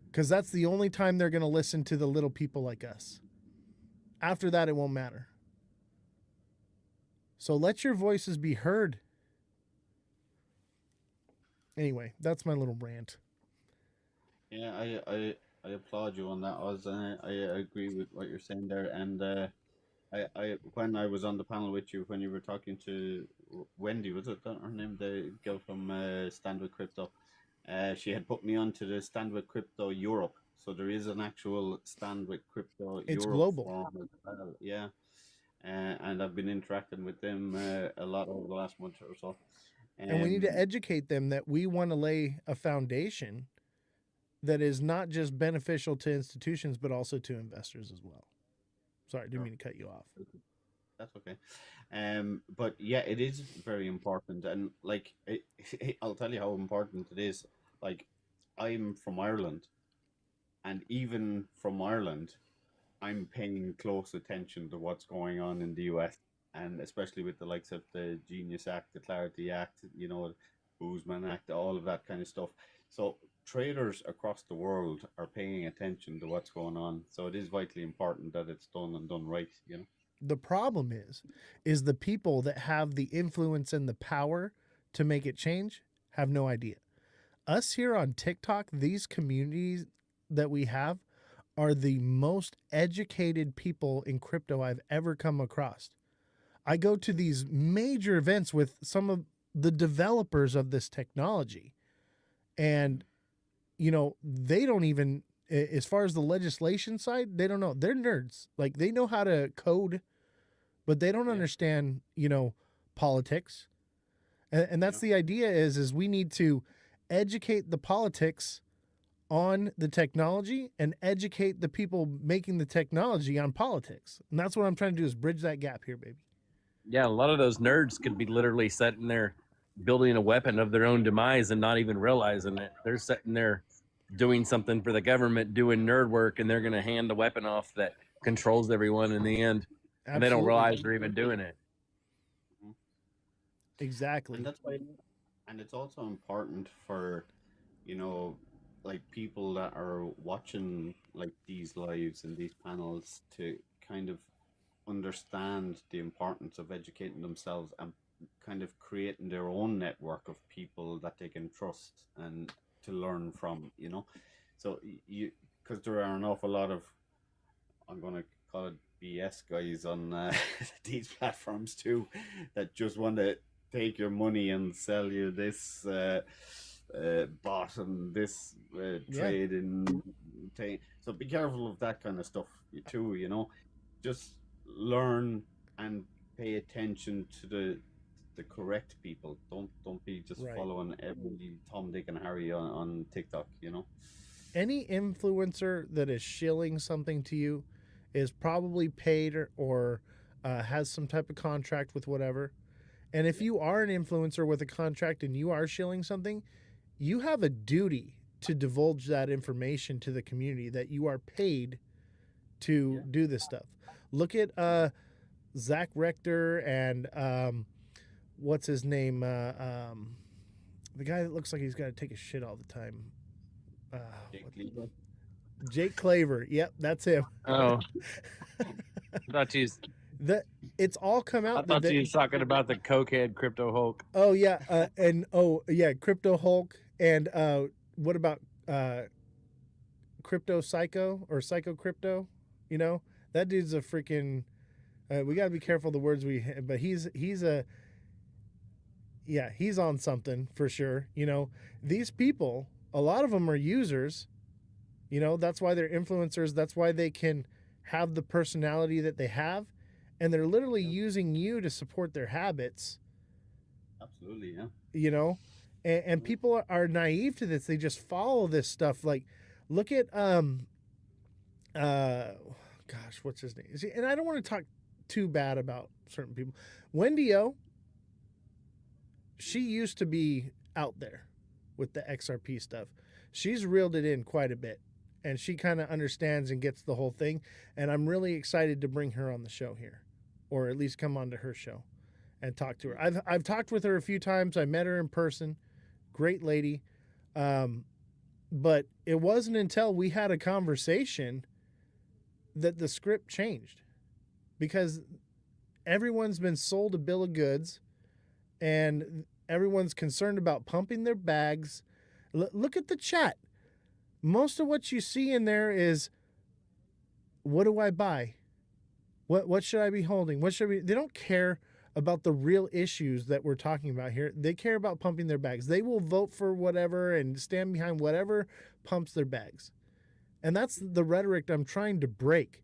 because that's the only time they're going to listen to the little people like us. After that, it won't matter. So let your voices be heard. Anyway, that's my little rant. Yeah, I applaud you on that, Oz. I agree with what you're saying there. And I when I was on the panel with you, when you were talking to Wendy, was it her name, the girl from Stand with Crypto? She had put me onto the Stand with Crypto Europe. So there is an actual Stand with Crypto It's Europe global. form as well. Yeah. And I've been interacting with them a lot over the last month or so. And we need to educate them that we want to lay a foundation that is not just beneficial to institutions, but also to investors as well. Sorry, didn't mean to cut you off. That's okay. But yeah, it is very important. And like, I'll tell you how important it is. Like, I'm from Ireland, and even from Ireland, I'm paying close attention to what's going on in the US, and especially with the likes of the Genius Act, the Clarity Act, Boozman Act, all of that kind of stuff. So traders across the world are paying attention to what's going on. So it is vitally important that it's done and done right, The problem is the people that have the influence and the power to make it change have no idea. Us here on TikTok, these communities that we have are the most educated people in crypto I've ever come across. I go to these major events with some of the developers of this technology, and they don't even, as far as the legislation side, they don't know. They're nerds. Like, they know how to code, but they don't understand, politics. And that's the idea is we need to educate the politics on the technology and educate the people making the technology on politics. And that's what I'm trying to do, is bridge that gap here, baby. Yeah, a lot of those nerds could be literally sitting there building a weapon of their own demise and not even realizing it. They're sitting there doing something for the government, doing nerd work, and they're going to hand the weapon off that controls everyone in the end. Absolutely. And they don't realize they're even doing it. Exactly. And that's why, and it's also important for, like, people that are watching like these lives and these panels to kind of understand the importance of educating themselves and kind of creating their own network of people that they can trust and to learn from, So because there are an awful lot of, I'm going to call it BS guys on these platforms too, that just want to take your money and sell you this bot and this trade in. So be careful of that kind of stuff too. Just learn and pay attention to the correct people. Don't be just following every Tom, Dick, and Harry on TikTok. any influencer that is shilling something to you is probably paid or has some type of contract with whatever. And if you are an influencer with a contract and you are shilling something, you have a duty to divulge that information to the community that you are paid to do this stuff. Look at Zach Rector and what's his name? The guy that looks like he's got to take a shit all the time. Jake Claver. Yep, that's him. Oh, I thought you. It's all come out. I thought you was talking about the cokehead Crypto Hulk. Oh yeah, Crypto Hulk, and what about Crypto Psycho or Psycho Crypto? You know, that dude's a freaking. We gotta be careful the words but he's on something for sure. You know, these people, a lot of them are users. You know, that's why they're influencers. That's why they can have the personality that they have. And they're literally using you to support their habits. Absolutely, yeah. You know, and people are naive to this. They just follow this stuff. Like, look at what's his name? See, and I don't want to talk too bad about certain people. Wendy O, she used to be out there with the XRP stuff. She's reeled it in quite a bit. And she kind of understands and gets the whole thing. And I'm really excited to bring her on the show here, or at least come onto her show and talk to her. I've talked with her a few times. I met her in person. Great lady. But it wasn't until we had a conversation that the script changed, because everyone's been sold a bill of goods and everyone's concerned about pumping their bags. Look at the chat. Most of what you see in there is, what do I buy? What should I be holding? They don't care about the real issues that we're talking about here. They care about pumping their bags. They will vote for whatever and stand behind whatever pumps their bags. And that's the rhetoric I'm trying to break.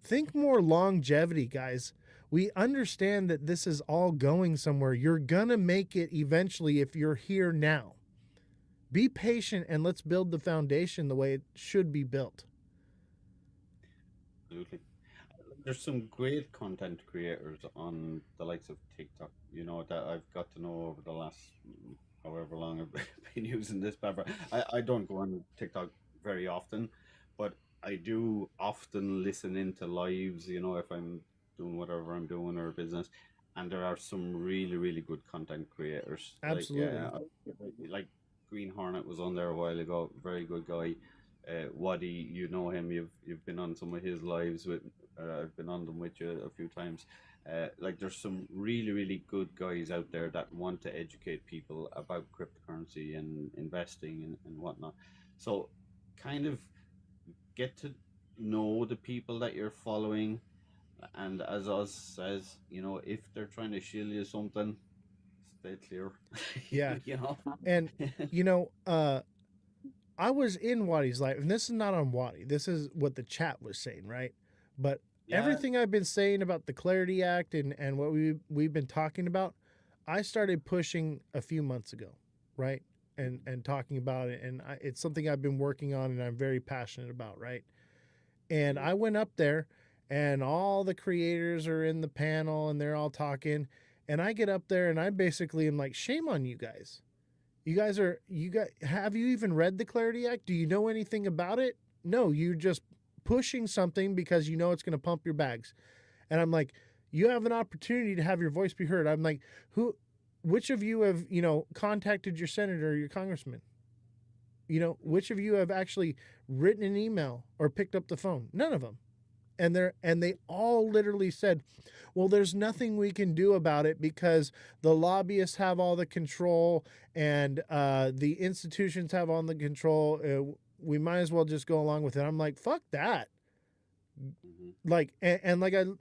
Think more longevity, guys. We understand that this is all going somewhere. You're going to make it eventually if you're here now. Be patient and let's build the foundation the way it should be built. Absolutely. There's some great content creators on the likes of TikTok, you know, that I've got to know over the last however long I've been using this paper. I don't go on TikTok very often, but I do often listen into lives, you know, if I'm doing whatever I'm doing or business. And there are some really, really good content creators. Absolutely. Like Green Hornet was on there a while ago, very good guy. Waddy, you know him. You've been on some of his lives with. I've been on them with you a few times. Like there's some really, really good guys out there that want to educate people about cryptocurrency and investing and whatnot. So, kind of get to know the people that you're following, and as Oz says, you know, if they're trying to shill you something, stay clear. Yeah. You know, and you know, I was in Waddy's life, and this is not on Waddy. This is what the chat was saying, right? But everything I've been saying about the Clarity Act and what we've been talking about, I started pushing a few months ago, right? And talking about it, and it's something I've been working on, and I'm very passionate about, right? And I went up there, and all the creators are in the panel, and they're all talking, and I get up there, and I basically am like, shame on you guys. Have you even read the Clarity Act? Do you know anything about it? No, you're just pushing something because you know it's going to pump your bags. And I'm like, you have an opportunity to have your voice be heard. I'm like, which of you have, you know, contacted your senator or your congressman? You know, which of you have actually written an email or picked up the phone? None of them. And they all literally said, well, there's nothing we can do about it because the lobbyists have all the control and the institutions have all the control. We might as well just go along with it. I'm like, fuck that. Like, and like I've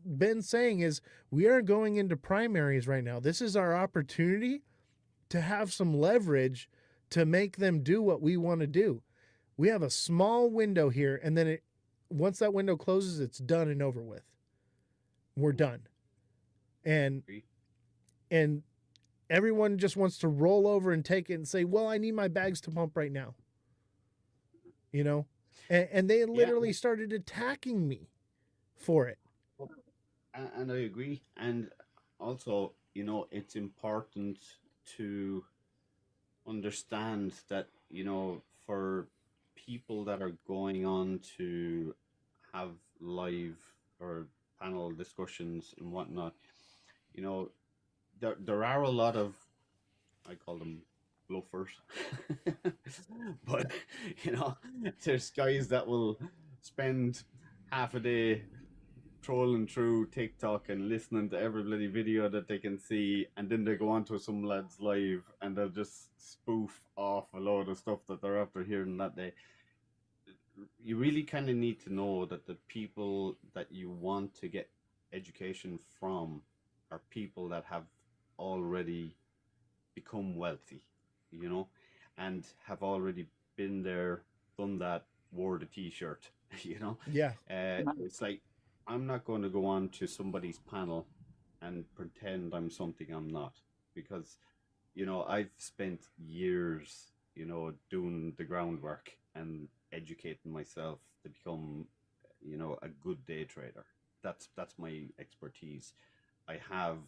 been saying is, we are going into primaries right now. This is our opportunity to have some leverage to make them do what we want to do. We have a small window here, and then once that window closes, it's done and over with. We're done. And everyone just wants to roll over and take it and say, well, I need my bags to pump right now. you know, and they literally started attacking me for it. And I agree. And also, it's important to understand that, for people that are going on to have live or panel discussions and whatnot, there are a lot of, I call them bluffers, but there's guys that will spend half a day trolling through TikTok and listening to every bloody video that they can see, and then they go onto some lads live and they'll just spoof off a load of stuff that they're after hearing that day. You really kind of need to know that the people that you want to get education from are people that have already become wealthy, and have already been there, done that, wore the t-shirt. Yeah. It's like, I'm not going to go on to somebody's panel and pretend I'm something I'm not, because I've spent years doing the groundwork and educating myself to become a good day trader. That's my expertise. I have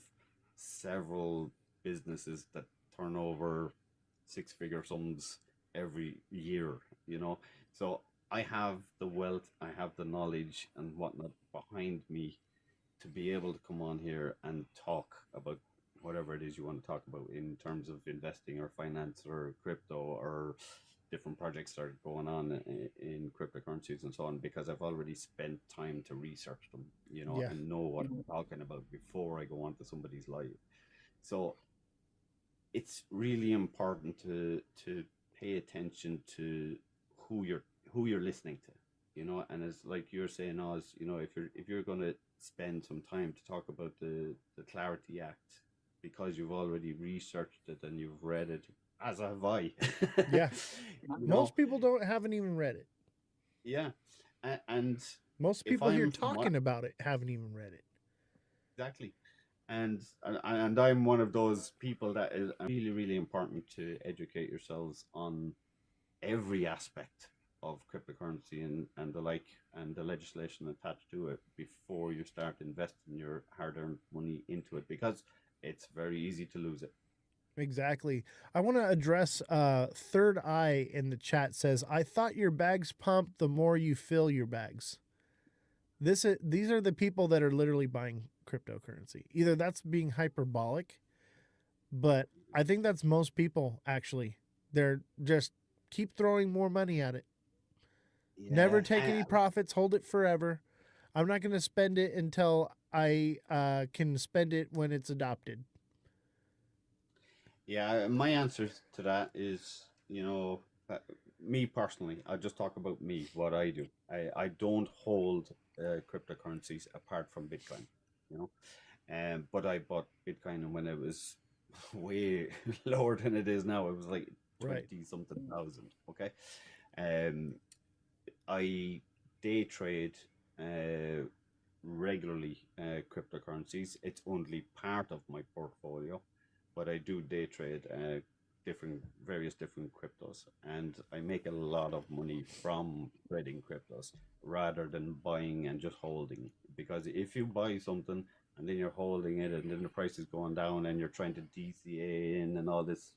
several businesses that turn over six-figure sums every year, so I have the wealth, I have the knowledge and whatnot behind me to be able to come on here and talk about whatever it is you want to talk about in terms of investing or finance or crypto or different projects that are going on in cryptocurrencies and so on, because I've already spent time to research them, Yeah. and know what I'm talking about before I go on to somebody's live. So it's really important to pay attention to who you're listening to, and it's like you're saying, Oz, if you're going to spend some time to talk about the Clarity Act because you've already researched it and you've read it, as have I. Yeah. Most people haven't even read it. Yeah. And most people here talking about it haven't even read it. Exactly. And I'm one of those people that is really, really important to educate yourselves on every aspect of cryptocurrency and the like, and the legislation attached to it before you start investing your hard-earned money into it, because it's very easy to lose it. Exactly. I want to address Third Eye in the chat says, I thought your bags pump the more you fill your bags. These are the people that are literally buying cryptocurrency. Either that's being hyperbolic, but I think that's most people actually. They're just keep throwing more money at it. Yeah, never take any profits, hold it forever. I'm not going to spend it until I can spend it when it's adopted. Yeah, my answer to that is, me personally, I'll just talk about me, what I do. I don't hold cryptocurrencies apart from Bitcoin, but I bought Bitcoin when it was way lower than it is now. It was like 20 something thousand. Okay. I day trade regularly cryptocurrencies. It's only part of my portfolio, but I do day trade various different cryptos, and I make a lot of money from trading cryptos rather than buying and just holding. Because if you buy something and then you're holding it and then the price is going down and you're trying to DCA in and all this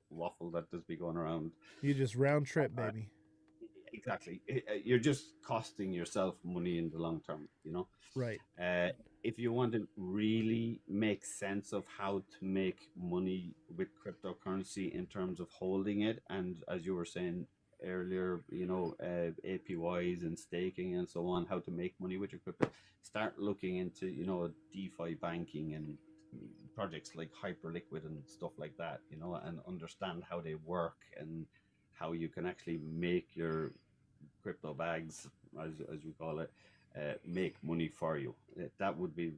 waffle that does be going around, you just round trip, baby. Exactly. You're just costing yourself money in the long term, Right. If you want to really make sense of how to make money with cryptocurrency in terms of holding it, and as you were saying earlier, APYs and staking and so on, how to make money with your crypto, start looking into, DeFi banking and projects like Hyperliquid and stuff like that, and understand how they work and how you can actually make your crypto bags, as we call it, make money for you. That would be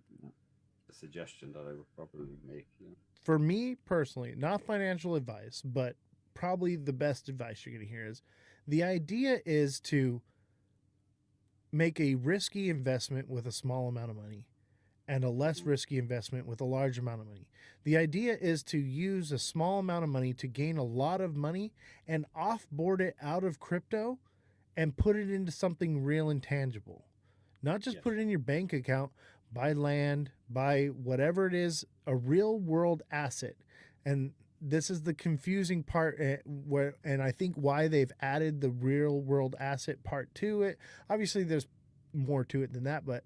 the suggestion that I would probably make. For me personally, not financial advice, but probably the best advice you're going to hear is the idea is to make a risky investment with a small amount of money and a less risky investment with a large amount of money. The idea is to use a small amount of money to gain a lot of money and offboard it out of crypto and put it into something real and tangible. Not just put it in your bank account, buy land, buy whatever it is, a real world asset. And this is the confusing part where, and I think why they've added the real world asset part to it. Obviously, there's more to it than that, but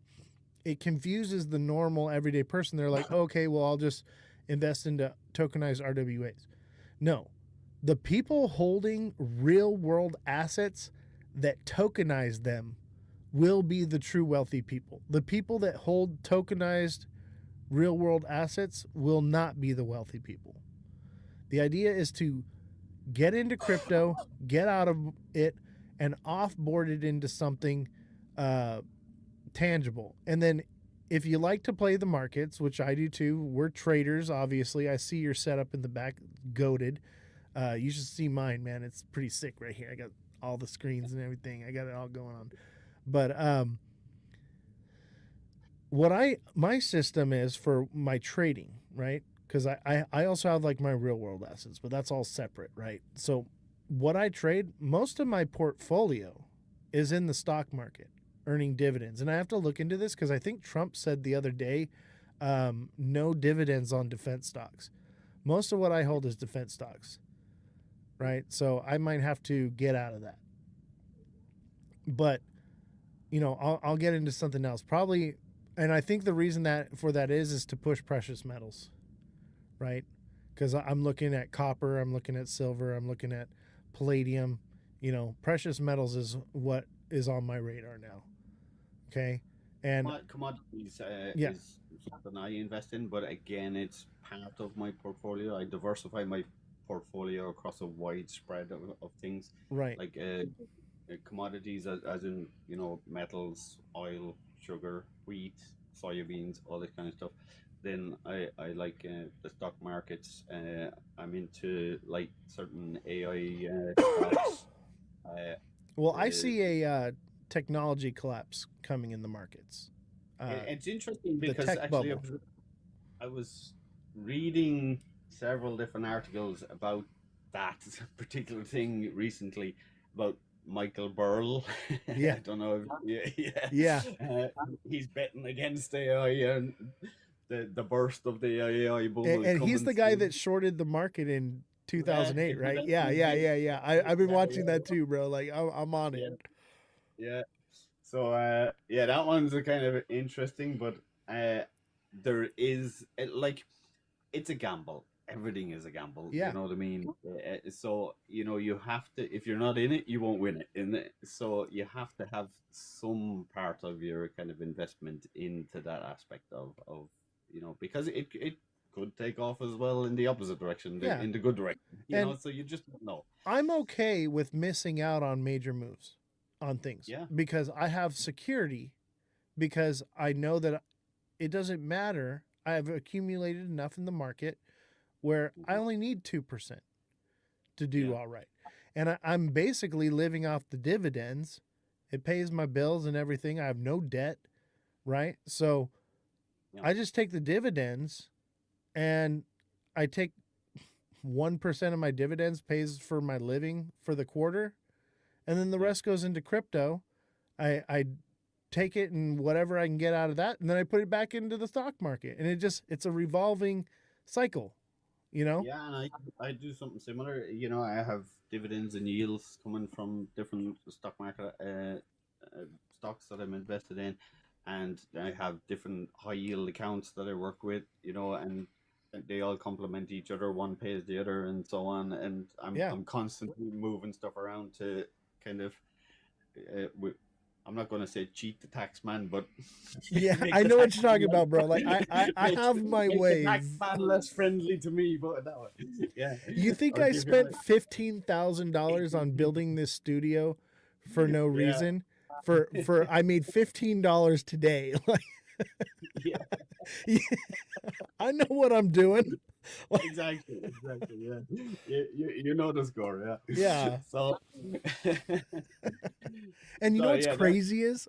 it confuses the normal everyday person. They're like, okay, well, I'll just invest into tokenized RWAs. No, the people holding real world assets that tokenize them will be the true wealthy people. The people that hold tokenized real world assets will not be the wealthy people. The idea is to get into crypto, get out of it, and offboard it into something tangible. And then if you like to play the markets, which I do too, we're traders, obviously. I see your setup in the back, goated. You should see mine, man. It's pretty sick right here. I got all the screens and everything. I got it all going on. But my system is for my trading, right? Because I also have like my real world assets, but that's all separate, right? So what I trade, most of my portfolio is in the stock market, earning dividends. And I have to look into this because I think Trump said the other day, no dividends on defense stocks. Most of what I hold is defense stocks, right? So I might have to get out of that. But, you know, I'll get into something else. Probably, and I think the reason that is to push precious metals, right? Because I'm looking at copper, I'm looking at silver, I'm looking at palladium. You know, precious metals is what is on my radar now. Okay. And commodities yeah. is something I invest in, but again, it's part of my portfolio. I diversify my portfolio across a wide spread of things. Right. Like commodities, as in, you know, metals, oil, sugar, wheat, soybeans, all this kind of stuff. Then I like the stock markets. I'm into like certain AI stocks. Well, I see a technology collapse coming in the markets. It's interesting because actually I was reading several different articles about that particular thing recently about Michael Burrell. Yeah. I don't know. Yeah. He's betting against AI and the burst of the AI bubble. And he's the guy that shorted the market in 2008, right? Yeah. I've been watching that too, bro. Like I'm on it. Yeah. So that one's a kind of interesting, but there is like it's a gamble. Everything is a gamble. Yeah. You know what I mean? So you know you have to. If you're not in it, you won't win it. So you have to have some part of your kind of investment into that aspect of you know, because it could take off as well in the opposite direction, in the good direction. You know, so you just don't know. I'm okay with missing out on major moves on things because I have security, because I know that it doesn't matter. I have accumulated enough in the market where I only need 2% to do all right. And I'm basically living off the dividends. It pays my bills and everything. I have no debt, right? So I just take the dividends, and I take 1% of my dividends pays for my living for the quarter. And then the rest goes into crypto. I take it and whatever I can get out of that, and then I put it back into the stock market. And it's a revolving cycle, you know? Yeah, and I do something similar. You know, I have dividends and yields coming from different stock market stocks that I'm invested in, and I have different high yield accounts that I work with, you know, and they all complement each other. One pays the other, and so on. And I'm constantly moving stuff around to kind of I'm not going to say cheat the tax man, but yeah, I know what you're talking about, bro. Like I have my ways. Tax man less friendly to me, but that way. Yeah. You think I spent $15,000 on building this studio for no reason? For I made $15 today. Like, I know what I'm doing. Exactly. Yeah, you know the score. Yeah. So, and you know what's crazy is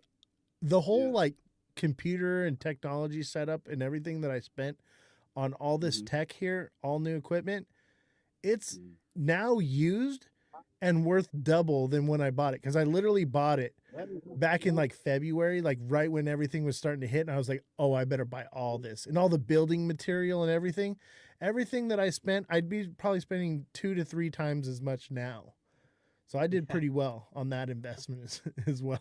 the whole like computer and technology setup and everything that I spent on all this tech here, all new equipment. It's now used and worth double than when I bought it. Cause I literally bought it back in like February, like right when everything was starting to hit. And I was like, oh, I better buy all this and all the building material and everything that I spent, I'd be probably spending 2 to 3 times as much now. So I did pretty well on that investment as well.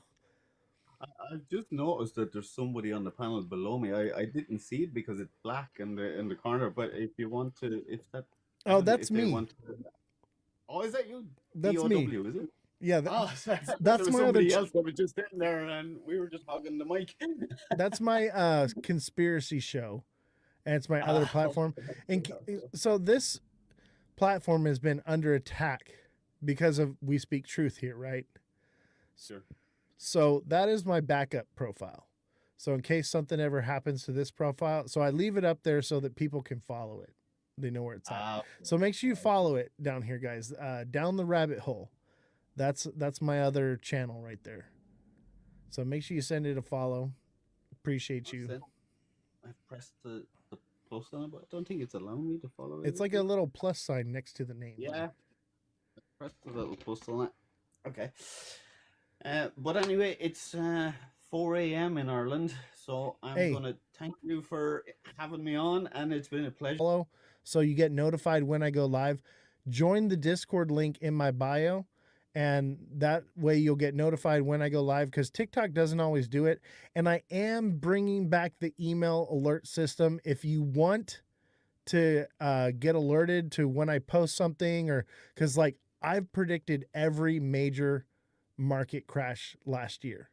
I've just noticed that there's somebody on the panel below me. I didn't see it because it's black in the corner. But if you want to, if that, Oh, that's if they me. want to, oh, is that you? That's me. DOW, is it? Yeah, that's my somebody else that was just sitting there, and we were just hogging the mic. That's my conspiracy show, and it's my other platform. And so this platform has been under attack because of We Speak Truth here, right? Sure. So that is my backup profile. So in case something ever happens to this profile, so I leave it up there so that people can follow it. They know where it's at. So make sure you follow it down here, guys. Down the rabbit hole. That's my other channel right there. So make sure you send it a follow. Appreciate you. I pressed the plus on it, but I don't think it's allowing me to follow it. It's like a little plus sign next to the name. Yeah. I pressed the little plus on it. Okay. But anyway, it's 4 a.m. in Ireland, so I'm going to thank you for having me on, and it's been a pleasure. Follow so you get notified when I go live. Join the Discord link in my bio, and that way you'll get notified when I go live, because TikTok doesn't always do it. And I am bringing back the email alert system. If you want to get alerted to when I post something, or because like I've predicted every major market crash last year.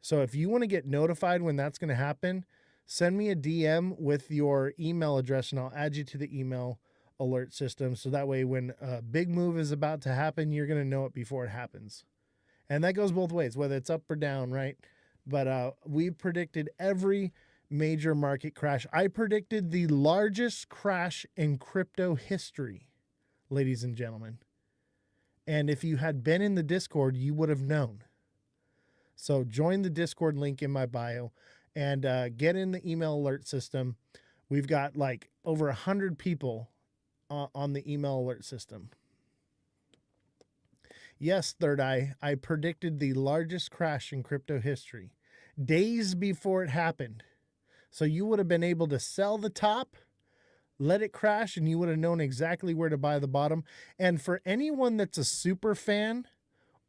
So if you want to get notified when that's going to happen, send me a DM with your email address and I'll add you to the email alert system. So that way when a big move is about to happen, you're going to know it before it happens. And that goes both ways, whether it's up or down, right? But we predicted every major market crash. I predicted the largest crash in crypto history, ladies and gentlemen. And if you had been in the Discord, you would have known. So join the Discord link in my bio and get in the email alert system. We've got like over 100 people on the email alert system. Yes, Third Eye, I predicted the largest crash in crypto history days before it happened. So you would have been able to sell the top, let it crash, and you would have known exactly where to buy the bottom. And for anyone that's a super fan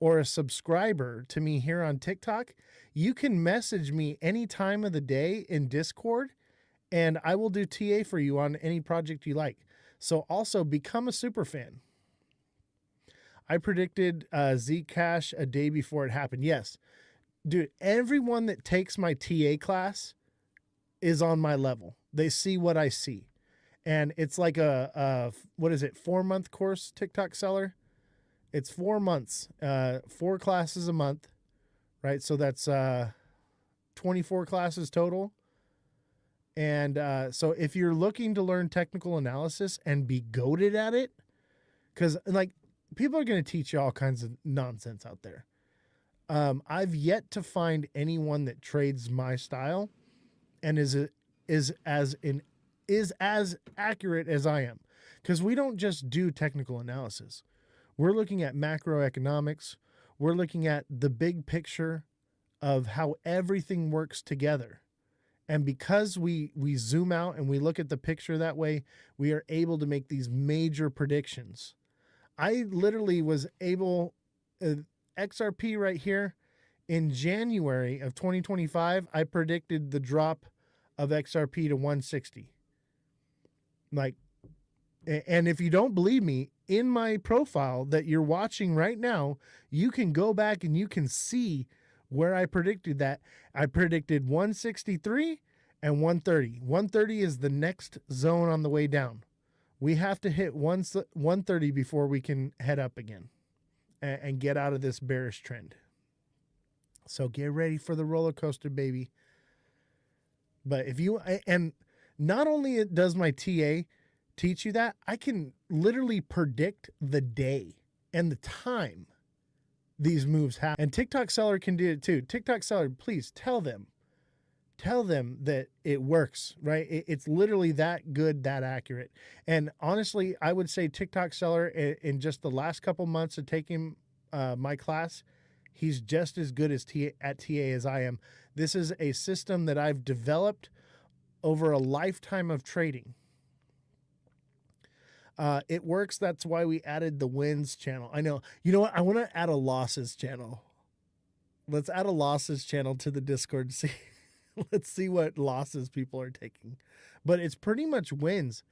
or a subscriber to me here on TikTok, you can message me any time of the day in Discord, and I will do TA for you on any project you like. So also become a super fan. I predicted Zcash a day before it happened. Yes, dude, everyone that takes my TA class is on my level. They see what I see. And it's like a 4-month course, TikTok seller. It's 4 months, 4 classes a month, right? So that's 24 classes total. And so if you're looking to learn technical analysis and be goated at it, because like people are going to teach you all kinds of nonsense out there. I've yet to find anyone that trades my style and is as accurate as I am, because we don't just do technical analysis. We're looking at macroeconomics. We're looking at the big picture of how everything works together. And because we zoom out and we look at the picture that way, we are able to make these major predictions. I literally was able, XRP right here, in January of 2025, I predicted the drop of XRP to 160. Like, and if you don't believe me, in my profile that you're watching right now, you can go back and you can see where I predicted that. I predicted 163 and 130. 130 is the next zone on the way down. We have to hit 130 before we can head up again and get out of this bearish trend. So get ready for the roller coaster, baby. But if you, and not only does my TA teach you that, I can literally predict the day and the time these moves happen. And TikTok Seller can do it too. TikTok Seller, please tell them tell them that it works, right? It's literally that good, that accurate. And honestly, I would say TikTok seller in just the last couple months of taking my class, he's just as good as at TA as I am. This is a system that I've developed over a lifetime of trading. It works. That's why we added the wins channel. I know. You know what? I want to add a losses channel. Let's add a losses channel to the Discord. See, let's see what losses people are taking. But it's pretty much wins.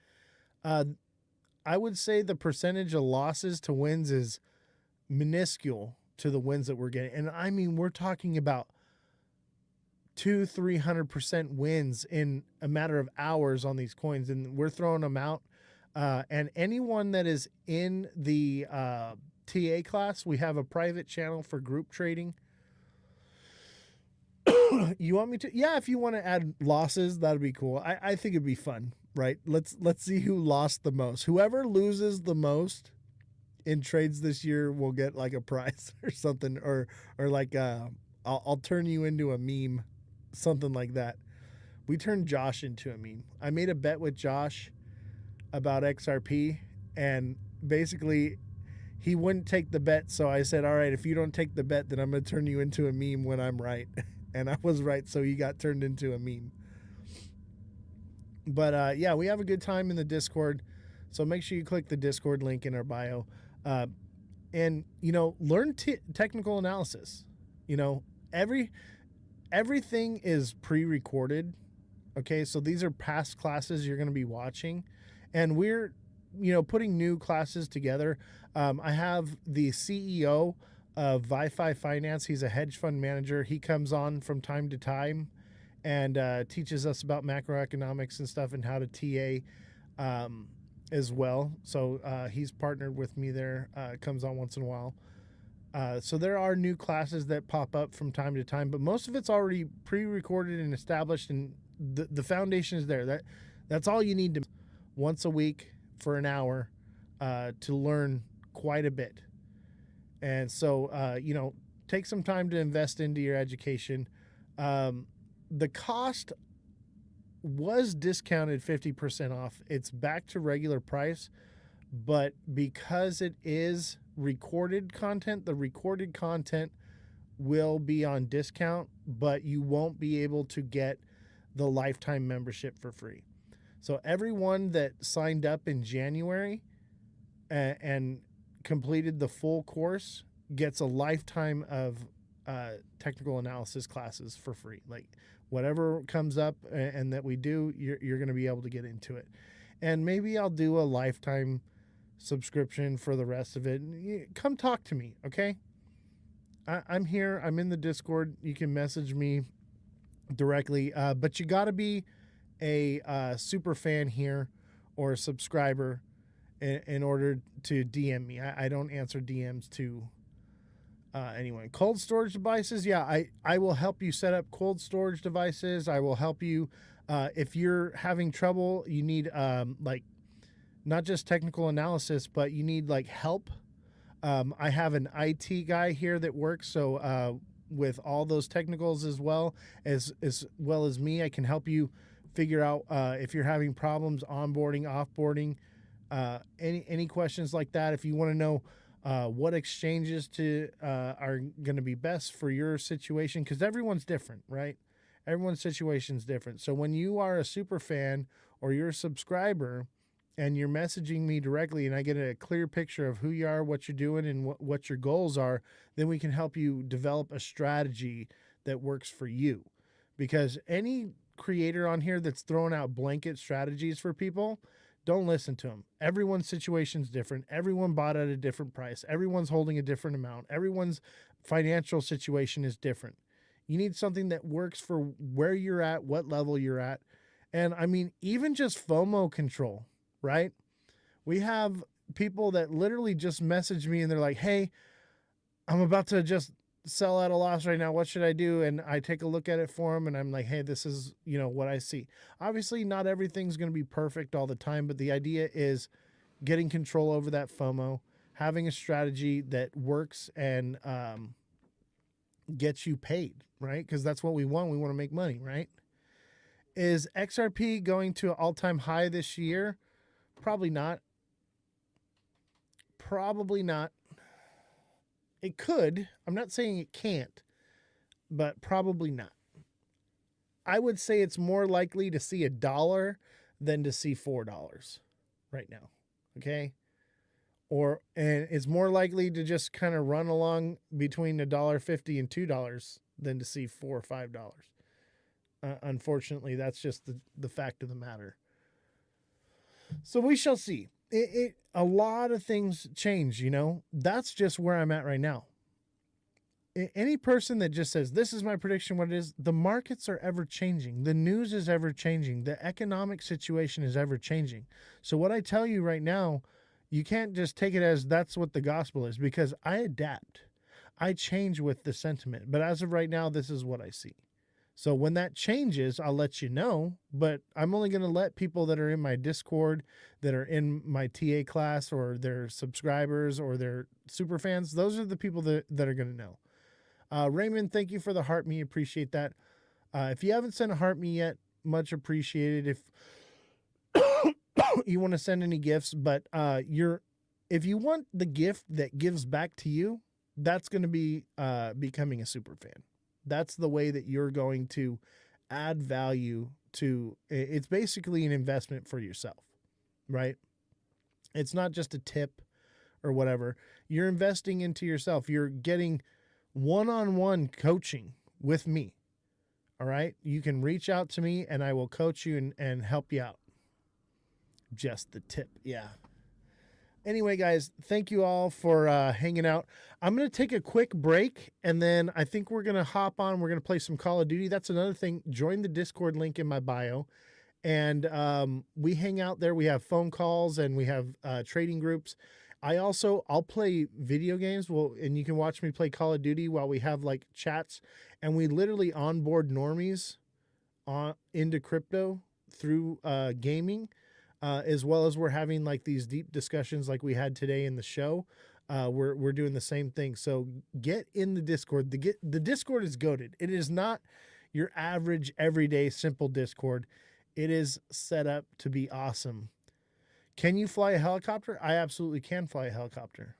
I would say the percentage of losses to wins is minuscule to the wins that we're getting. And I mean, we're talking about 200-300% wins in a matter of hours on these coins, and we're throwing them out. And anyone that is in the TA class, we have a private channel for group trading. You want me to? Yeah, if you want to add losses, that'd be cool. I think it'd be fun, right? Let's see who lost the most. Whoever loses the most in trades this year will get like a prize or something, or like I'll turn you into a meme, something like that. We turned Josh into a meme. I made a bet with Josh about XRP, and basically he wouldn't take the bet, so I said, all right, if you don't take the bet, then I'm going to turn you into a meme when I'm right. And I was right, so he got turned into a meme. But yeah, we have a good time in the Discord, so make sure you click the Discord link in our bio. And, you know, learn technical analysis. You know, everything is pre-recorded. Okay, so these are past classes you're going to be watching. And we're, you know, putting new classes together. I have the CEO of ViFi Finance. He's a hedge fund manager. He comes on from time to time and teaches us about macroeconomics and stuff and how to TA as well. So he's partnered with me there, comes on once in a while. So there are new classes that pop up from time to time, but most of it's already pre-recorded and established, and the foundation is there. That's all you need to once a week for an hour to learn quite a bit. And so, you know, take some time to invest into your education. The cost was discounted 50% off. It's back to regular price, but because it is recorded content, the recorded content will be on discount, but you won't be able to get the lifetime membership for free. So everyone that signed up in January and completed the full course gets a lifetime of technical analysis classes for free. Like whatever comes up and that we do, you're going to be able to get into it. And maybe I'll do a lifetime subscription for the rest of it. Come talk to me, okay? I'm here. I'm in the Discord. You can message me directly, but you got to be a super fan here or a subscriber in order to DM me. I don't answer DMs to anyone. Cold storage devices, yeah, I will help you set up cold storage devices. I will help you if you're having trouble. You need like not just technical analysis, but you need like help. I have an IT guy here that works so with all those technicals as well as me. I can help you figure out if you're having problems onboarding, offboarding, any questions like that. If you want to know what exchanges are going to be best for your situation, because everyone's different, right? Everyone's situation is different. So when you are a super fan or you're a subscriber and you're messaging me directly and I get a clear picture of who you are, what you're doing, and what your goals are, then we can help you develop a strategy that works for you. Because any creator on here that's throwing out blanket strategies for people, don't listen to them. Everyone's situation's different. Everyone bought at a different price. Everyone's holding a different amount. Everyone's financial situation is different. You need something that works for where you're at, what level you're at. And I mean, even just FOMO control, right? We have people that literally just message me and they're like, hey, I'm about to just sell at a loss right now. What should I do? And I take a look at it for them and I'm like, hey, this is, you know, what I see. Obviously, not everything's going to be perfect all the time, but the idea is getting control over that FOMO, having a strategy that works and gets you paid, right? Because that's what we want. We want to make money, right? Is XRP going to an all-time high this year? Probably not. Probably not. It could. I'm not saying it can't, but probably not. I would say it's more likely to see $1 than to see $4 right now. Okay? And it's more likely to just kind of run along between $1.50 and $2 than to see $4 or $5. Unfortunately, that's just the fact of the matter. So we shall see. A lot of things change, you know. That's just where I'm at right now. Any person that just says, this is my prediction, what it is, the markets are ever changing. The news is ever changing. The economic situation is ever changing. So what I tell you right now, you can't just take it as that's what the gospel is, because I adapt. I change with the sentiment. But as of right now, this is what I see. So when that changes, I'll let you know, but I'm only going to let people that are in my Discord, that are in my TA class, or their subscribers, or their super fans. Those are the people that are going to know. Raymond, thank you for the heart me. Appreciate that. If you haven't sent a heart me yet, much appreciated. If you want to send any gifts, but if you want the gift that gives back to you, that's going to be becoming a super fan. That's the way that you're going to add value to. It's basically an investment for yourself, right? It's not just a tip or whatever. You're investing into yourself. You're getting one-on-one coaching with me. All right. You can reach out to me and I will coach you and help you out. Just the tip. Yeah. Anyway, guys, thank you all for hanging out. I'm going to take a quick break, and then I think we're going to hop on. We're going to play some Call of Duty. That's another thing. Join the Discord link in my bio, and we hang out there. We have phone calls, and we have trading groups. I'll play video games. And you can watch me play Call of Duty while we have like chats, and we literally onboard normies into crypto through gaming. As well as we're having like these deep discussions like we had today in the show. We're doing the same thing. So get in the Discord. The Discord is goated. It is not your average, everyday, simple Discord. It is set up to be awesome. Can you fly a helicopter? I absolutely can fly a helicopter.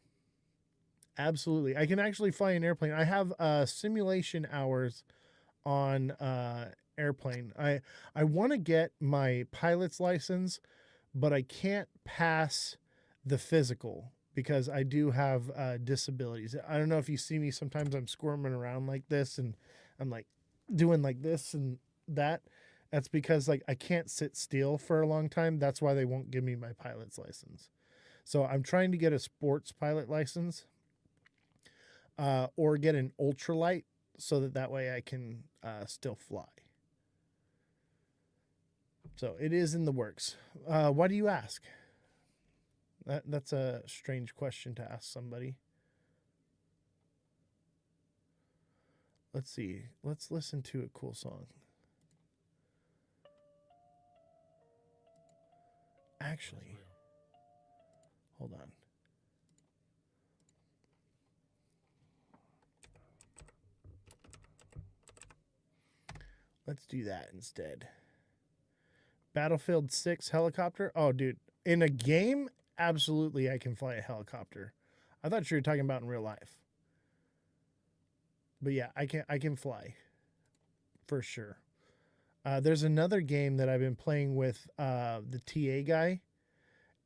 Absolutely. I can actually fly an airplane. I have simulation hours on airplane. I want to get my pilot's license, but I can't pass the physical because I do have disabilities. I don't know if you see me, sometimes I'm squirming around like this and I'm like doing like this and that. That's because like I can't sit still for a long time. That's why they won't give me my pilot's license. So I'm trying to get a sports pilot license or get an ultralight so that way I can still fly. So it is in the works. Why do you ask? That's a strange question to ask somebody. Let's see. Let's listen to a cool song. Actually, hold on. Let's do that instead. Battlefield 6 helicopter. Oh, dude. In a game, absolutely I can fly a helicopter. I thought you were talking about in real life. But yeah, I can fly. For sure. There's another game that I've been playing with the TA guy.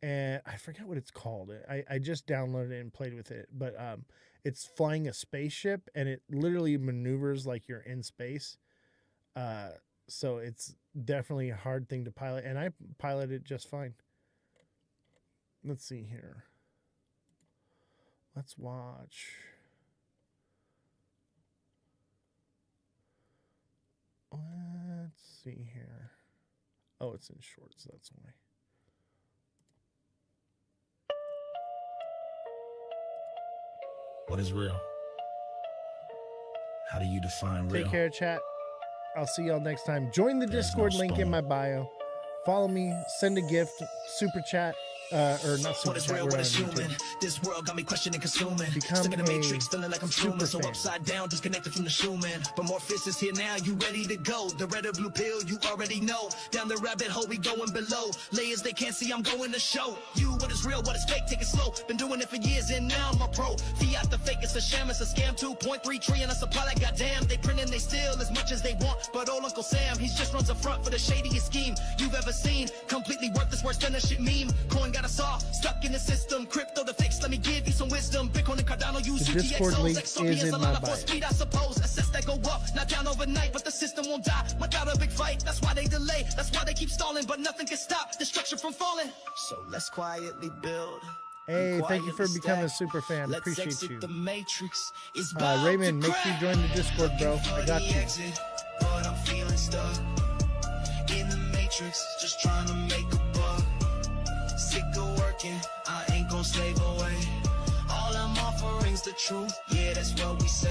And I forget what it's called. I just downloaded it and played with it. But it's flying a spaceship, and it literally maneuvers like you're in space. So it's definitely a hard thing to pilot, and I pilot it just fine. Let's see here. Let's watch. Let's see here. Oh, it's in shorts, that's why. What is real? How do you define real? Take care, chat. I'll see y'all next time. Join the Discord link in my bio. Follow me, send a gift, super chat, or not super What is chat, real, we're what on is human? YouTube. This world got me questioning, consuming. Become Stuck in the a matrix, feeling like I'm super Truman. So fan. upside down, disconnected from the human. But Morpheus is here now, you ready to go? The red or blue pill, you already know. Down the rabbit hole, we going below. Layers they can't see, I'm going to show you what is real, what is fake. Take it slow. Been doing it for years and now I'm a pro. Fiat the fake, it's a sham, it's a scam. 2.3 trillion, a supply like goddamn. They print and they steal as much as they want. But old Uncle Sam, he just runs a front for the shadiest scheme you've ever seen. Completely worthless, worse than a shit meme. Coin got us all stuck in the system. Crypto the fix, let me give you some wisdom. Bitcoin and Cardano use The Discord UTXOs. link XRP is is in a my lot of bio. speed, I suppose. Assets that go up, not down overnight, but the system won't die without a big fight. That's why they delay, that's why they keep stalling, but nothing can stop destruction from falling. So let's quietly build. Hey, thank you for becoming a super fan. Let's Appreciate exit you. the matrix. It's Raymond, make sure you join the Discord, bro. I got you. But I'm feeling stuck in the matrix, just trying to make a buck. Sick of working, I ain't gon' slave away. All I'm offering's the truth, yeah, that's what we say.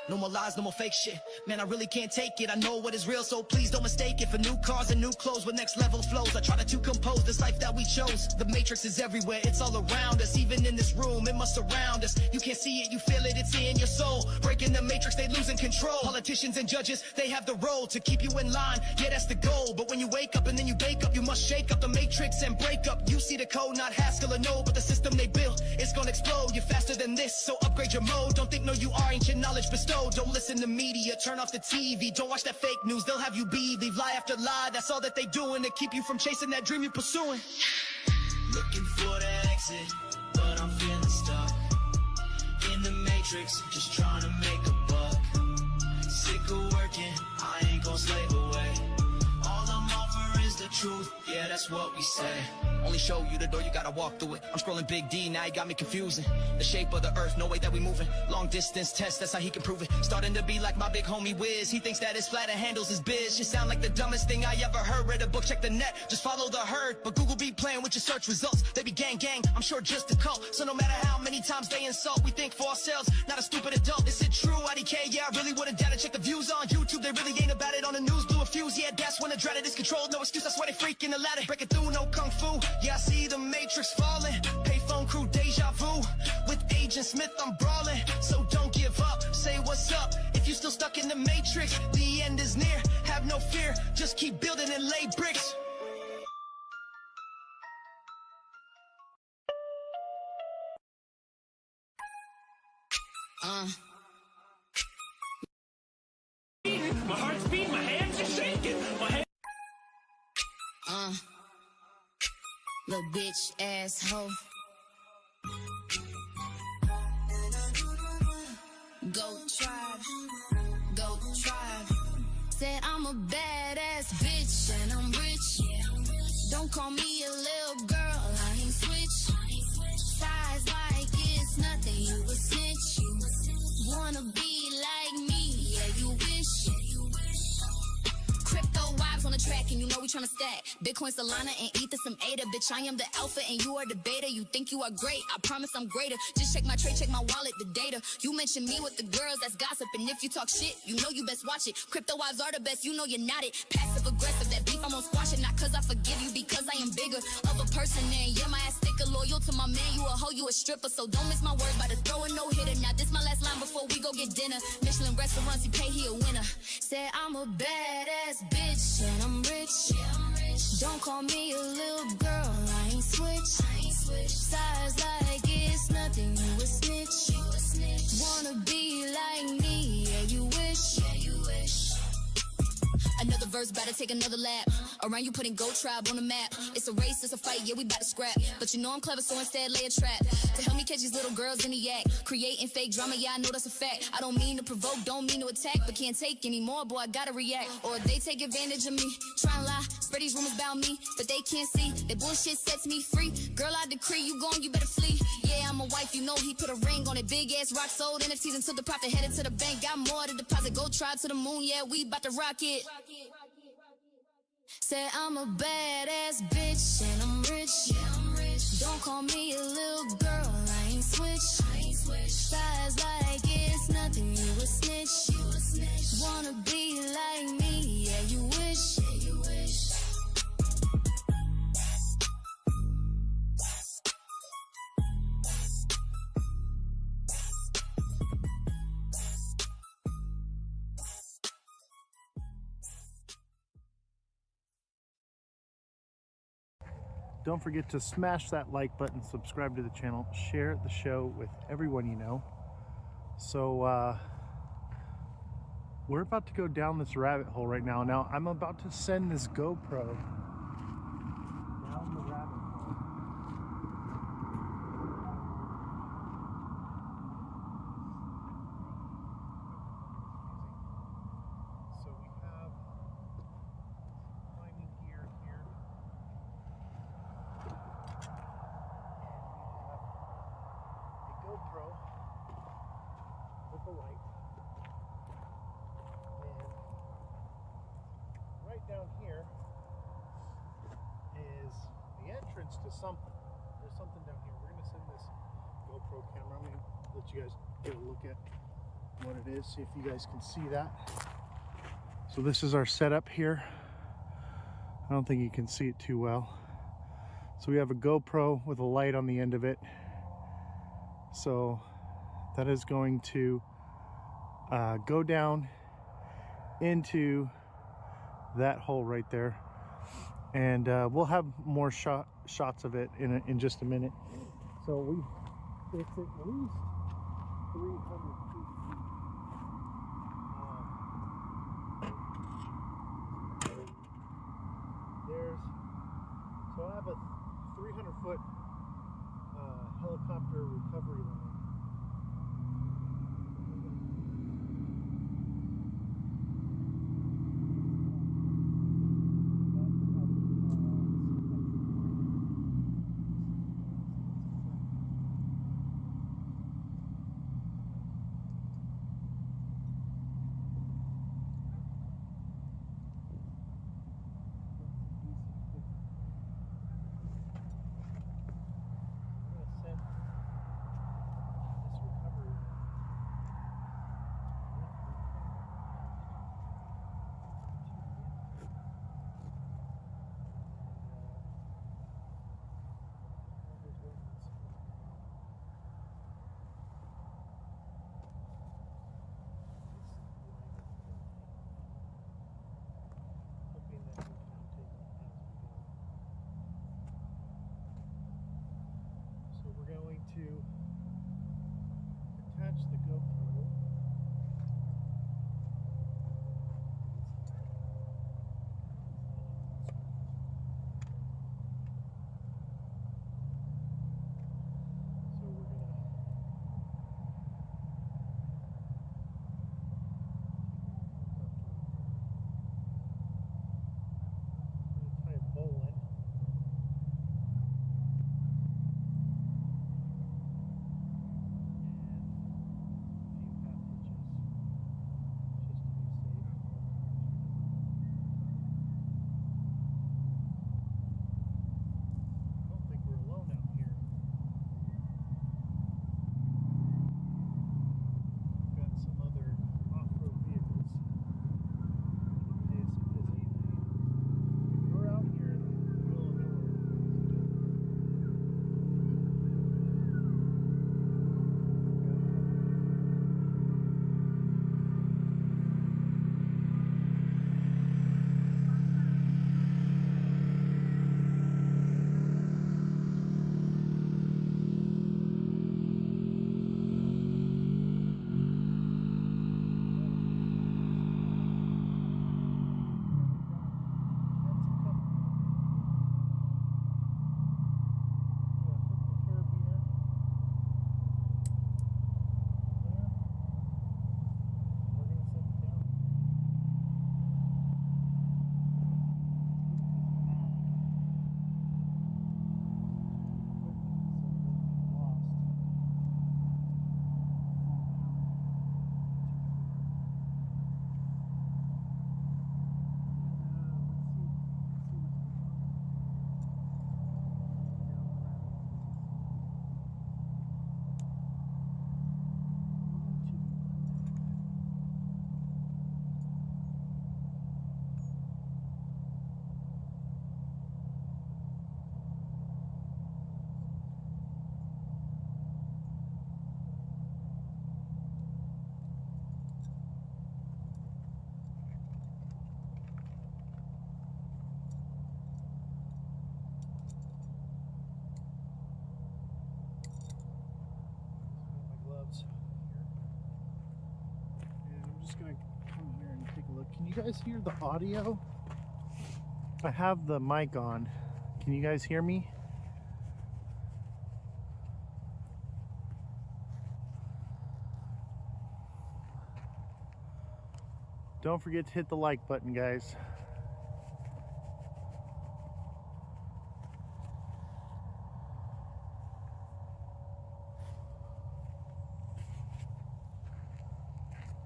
No more lies, no more fake shit. Man, I really can't take it. I know what is real, so please don't mistake it for new cars and new clothes with next level flows. I try to compose this life that we chose. The matrix is everywhere, it's all around us. Even in this room, it must surround us. You can't see it, you feel it, it's in your soul. Breaking the matrix, they losing control. Politicians and judges, they have the role to keep you in line. Yeah, that's the goal. But when you wake up and then you bake up, you must shake up the matrix and break up. You see the code, not Haskell or no, but the system they built, it's gonna explode. You're faster than this, so upgrade your mode. Don't think no you are, ancient knowledge bestowed. Don't listen to media, turn off the TV. Don't watch that fake news, they'll have you believe lie after lie. That's all that they doing to keep you from chasing that dream you're pursuing. Looking for the exit, but I'm feeling stuck in the matrix, just trying to make a buck. Sick of working, I ain't gon' slave away. All I'm offering is the truth, yeah, that's what we say. Only show you the door, you gotta walk through it. I'm scrolling Big D, now he got me confusing. The shape of the earth, no way that we moving. Long distance test, that's how he can prove it. Starting to be like my big homie Wiz. He thinks that his flat and handles his biz. You sound like the dumbest thing I ever heard. Read a book, check the net, just follow the herd. But Google be playing with your search results. They be gang gang, I'm sure just a cult. So no matter how many times they insult, we think for ourselves, not a stupid adult. Is it true, IDK? Yeah, I really wouldn't doubt it. Check the views on YouTube, they really ain't about it. On the news, blew a fuse, yeah, that's when the dreaded is controlled. No excuse, that's why they freaking the ladder. Breaking through, no kung fu. Yeah, I see the matrix falling. Payphone crew, deja vu. With Agent Smith, I'm brawling. So don't give up, say what's up. If you still stuck in the matrix, the end is near. Have no fear, just keep building and lay bricks. My heart's beating, my hands are shaking. Little bitch asshole. Go tribe, go tribe. Said I'm a badass bitch and I'm rich. Don't call me a little girl, I ain't switch. Size like it's nothing, you a snitch. Wanna be like me, yeah you wish. Crypto vibes on the track and you know we tryna stack. Bitcoin, Solana, and Ether, some ADA. Bitch, I am the alpha and you are the beta. You think you are great, I promise I'm greater. Just check my trade, check my wallet, the data. You mention me with the girls, that's gossip. And if you talk shit, you know you best watch it. Crypto wives are the best, you know you're not it. Passive aggressive, that beef I'm gonna squash it. Not cause I forgive you, because I am bigger of a person. And yeah, my ass thicker, loyal to my man. You a hoe, you a stripper, so don't miss my words by the throwing no hitter. Now this my last line before we go get dinner. Michelin restaurants, he pay, he a winner. Said I'm a badass bitch and I'm rich. Don't call me a little girl, I ain't switch. Size like it's nothing, you a snitch. Wanna be like me, yeah you wish. Another verse, about to take another lap. Around you putting Goat Tribe on the map. It's a race, it's a fight, yeah we bout to scrap. But you know I'm clever, so instead lay a trap to help me catch these little girls in the act. Creating fake drama, yeah I know that's a fact. I don't mean to provoke, don't mean to attack, but can't take anymore, boy I gotta react. Or they take advantage of me, try and lie, spread these rumors about me, but they can't see that bullshit sets me free. Girl I decree, you gone, you better flee. Yeah I'm a wife, you know he put a ring on it. Big ass rock, sold NFTs until the profit, headed to the bank. Got more to deposit, Goat Tribe to the moon, yeah we bout to rock it. Said I'm a badass bitch and I'm rich. Don't call me a little girl, I ain't switch. Size like it's nothing, you a snitch. Wanna be like me, yeah you wish. Don't forget to smash that like button, subscribe to the channel, share the show with everyone you know. So we're about to go down this rabbit hole right now. Now I'm about to send this GoPro down the rabbit hole. So we have climbing gear here. And we have a GoPro with a light. And right down here is the entrance to something. There's something down here. We're going to send this GoPro camera. I'm going to let you guys get a look at what it is, see if you guys can see that. So this is our setup here. I don't think you can see it too well. So we have a GoPro with a light on the end of it. So that is going to go down into that hole right there, and we'll have more shots of it in just a minute. So it's at least 300 feet deep. So I have a 300-foot helicopter recovery line. To attach the GoPro. So we're gonna tie a bowl in. Can you guys hear the audio? I have the mic on. Can you guys hear me? Don't forget to hit the like button, guys.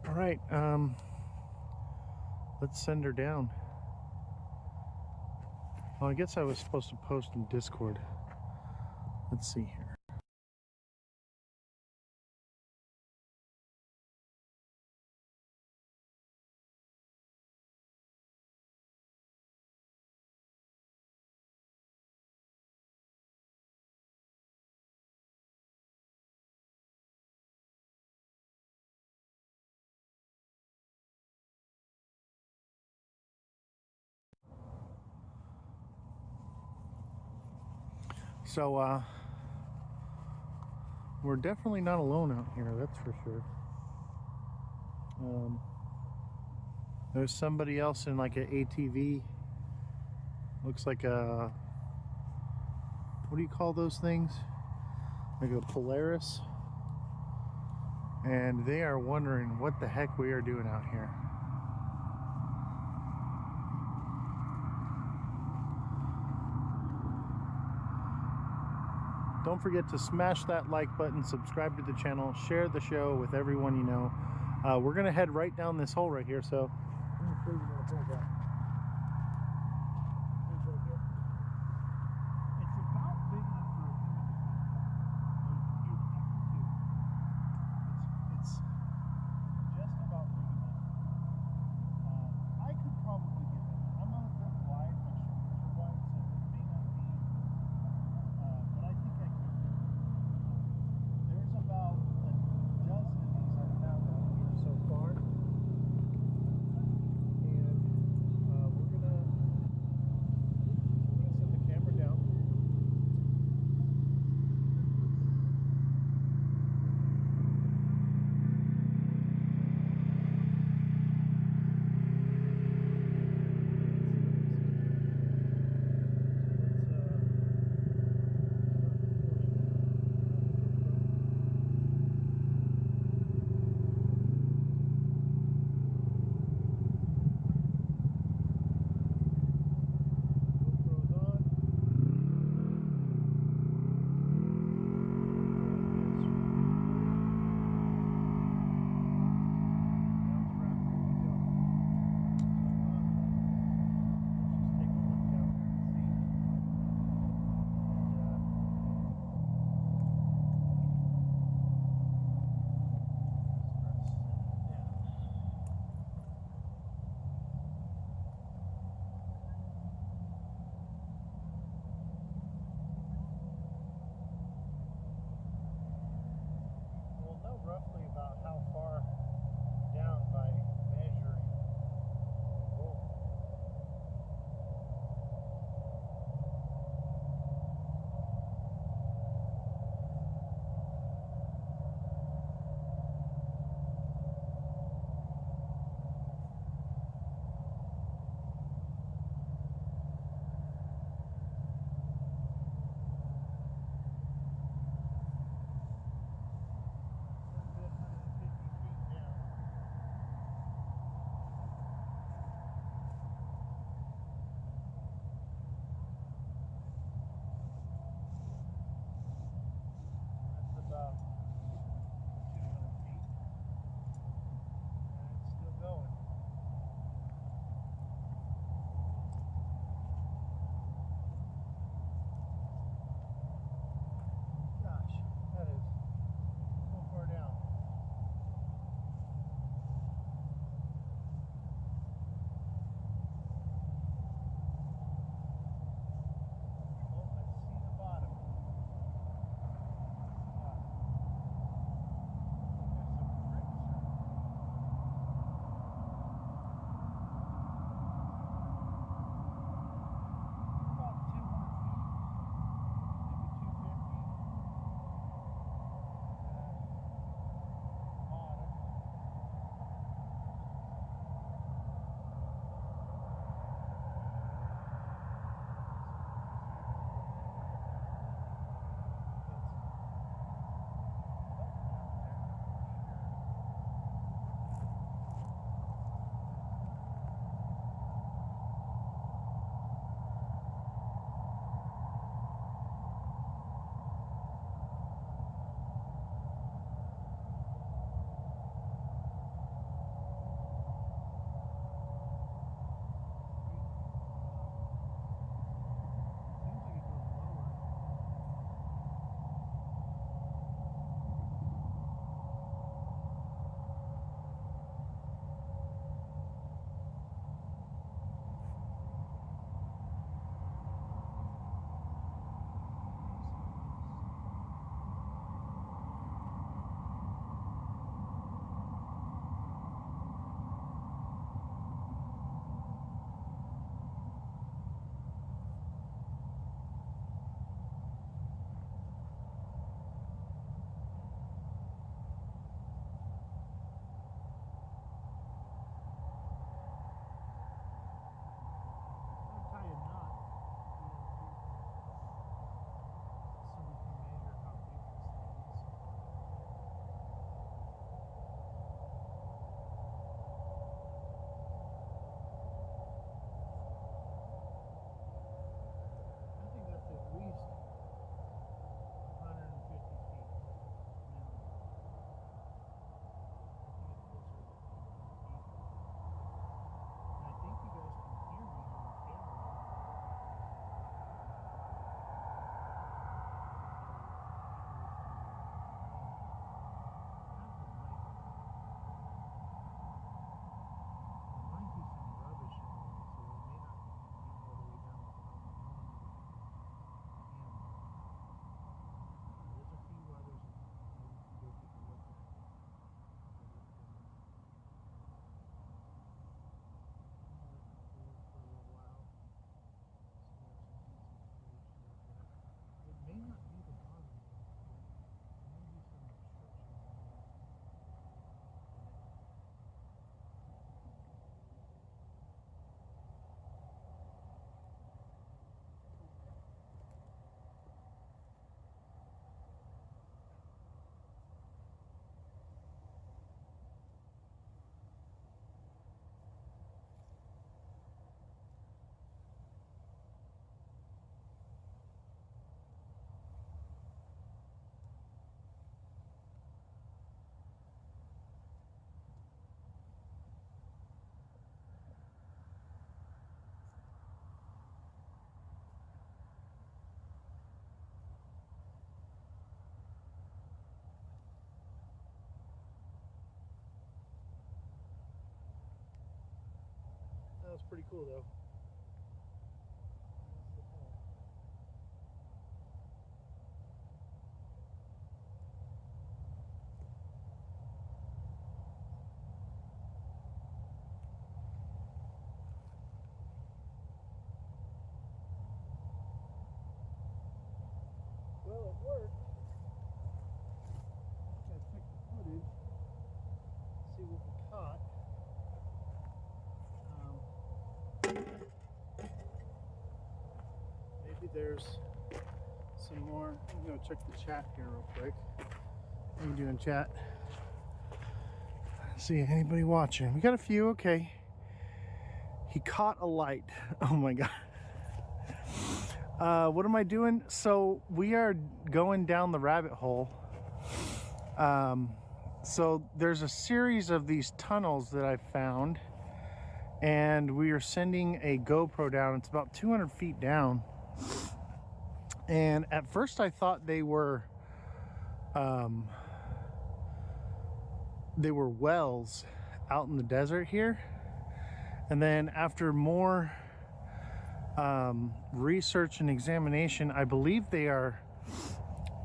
All right, let's send her down. Well, I guess I was supposed to post in Discord. Let's see here. So, we're definitely not alone out here, that's for sure. There's somebody else in like an ATV. Looks like a, what do you call those things? Like a Polaris. And they are wondering what the heck we are doing out here. Don't forget to smash that like button, subscribe to the channel, share the show with everyone you know. We're gonna head right down this hole right here, so let me show you where the hole's at. It's right here. It's about big enough for a human to climb. Well, you can hear the too. It's just about big enough. I could probably get in. I'm not that wide, my shoulders are wide, so it may not be, but I think I could. There's about a dozen of these I've found out here so far. And was pretty cool though. Well, it worked. I took the footage, see what we caught. Maybe there's some more. I'm gonna check the chat here real quick. How you doing, chat? See anybody watching? We got a few. Okay. He caught a light. Oh my god. What am I doing? So we are going down the rabbit hole. So there's a series of these tunnels that I found, and we are sending a GoPro down. It's about 200 feet down. And at first I thought they were wells out in the desert here. And then after more research and examination, I believe they are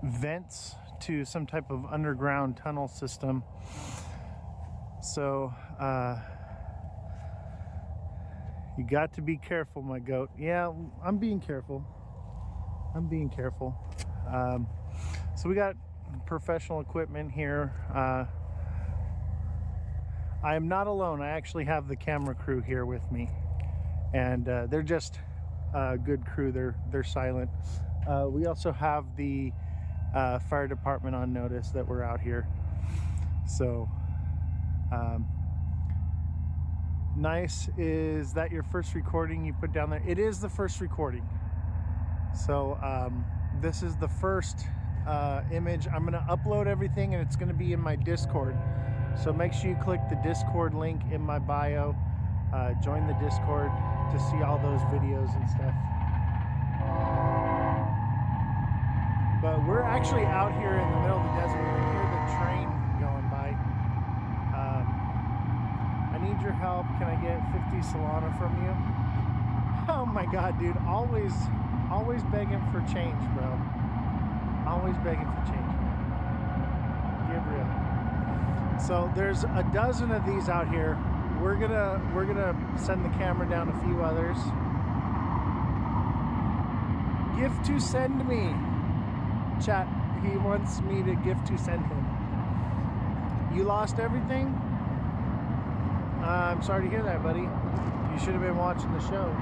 vents to some type of underground tunnel system. So you got to be careful, my goat. Yeah, I'm being careful. So we got professional equipment here. I am not alone. I actually have the camera crew here with me, and they're just a good crew. They're silent. We also have the fire department on notice that we're out here. So nice. Is that your first recording you put down there? It is the first recording. So this is the first image. I'm going to upload everything, and it's going to be in my Discord. So make sure you click the Discord link in my bio. Join the Discord to see all those videos and stuff. But we're actually out here in the middle of the desert. You can hear the train going by. I need your help. Can I get 50 Solana from you? Oh my god, dude. Always begging for change, bro. Always begging for change, man. Get real. So there's a dozen of these out here. We're gonna send the camera down a few others. Gift to send me. Chat, he wants me to gift to send him. You lost everything? I'm sorry to hear that, buddy. You should have been watching the show.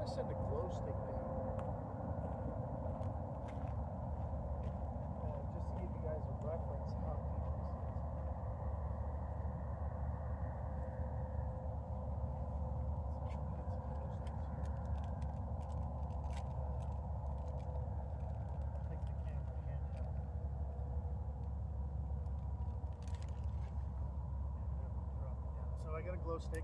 Send a glow stick down. Just to give you guys a reference how deep this is. Take the camera handheld. Drop it down. So I got a glow stick.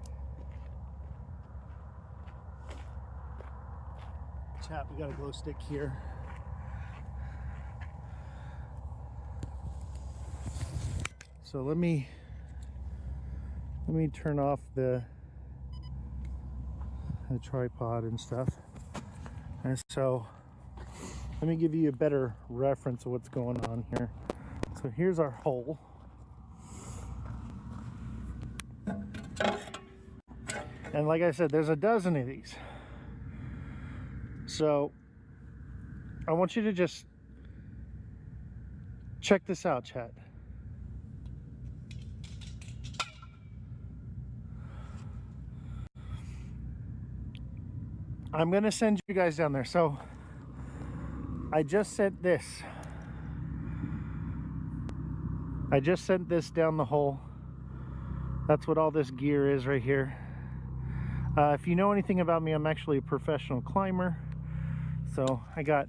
Chat, we got a glow stick here. So let me turn off the tripod and stuff. And so let me give you a better reference of what's going on here. So here's our hole. And like I said, there's a dozen of these. So I want you to just check this out, chat. I'm going to send you guys down there. So I just sent this. I just sent this down the hole. That's what all this gear is right here. If you know anything about me, I'm actually a professional climber. So I got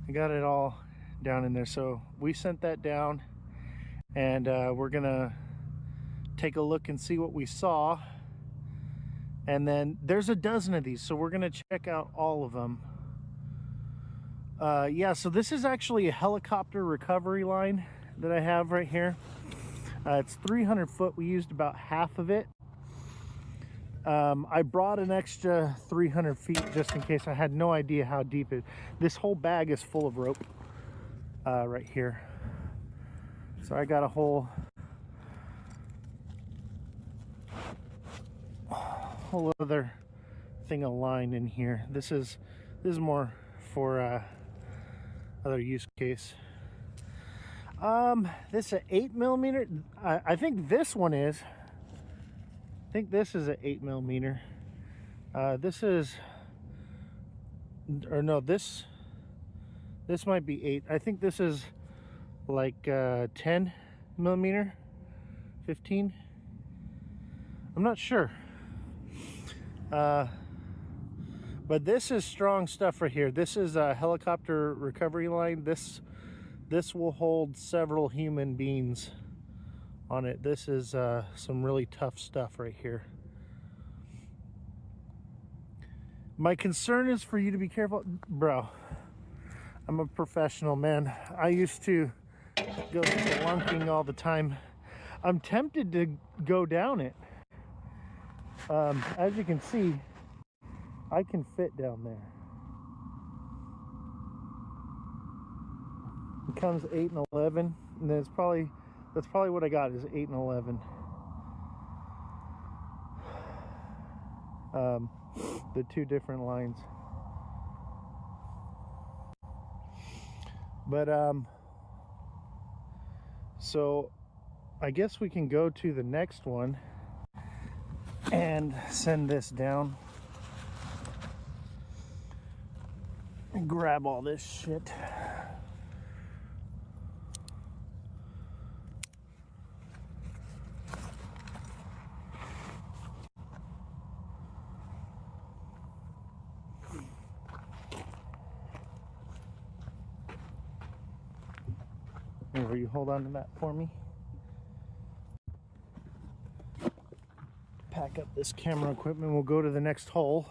it all down in there. So we sent that down, and we're gonna take a look and see what we saw. And then there's a dozen of these, so we're gonna check out all of them. Yeah, so this is actually a helicopter recovery line that I have right here. It's 300 foot. We used about half of it. I brought an extra 300 feet just in case. I had no idea how deep it. This whole bag is full of rope right here. So I got a whole other thing of line in here. This is more for other use case. This is an 8mm. I think this one is. I think this is an 8mm. This is, or no, this might be 8. I think this is like 10mm, 15. I'm not sure. But this is strong stuff right here. This is a helicopter recovery line. This will hold several human beings on it. This is some really tough stuff right here. My concern is for you to be careful. Bro, I'm a professional, man. I used to go spelunking all the time. I'm tempted to go down it. As you can see, I can fit down there. It comes 8 and 11, and that's probably what I got is 8 and 11. The two different lines. But so I guess we can go to the next one and send this down and grab all this shit. Will you hold on to that for me? Pack up this camera equipment. We'll go to the next hole.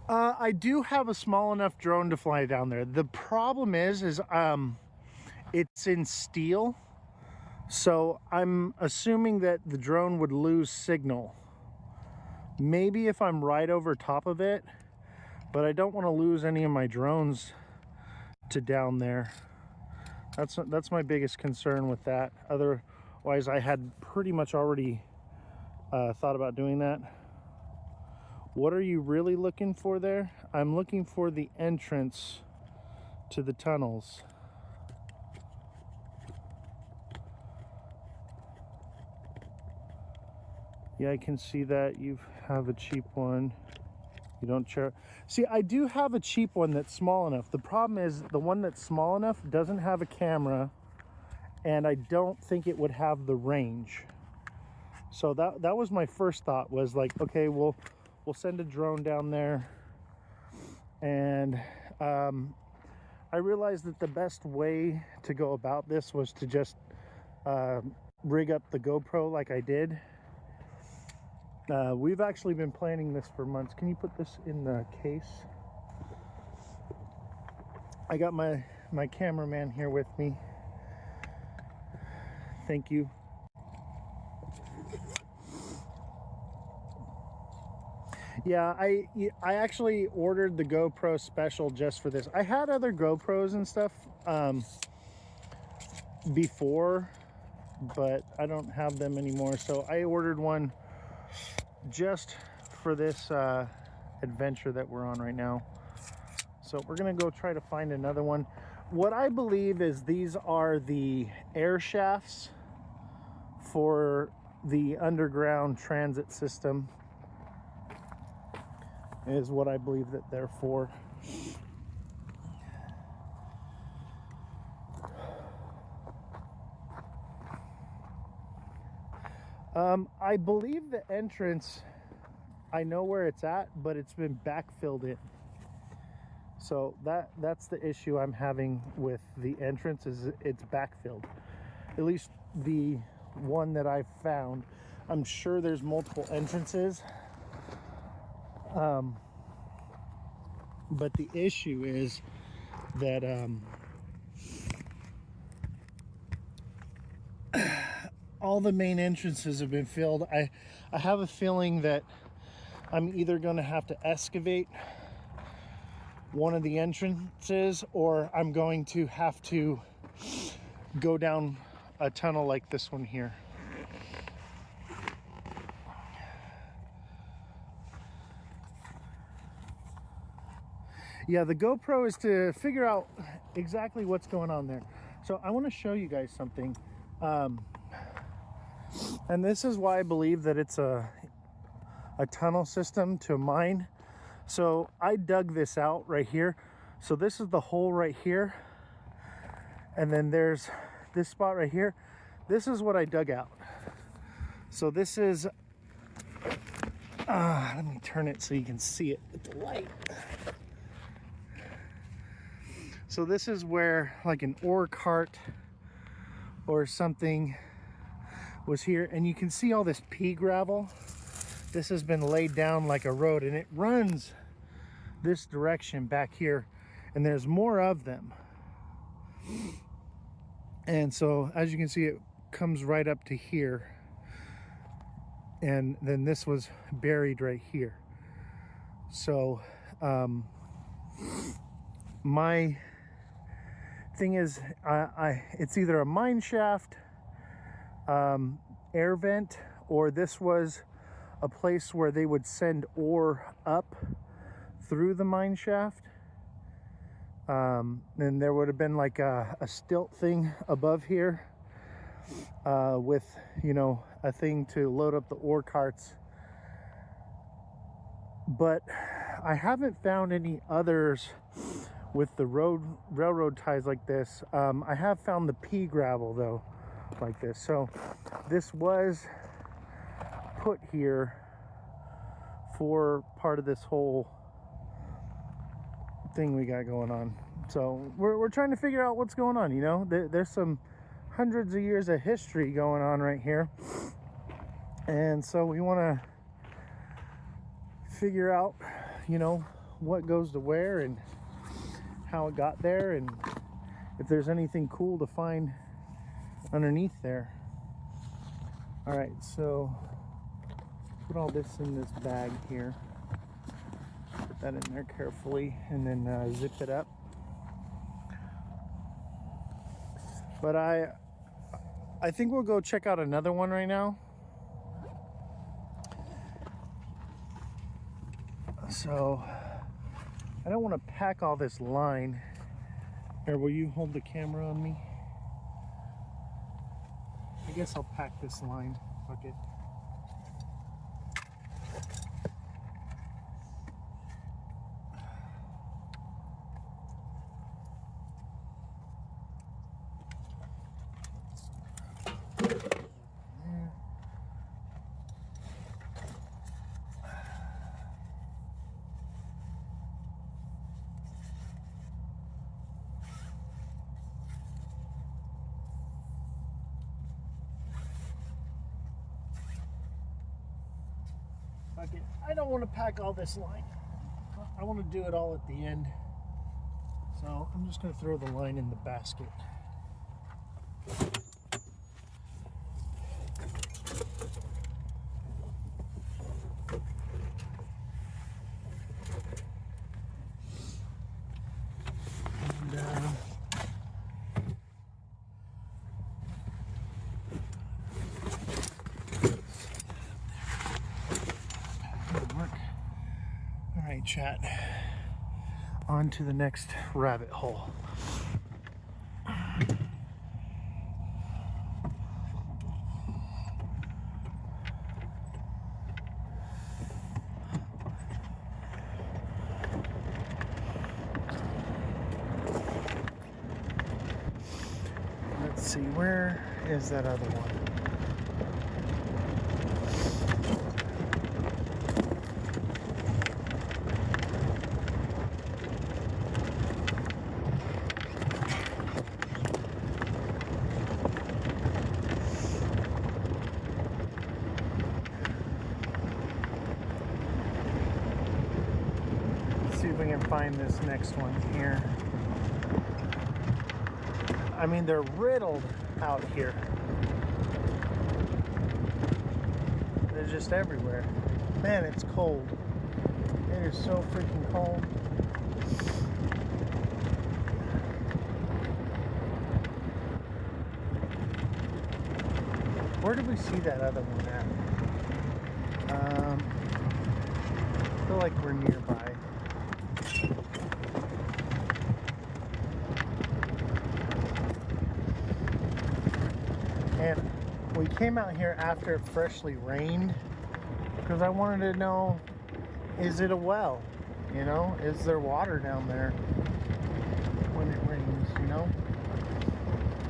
I do have a small enough drone to fly down there. The problem is it's in steel, so I'm assuming that the drone would lose signal. Maybe if I'm right over top of it, but I don't want to lose any of my drones to down there. That's my biggest concern with that. Otherwise, I had pretty much already thought about doing that. What are you really looking for there? I'm looking for the entrance to the tunnels. Yeah, I can see that you have a cheap one. You don't share. See, I do have a cheap one that's small enough. The problem is the one that's small enough doesn't have a camera, and I don't think it would have the range. So that was my first thought, was like, okay, we'll send a drone down there. And I realized that the best way to go about this was to just rig up the GoPro like I did. We've actually been planning this for months. Can you put this in the case? I got my cameraman here with me. Thank you. Yeah, I actually ordered the GoPro special just for this. I had other GoPros and stuff before, but I don't have them anymore. So I ordered one just for this adventure that we're on right now. So we're gonna go try to find another one. What I believe is these are the air shafts for the underground transit system, is what I believe that they're for. I believe the entrance, I know where it's at, but it's been backfilled in. So that's the issue I'm having with the entrance, is it's backfilled. At least the one that I've found. I'm sure there's multiple entrances. But the issue is that all the main entrances have been filled. I have a feeling that I'm either going to have to excavate one of the entrances, or I'm going to have to go down a tunnel like this one here. Yeah, the GoPro is to figure out exactly what's going on there. So I want to show you guys something. And this is why I believe that it's a tunnel system to a mine. So I dug this out right here. So this is the hole right here. And then there's this spot right here. This is what I dug out. So this is, let me turn it so you can see it with the light. So this is where like an ore cart or something was here, and you can see all this pea gravel. This has been laid down like a road, and it runs this direction back here, and there's more of them. And so as you can see, it comes right up to here, and then this was buried right here. So my thing is, it's either a mine shaft, air vent, or this was a place where they would send ore up through the mine shaft. And there would have been like a stilt thing above here with, you know, a thing to load up the ore carts. But I haven't found any others with the railroad ties like this. I have found the pea gravel though, like this. So this was put here for part of this whole thing we got going on. So we're trying to figure out what's going on, you know. There's some hundreds of years of history going on right here, and so we want to figure out, you know, what goes to where and how it got there, and if there's anything cool to find underneath there. All right, so put all this in this bag here. Put that in there carefully, and then zip it up. But I think we'll go check out another one right now. So I don't want to pack all this line. Here, will you hold the camera on me? I guess I'll pack this line. Fuck it. I don't want to pack all this line. I want to do it all at the end. So I'm just going to throw the line in the basket. And, right, chat. On to the next rabbit hole. Let's see, where is that other one? Let's see if we can find this next one here. I mean, they're riddled out here. They're just everywhere. Man, it's cold. It is so freaking cold. Where did we see that other one at? I feel like we're nearby. And we came out here after it freshly rained because I wanted to know, is it a well? You know, is there water down there when it rains, you know?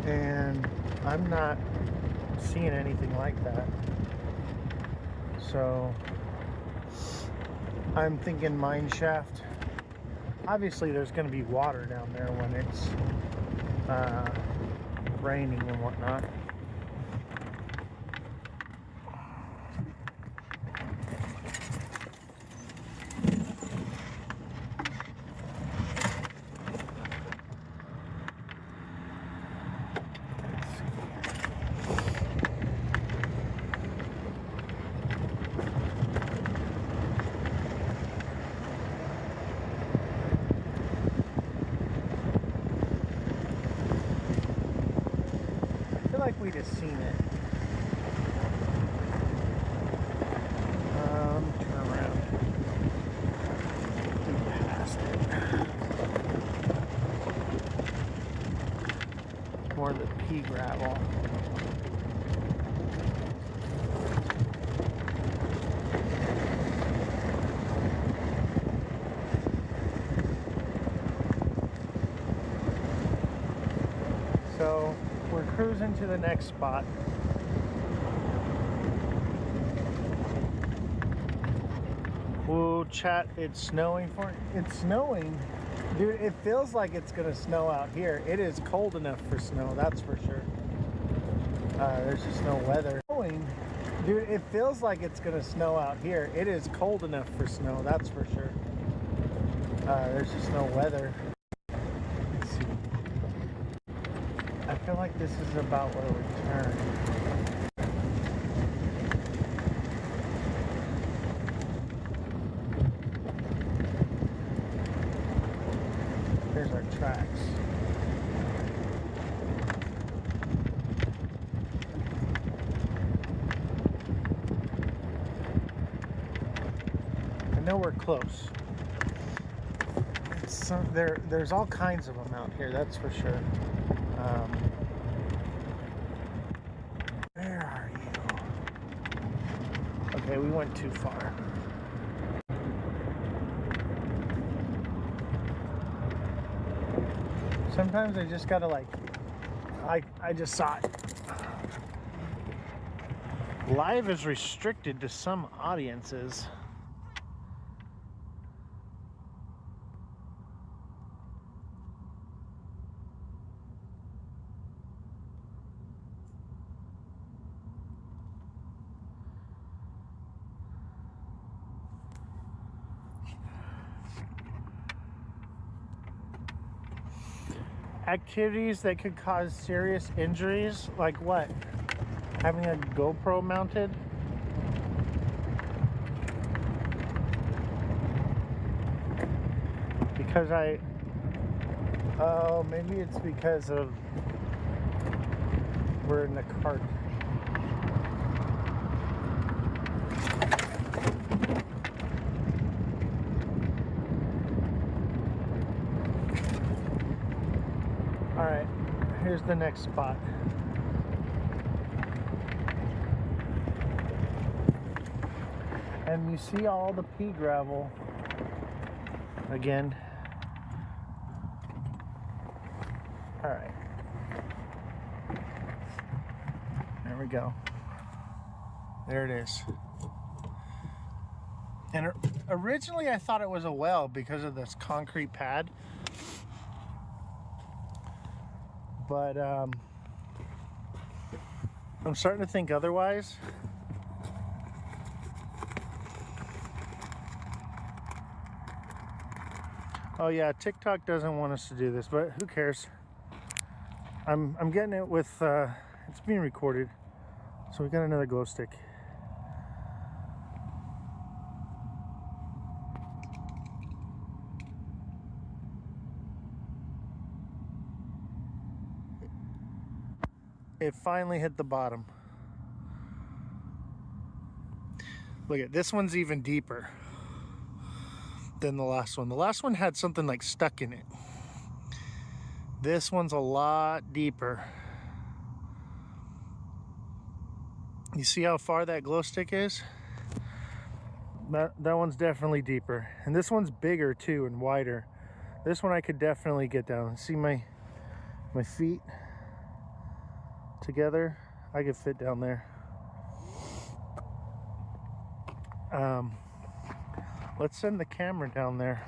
And I'm not seeing anything like that. So I'm thinking mine shaft. Obviously there's going to be water down there when it's raining and whatnot. Like we just seen it. Turn around. We passed it. More of the pea gravel. So we're cruising to the next spot. Whoa, chat, it's snowing it's snowing. Dude, it feels like it's gonna snow out here. It is cold enough for snow, that's for sure. There's just no weather. Dude, it feels like it's gonna snow out here. It is cold enough for snow, that's for sure. There's just no weather. Let's see. I feel like this is about where we turn. There's our tracks. I know we're close. There's all kinds of them out here, that's for sure. Where are you? Okay, we went too far. Sometimes I just gotta like, I just saw it. Live is restricted to some audiences. Activities that could cause serious injuries, like what? Having a GoPro mounted? Because oh, maybe it's because of we're in the cart. the next spot. And you see all the pea gravel again. All right. There we go. There it is. And originally I thought it was a well because of this concrete pad. But I'm starting to think otherwise. Oh yeah, TikTok doesn't want us to do this, but who cares? I'm getting it with it's being recorded. So we got another glow stick. It finally hit the bottom. Look at this one's even deeper than the last one. The last one had something like stuck in it. This one's a lot deeper. You see how far that glow stick is? That one's definitely deeper. And this one's bigger too and wider. This one I could definitely get down. See my feet together? I could fit down there. Let's send the camera down there.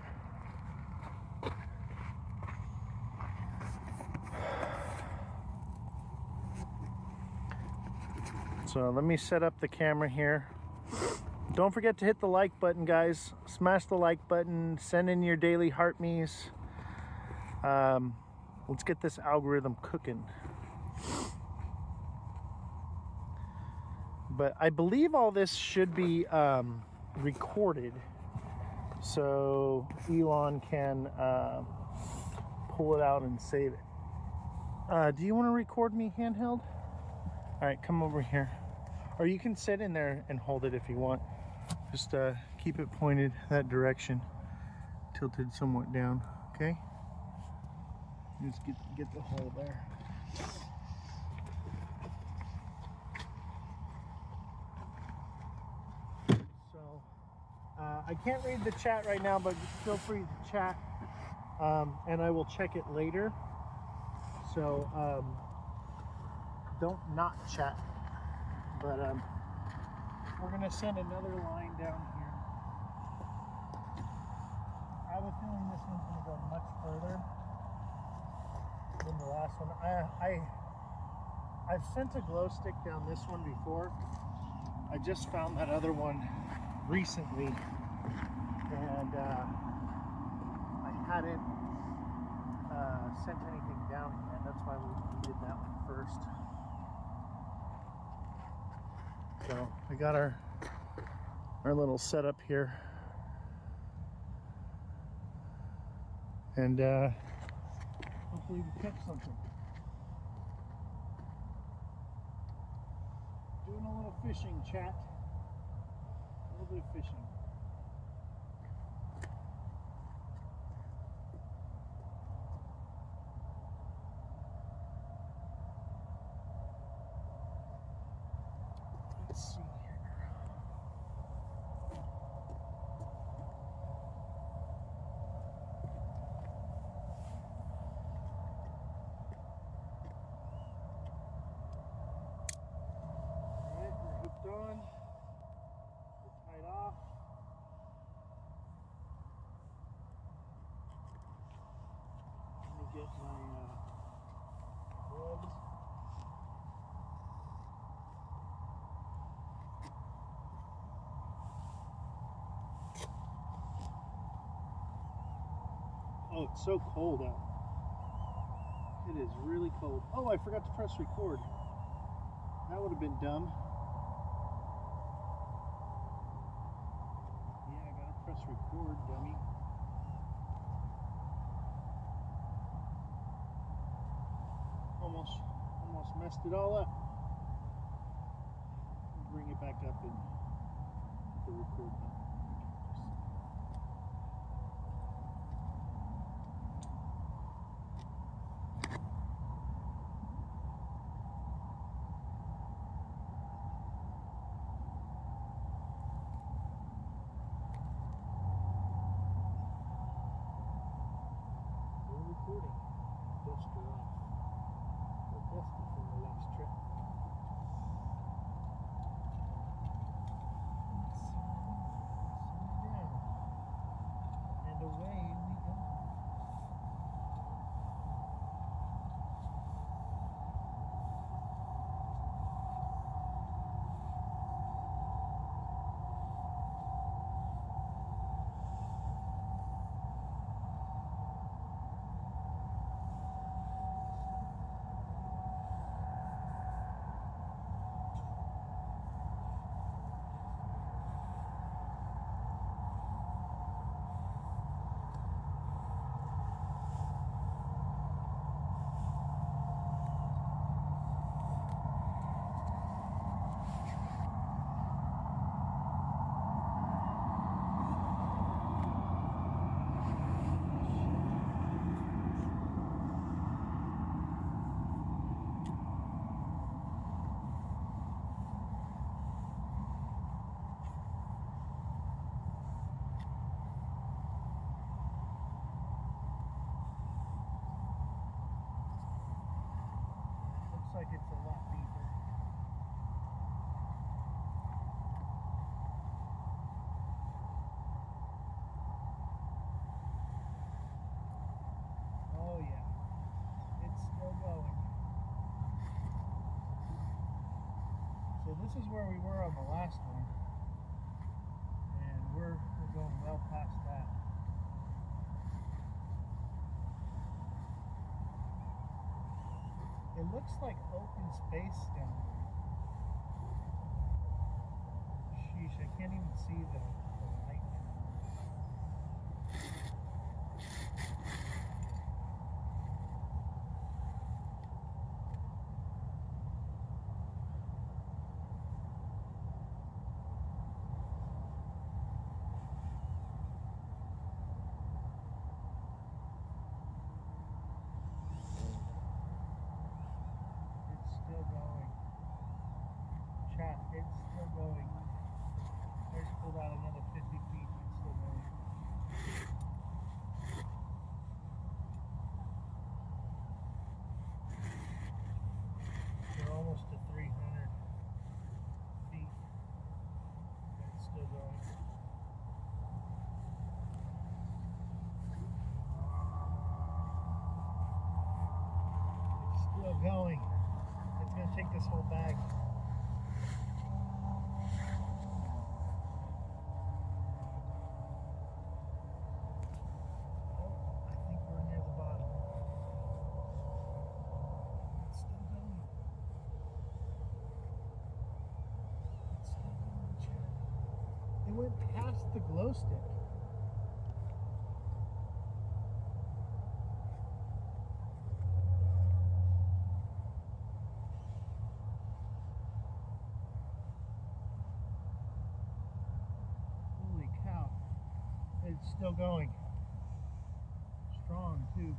So let me set up the camera here. Don't forget to hit the like button, guys. Smash the like button. Send in your daily heart me's. Let's get this algorithm cooking. But I believe all this should be recorded, so Elon can pull it out and save it. Do you want to record me handheld? All right, come over here. Or you can sit in there and hold it if you want. Just keep it pointed that direction, tilted somewhat down, okay? Just get the hole there. So, I can't read the chat right now, but feel free to chat, and I will check it later. So, don't not chat. But we're gonna send another line down here. I have a feeling this one's gonna go much further than the last one. I've sent a glow stick down this one before. I just found that other one recently, and I hadn't sent anything down yet. That's why we did that one first. So we got our little setup here, and hopefully we catch something. Doing a little fishing, chat. A little bit of fishing. Let's see. On, tied off. Let me get my gloves. Oh, it's so cold out. It is really cold. Oh, I forgot to press record. That would have been dumb. Press record, dummy. Almost messed it all up. Bring it back up and the record button. where we were on the last one, and we're going well past that. It looks like open space down there. Sheesh, I can't even see the light down there. It's still going. Chat, it's still going. There's pulled out another 50 feet. It's still going. We're almost to 300 feet. It's still going. It's still going. It's going to take this whole bag. I think we're near the bottom. It's still going. It's still going, Chad. It went past the glow stick. Holy cow. It's still going. Strong, too.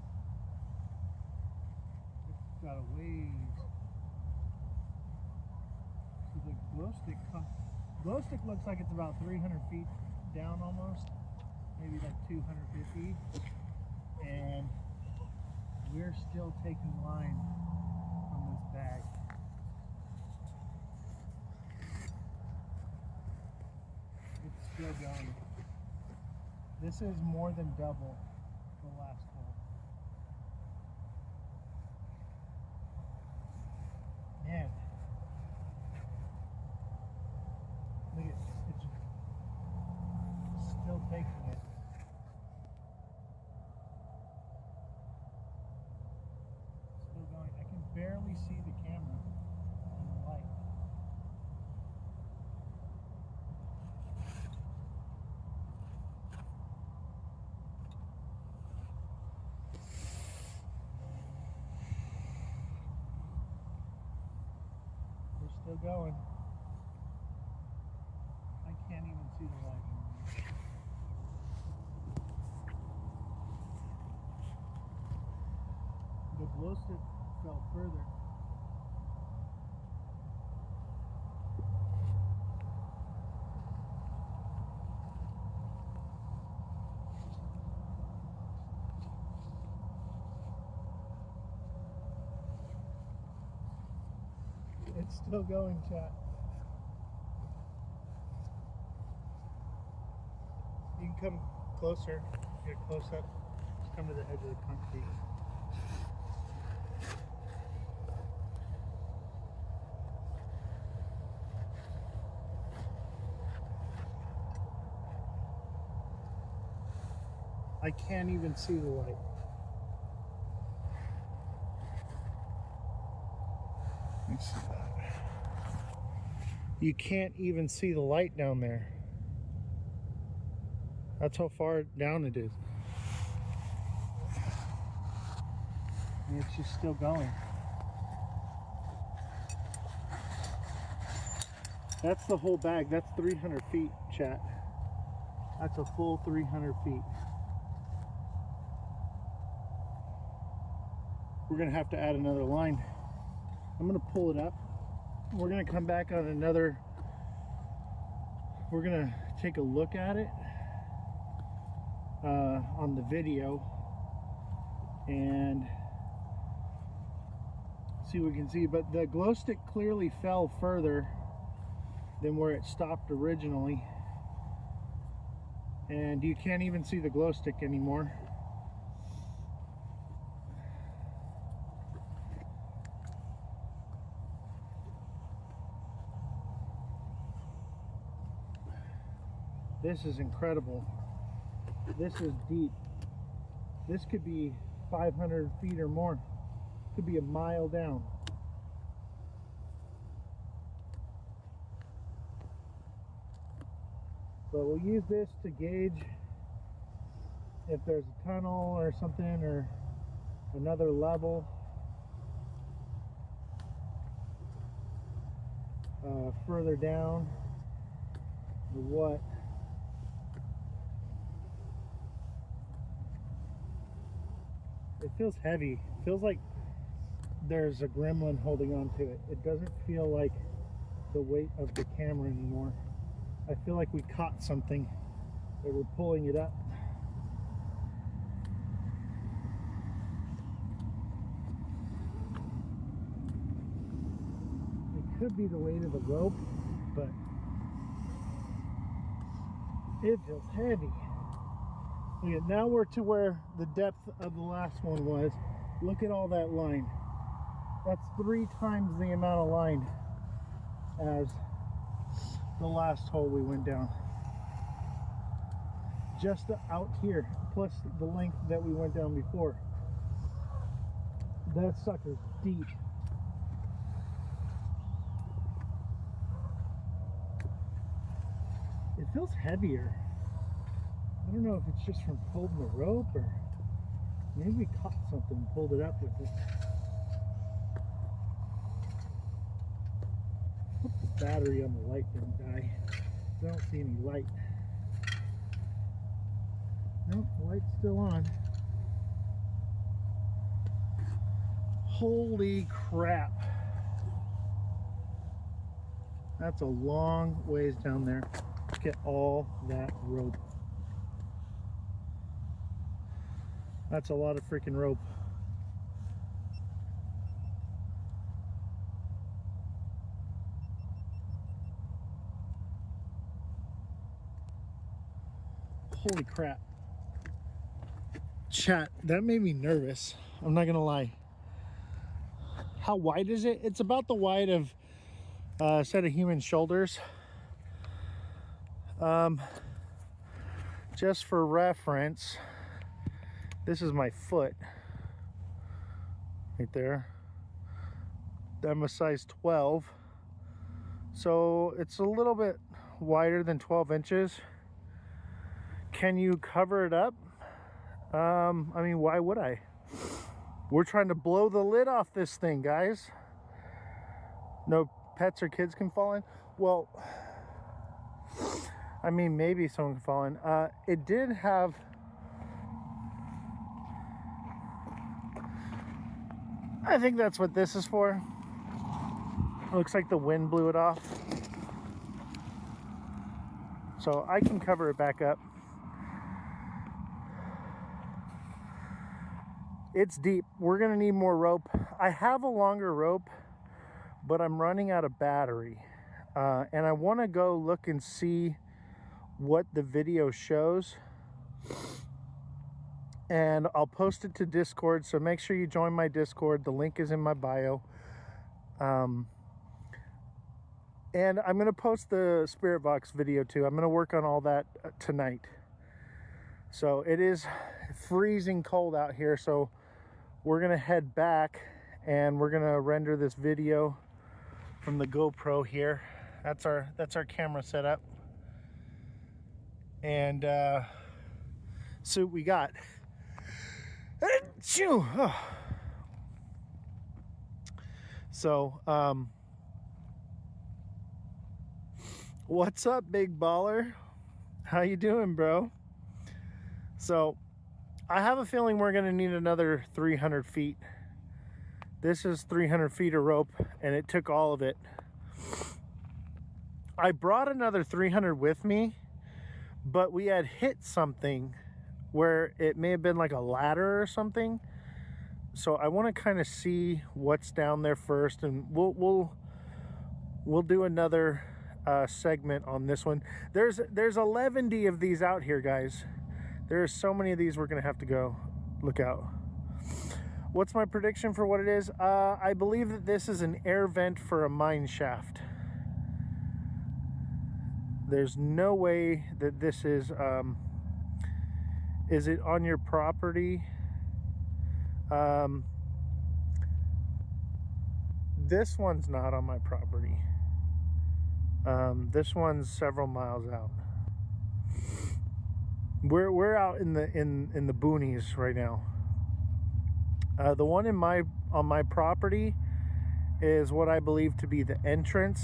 It's got a ways. So the glow stick looks like it's about 300 feet down almost. Maybe like 250. And we're still taking line from this bag. It's still going. This is more than double the last hole. Man. Look at it. It's still taking it. Still going. I can barely see the camera in the light. We're still going. I can't even see the light anymore. The glow stick fell further. It's still going, chat. You can come closer, get close up. Just come to the edge of the concrete. I can't even see the light. Let me see that. You can't even see the light down there. That's how far down it is. And it's just still going. That's the whole bag. That's 300 feet, chat. That's a full 300 feet. We're gonna have to add another line. I'm gonna pull it up. We're gonna come back on another. We're gonna take a look at it on the video and see what we can see. But the glow stick clearly fell further than where it stopped originally, and you can't even see the glow stick anymore. This is incredible. This is deep. This could be 500 feet or more. Could be a mile down. But we'll use this to gauge if there's a tunnel or something, or another level. Further down, or what. It feels heavy. It feels like there's a gremlin holding on to it. It doesn't feel like the weight of the camera anymore. I feel like we caught something and we're pulling it up. It could be the weight of the rope, but it feels heavy. Okay, now we're to where the depth of the last one was. Look at all that line. That's 3 times the amount of line as the last hole we went down. Just out here, plus the length that we went down before. That sucker's deep. It feels heavier. I don't know if it's just from holding the rope, or maybe we caught something and pulled it up with it. Hope the battery on the light didn't die. I don't see any light. Nope, the light's still on. Holy crap. That's a long ways down there. Look at all that rope. That's a lot of freaking rope. Holy crap. Chat, that made me nervous. I'm not gonna lie. How wide is it? It's about the wide of a set of human shoulders. Just for reference, this is my foot right there. I'm a size 12, so it's a little bit wider than 12 inches. Can you cover it up? I mean, why would I? We're trying to blow the lid off this thing, guys. No pets or kids can fall in. Well, I mean, maybe someone can fall in. It did have... I think that's what this is for. It looks like the wind blew it off. So I can cover it back up. It's deep. We're gonna need more rope. I have a longer rope, but I'm running out of battery. And I wanna go look and see what the video shows. And I'll post it to Discord, so make sure you join my Discord. The link is in my bio. And I'm gonna post the Spirit Box video too. I'm gonna work on all that tonight. So it is freezing cold out here, so we're gonna head back and we're gonna render this video from the GoPro here. That's our camera setup. And see what we got. So what's up, big baller? How you doing, bro? So I have a feeling we're gonna need another 300 feet. This is 300 feet of rope, and it took all of it. I brought another 300 with me, but we had hit something where it may have been like a ladder or something. So I want to kind of see what's down there first, and we'll do another segment on this one. There's 11 of these out here, guys. There's so many of these, we're gonna have to go look out. What's my prediction for what it is? I believe that this is an air vent for a mine shaft. There's no way that this is it on your property? This one's not on my property. This one's several miles out. We're out in the boonies right now. The one on my property is what I believe to be the entrance,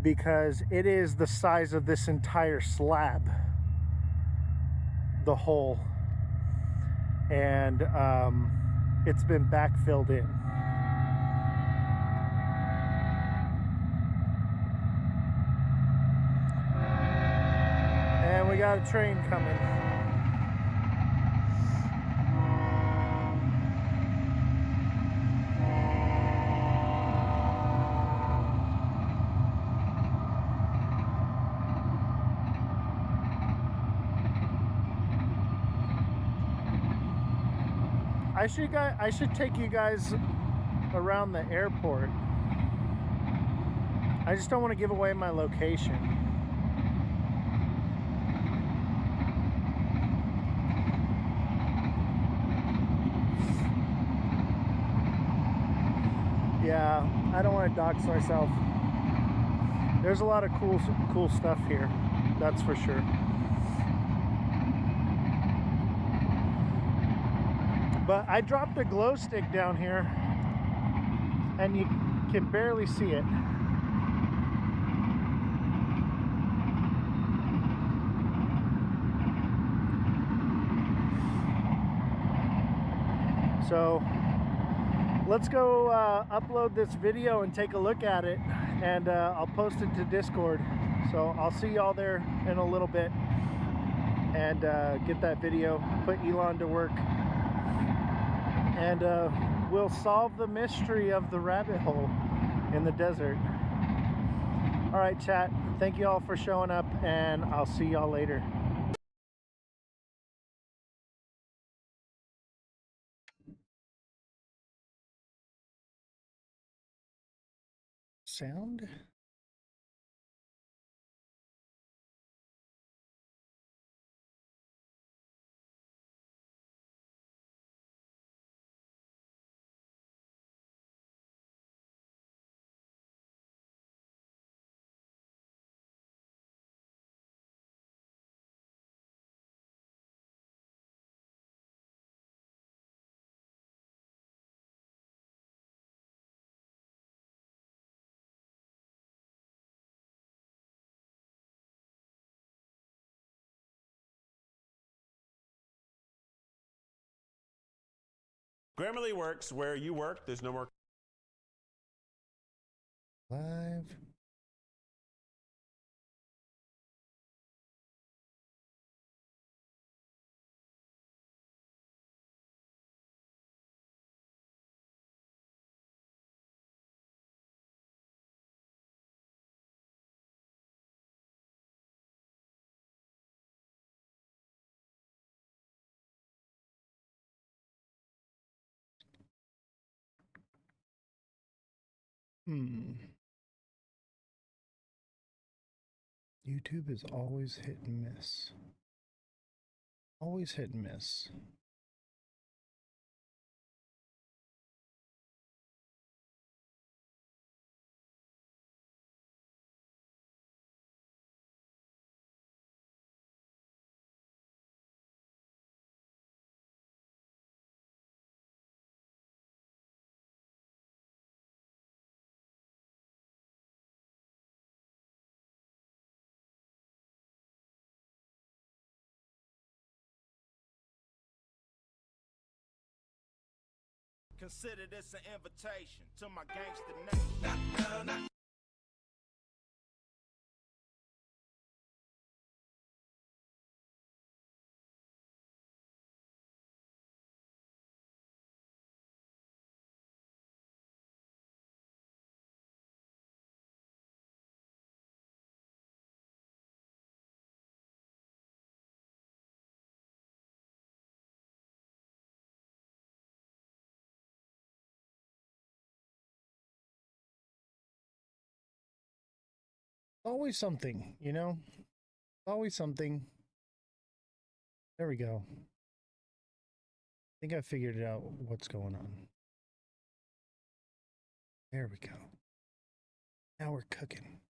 because it is the size of this entire slab, the hole, and it's been backfilled in. And we got a train coming. I should take you guys around the airport. I just don't want to give away my location. Yeah, I don't want to dox myself. There's a lot of cool stuff here, that's for sure. But I dropped a glow stick down here, and you can barely see it. So let's go upload this video and take a look at it, and I'll post it to Discord. So I'll see y'all there in a little bit, and get that video, put Elon to work, and we'll solve the mystery of the rabbit hole in the desert. All right, chat, thank you all for showing up, and I'll see y'all later. Sound? Grammarly works where you work. There's no more Live. YouTube is always hit and miss. Always hit and miss. Consider this an invitation to my gangster nation. Always something, you know? Always something. There we go. I think I figured it out what's going on. There we go. Now we're cooking.